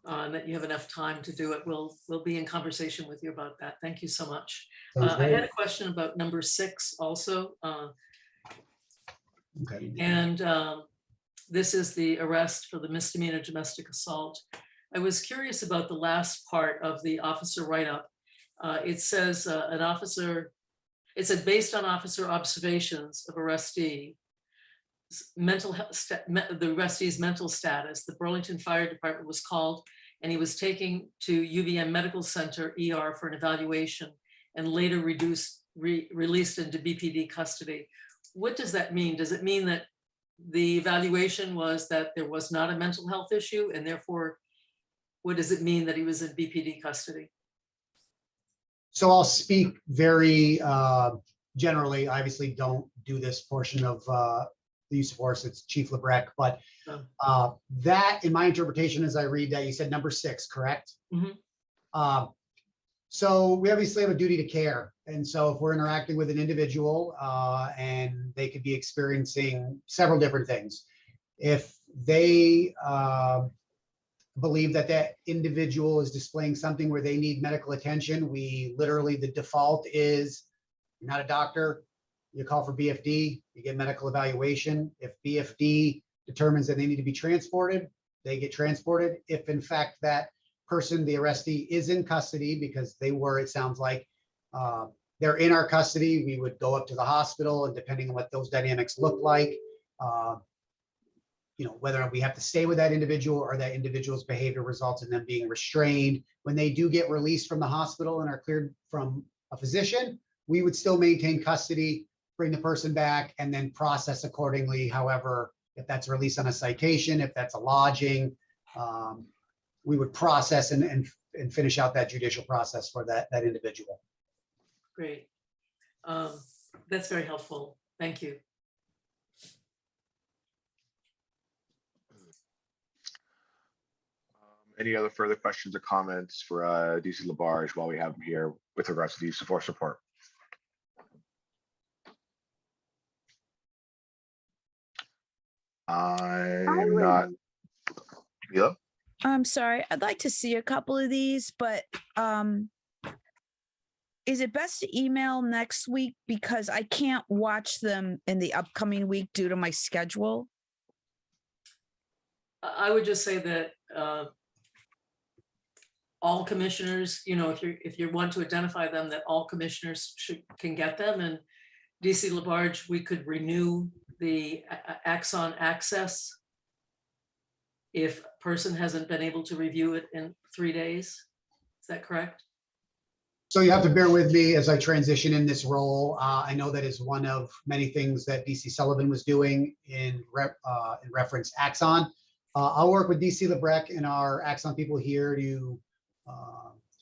and that you have enough time to do it. We'll be in conversation with you about that. Thank you so much. I had a question about number 6 also. Okay. And this is the arrest for the misdemeanor domestic assault. I was curious about the last part of the officer write-up. It says it said, based on officer observations of arrestee, the arrestee's mental status, the Burlington Fire Department was called, and he was taken to UVM Medical Center ER for an evaluation and later released into BPD custody. What does that mean? Does it mean that the evaluation was that there was not a mental health issue, and therefore, what does it mean that he was in BPD custody? So I'll speak very generally. I obviously don't do this portion of the use of force. It's Chief Lebrecht, but that, in my interpretation, as I read that, you said number 6, correct? Mm-hmm. So we obviously have a duty to care. And so if we're interacting with an individual and they could be experiencing several different things, if they believe that that individual is displaying something where they need medical attention, we literally, the default is, you're not a doctor, you call for BFD, you get medical evaluation. If BFD determines that they need to be transported, they get transported. If in fact that person, the arrestee, is in custody, because they were, it sounds like, they're in our custody, we would go up to the hospital, and depending on what those dynamics look like, whether we have to stay with that individual or that individual's behavior results in them being restrained. When they do get released from the hospital and are cleared from a physician, we would still maintain custody, bring the person back, and then process accordingly. However, if that's released on a citation, if that's a lodging, we would process and finish out that judicial process for that individual. Great. That's very helpful. Thank you. Any other further questions or comments for DC Labarge while we have him here with regards to the use of force report? I'm not. Yeah. I'm sorry. I'd like to see a couple of these, but is it best to email next week because I can't watch them in the upcoming week due to my schedule? I would just say that all commissioners, if you want to identify them, that all commissioners can get them. And DC Labarge, we could renew the Axon access if a person hasn't been able to review it in 3 days. Is that correct? So you have to bear with me as I transition in this role. I know that is one of many things that DC Sullivan was doing in reference Axon. I'll work with DC Lebrecht and our Axon people here to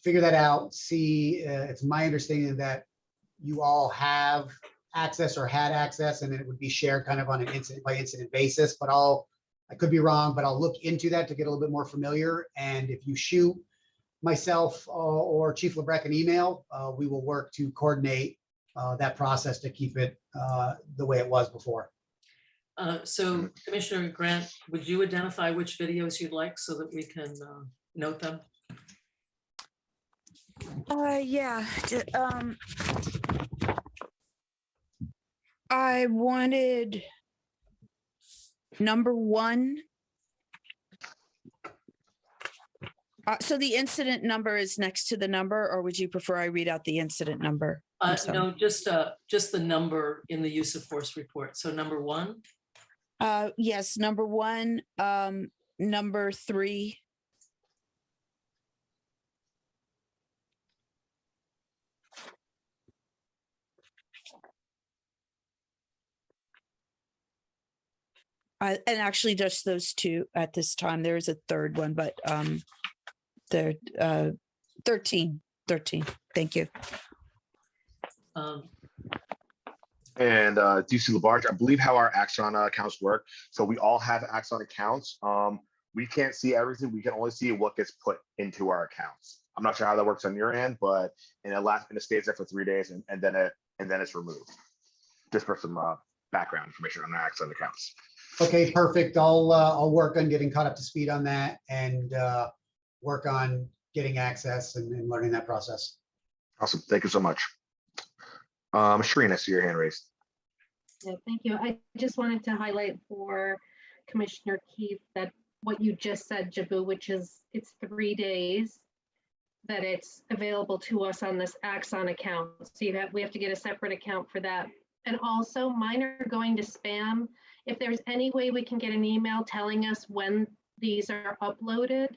figure that out. See, it's my understanding that you all have access or had access, and then it would be shared kind of on an incident by incident basis. But I could be wrong, but I'll look into that to get a little bit more familiar. And if you shoot myself or Chief Lebrecht an email, we will work to coordinate that process to keep it the way it was before. So Commissioner Grant, would you identify which videos you'd like so that we can note them? Yeah. I wanted number 1. So the incident number is next to the number, or would you prefer I read out the incident number? No, just the number in the use of force report. So number 1. Yes, number 1, number 3. And actually just those 2 at this time. There is a third one, but they're 13. Thank you. And DC Labarge, I believe how our Axon accounts work. So we all have Axon accounts. We can't see everything. We can only see what gets put into our accounts. I'm not sure how that works on your end, but it stays there for 3 days and then it's removed. Just for some background information on our Axon accounts. Okay, perfect. I'll work on getting caught up to speed on that and work on getting access and learning that process. Awesome. Thank you so much. Shireen, I see your hand raised. Yeah, thank you. I just wanted to highlight for Commissioner Keith that what you just said, Jabu, which is it's 3 days that it's available to us on this Axon account. So we have to get a separate account for that. And also mine are going to spam. If there's any way we can get an email telling us when these are uploaded,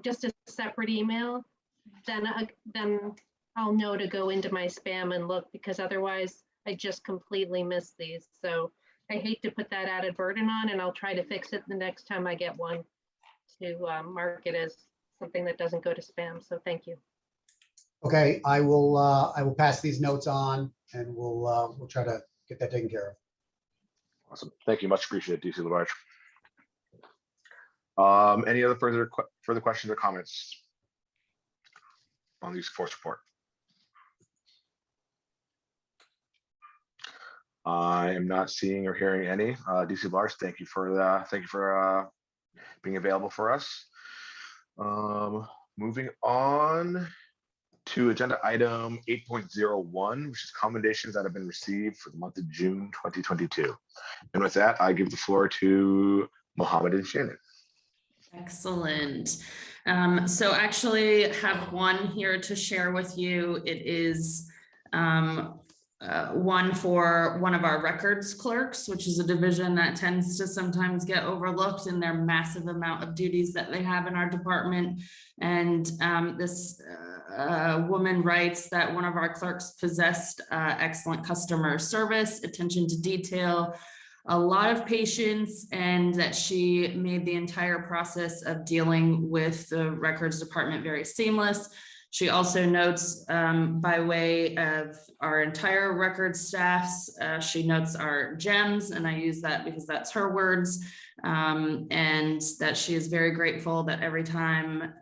just a separate email, then I'll know to go into my spam and look, because otherwise I just completely miss these. So I hate to put that added burden on, and I'll try to fix it the next time I get one to mark it as something that doesn't go to spam. So thank you. Okay, I will pass these notes on and we'll try to get that taken care of. Awesome. Thank you. Much appreciated, DC Labarge. Any other further questions or comments on the use of force report? I am not seeing or hearing any. DC Labarge, thank you for being available for us. Moving on to agenda item 8.01, which is commendations that have been received for the month of June 2022. And with that, I give the floor to Mohammed and Shannon. Excellent. So actually have one here to share with you. It is one for one of our records clerks, which is a division that tends to sometimes get overlooked in their massive amount of duties that they have in our department. And this woman writes that one of our clerks possessed excellent customer service, attention to detail, a lot of patience, and that she made the entire process of dealing with the records department very seamless. She also notes by way of our entire record staffs, she notes our gems, and I use that because that's her words, and that she is very grateful that every time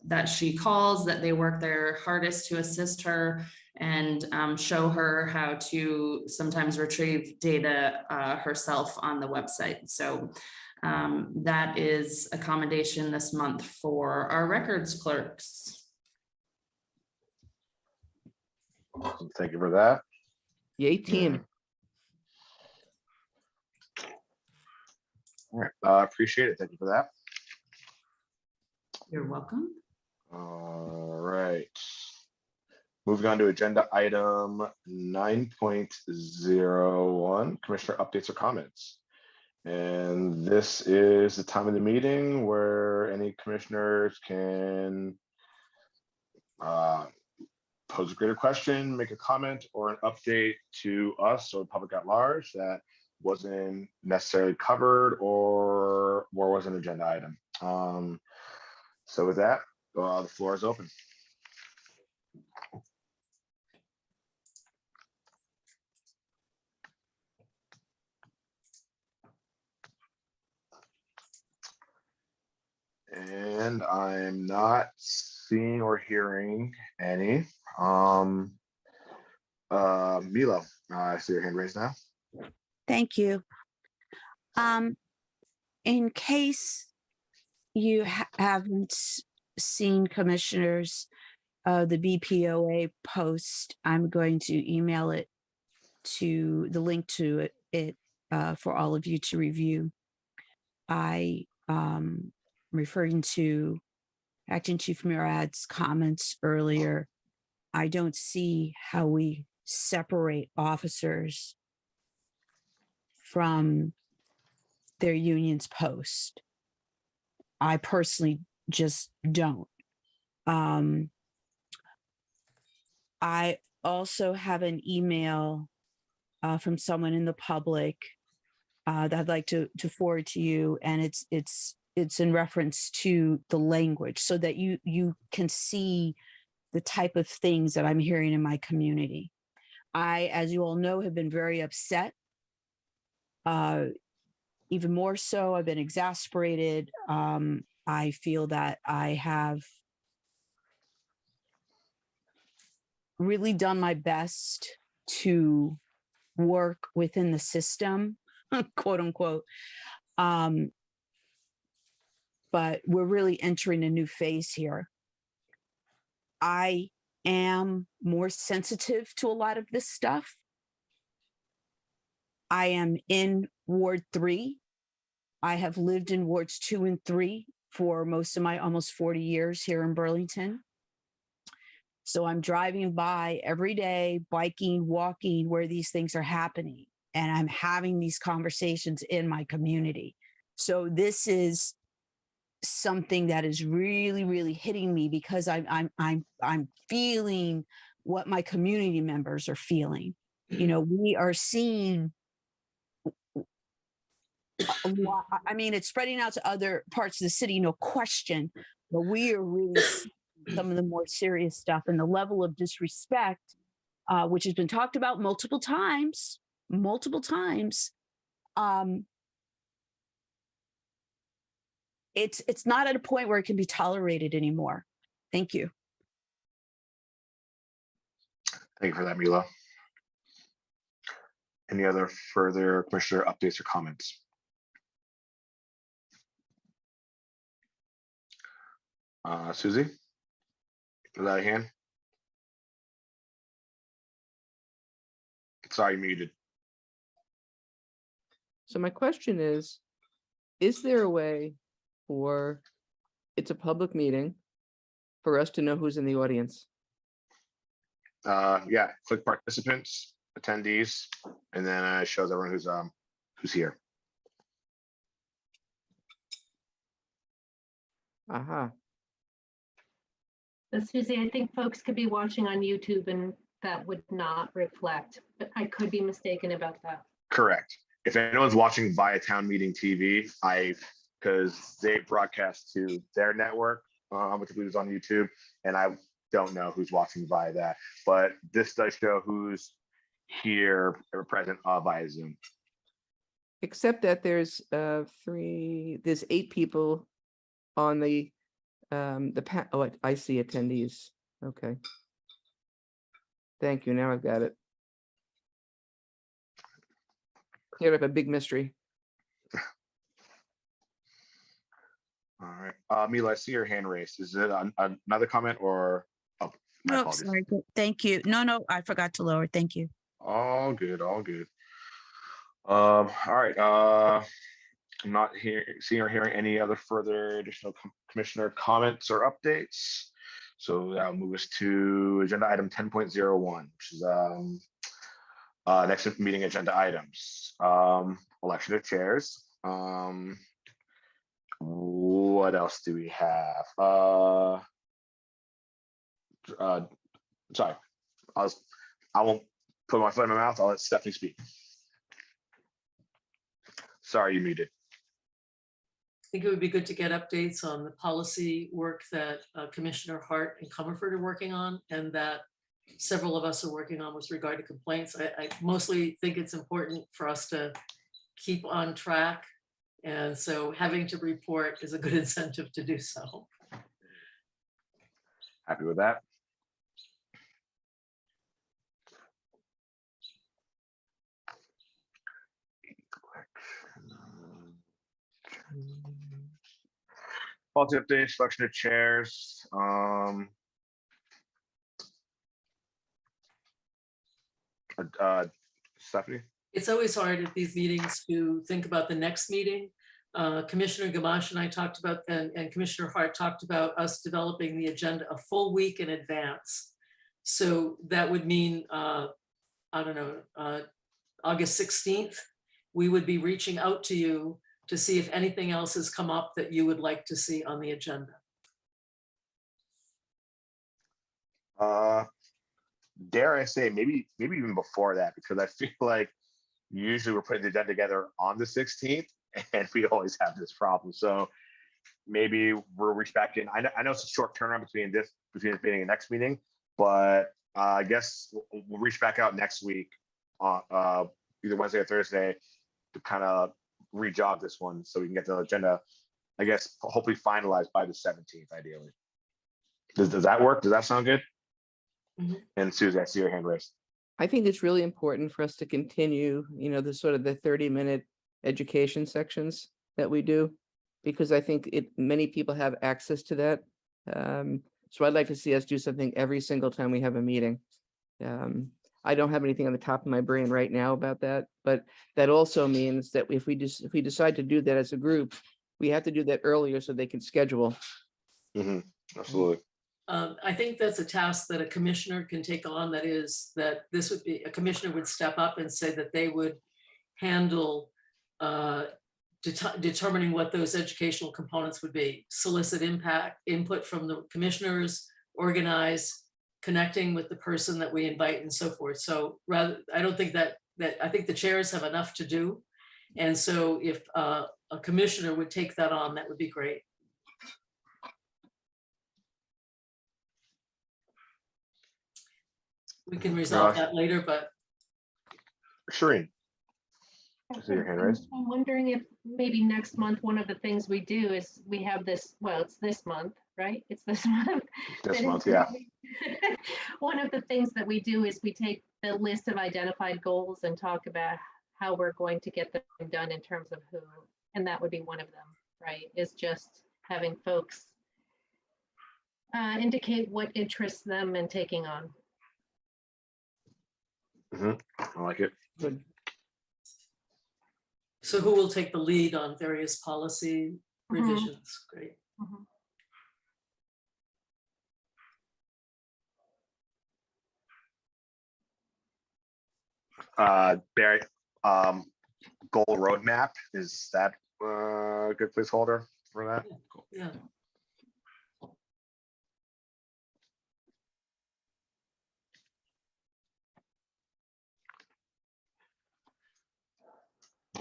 that she calls, that they work their hardest to assist her and show her how to sometimes retrieve data herself on the website. So that is a commendation this month for our records clerks. Awesome. Thank you for that. Yay, team. All right, appreciate it. Thank you for that. You're welcome. All right. Moving on to agenda item 9.01, Commissioner updates or comments. And this is the time of the meeting where any commissioners can pose a greater question, make a comment, or an update to us or the public at large that wasn't necessarily covered or was an agenda item. So with that, the floor is open. And I'm not seeing or hearing any. Milo, I see your hand raised now. Thank you. In case you haven't seen commissioners, the BPOA post, I'm going to email it to the link to it for all of you to review. I referring to Acting Chief Murad's comments earlier, I don't see how we separate officers from their union's post. I personally just don't. I also have an email from someone in the public that I'd like to forward to you, and it's in reference to the language so that you can see the type of things that I'm hearing in my community. I, as you all know, have been very upset. Even more so, I've been exasperated. I feel that I have really done my best to work within the system, quote unquote. But we're really entering a new phase here. I am more sensitive to a lot of this stuff. I am in Ward 3. I have lived in Wards 2 and 3 for most of my almost 40 years here in Burlington. So I'm driving by every day, biking, walking, where these things are happening. And I'm having these conversations in my community. So this is something that is really, really hitting me because I'm feeling what my community members are feeling. You know, we are seeing a lot. I mean, it's spreading out to other parts of the city, no question, but we are really seeing some of the more serious stuff and the level of disrespect, which has been talked about multiple times. It's not at a point where it can be tolerated anymore. Thank you. Thank you for that, Milo. Any other further commissioner updates or comments? Susie, is that a hand? Sorry, muted. So my question is there a way for, it's a public meeting, for us to know who's in the audience? yeah, click participants, attendees, and then it shows everyone who's here. Aha. So Susie, I think folks could be watching on YouTube and that would not reflect, but I could be mistaken about that. Correct. If anyone's watching via Town Meeting TV, because they broadcast to their network, which is on YouTube, and I don't know who's watching via that, but this does show who's here or present via Zoom. Except that there's 8 people on the oh, I see attendees. Okay. Thank you. Now I've got it. Cleared up a big mystery. All right, Mila, I see your hand raised. Is it another comment or? Oh, my No, apologies. sorry. Thank you. No, I forgot to lower. Thank you. All good, all good. All right, I'm not seeing or hearing any other further additional commissioner comments or updates. So that'll move us to agenda item 10.01, which is next meeting agenda items. Election of chairs. What else do we have? Sorry, I won't put my foot in my mouth. I'll let Stephanie speak. Sorry, you muted. I think it would be good to get updates on the policy work that Commissioner Hart and Comerford are working on, and that several of us are working on with regard to complaints. I mostly think it's important for us to keep on track. And so having to report is a good incentive to do so. Happy with that. Policy update, selection of chairs. Stephanie? It's always hard at these meetings to think about the next meeting. Commissioner Gamache and I talked about, and Commissioner Hart talked about us developing the agenda a full week in advance. So that would mean, I don't know, August 16th, we would be reaching out to you to see if anything else has come up that you would like to see on the agenda. Dare I say, maybe even before that, because I feel like usually we're putting the agenda together on the 16th and we always have this problem. So maybe we'll reach back in. I know it's a short turnaround between this meeting and next meeting, but I guess we'll reach back out next week, either Wednesday or Thursday, to kind of re-jog this one so we can get the agenda, I guess, hopefully finalized by the 17th, ideally. Does that work? Does that sound good? Mm-hmm. And Susie, I see your hand raised. I think it's really important for us to continue, the sort of the 30-minute education sections that we do, because I think many people have access to that. So I'd like to see us do something every single time we have a meeting. I don't have anything on the top of my brain right now about that, but that also means that if we decide to do that as a group, we have to do that earlier so they can schedule. Mm-hmm. Absolutely. I think that's a task that a commissioner can take on. That is, that this would be, a commissioner would step up and say that they would handle determining what those educational components would be, solicit input from the commissioners, organize, connecting with the person that we invite and so forth. So I don't think that I think the chairs have enough to do. And so if a commissioner would take that on, that would be great. We can resolve that later, but. Shireen. I see your hand raised. I'm wondering if maybe next month, one of the things we do is we have this, well, it's this month, right? It's this month. This month, yeah. One of the things that we do is we take the list of identified goals and talk about how we're going to get them done in terms of who, and that would be one of them, right? Is just having folks indicate what interests them in taking on. Mm-hmm. I like it. Good. So who will take the lead on various policy revisions? Great. Barry, goal roadmap, is that a good placeholder for that? Cool. Yeah.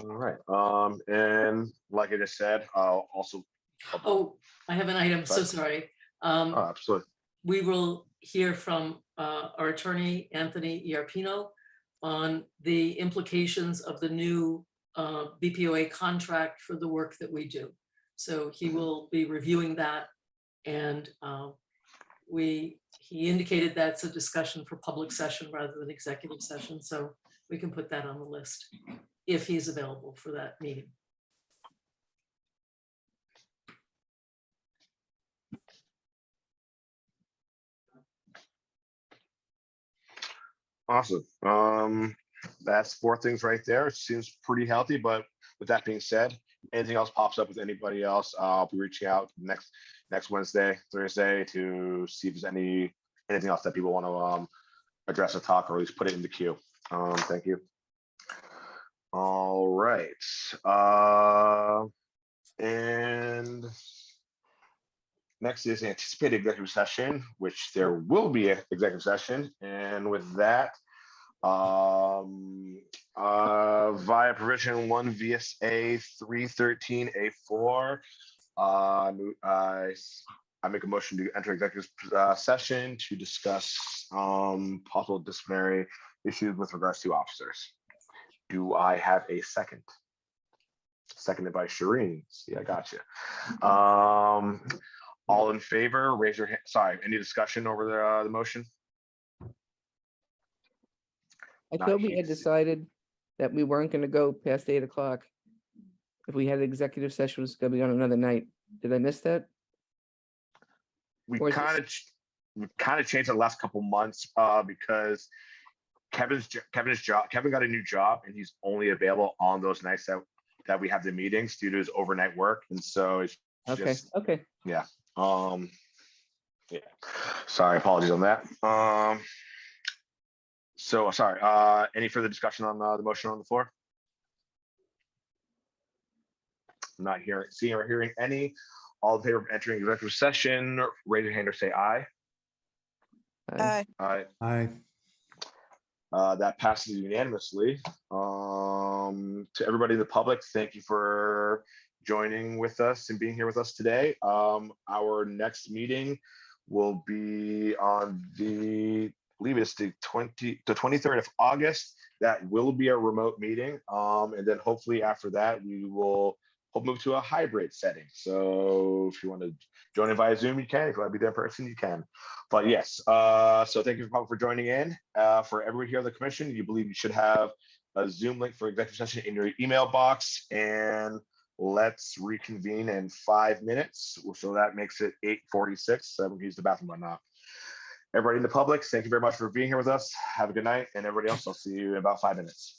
All right, and like I just said, I'll also. Oh, I have an item, so sorry. Oh, absolutely. We will hear from our attorney, Anthony Iarpino, on the implications of the new BPOA contract for the work that we do. So he will be reviewing that, and he indicated that's a discussion for public session rather than executive session, so we can put that on the list if he's available for that meeting. Awesome. That's 4 things right there. It seems pretty healthy, but with that being said, anything else pops up with anybody else, I'll be reaching out next Wednesday, Thursday, to see if there's anything else that people want to address or talk, or at least put it in the queue. Thank you. All right. And next is anticipated executive session, which there will be an executive session. And with that, via provision 1 VSA 313A4, I make a motion to enter executive session to discuss possible disciplinary issues with regards to officers. Do I have a second? Seconded by Shireen. See, I got you. All in favor, raise your hand. Sorry, any discussion over the motion? I thought we had decided that we weren't going to go past 8 o'clock. If we had an executive session, it was going to be on another night. Did I miss that? We Or is kind of changed the last couple months because Kevin got a new job, and he's only available on those nights that we have the meetings due to his overnight work, and so it's just, Okay. yeah. Yeah. Sorry, apologies on that. So sorry. Any further discussion on the motion on the floor? Not seeing or hearing any. All in favor of entering executive session, raise your hand or say aye. Aye. Aye. Aye. That passes unanimously. To everybody in the public, thank you for joining with us and being here with us today. Our next meeting will be on I believe it's the 23rd of August. That will be a remote meeting. And then hopefully after that, we'll move to a hybrid setting. So if you want to join in via Zoom, you can. If you want to be there in person, you can. But yes, so thank you for joining in. For everyone here on the commission, you believe you should have a Zoom link for executive session in your email box, and let's reconvene in 5 minutes. So that makes it 8:46. So I'm gonna use the bathroom or not. Everybody in the public, thank you very much for being here with us. Have a good night, and everybody else, I'll see you in about 5 minutes.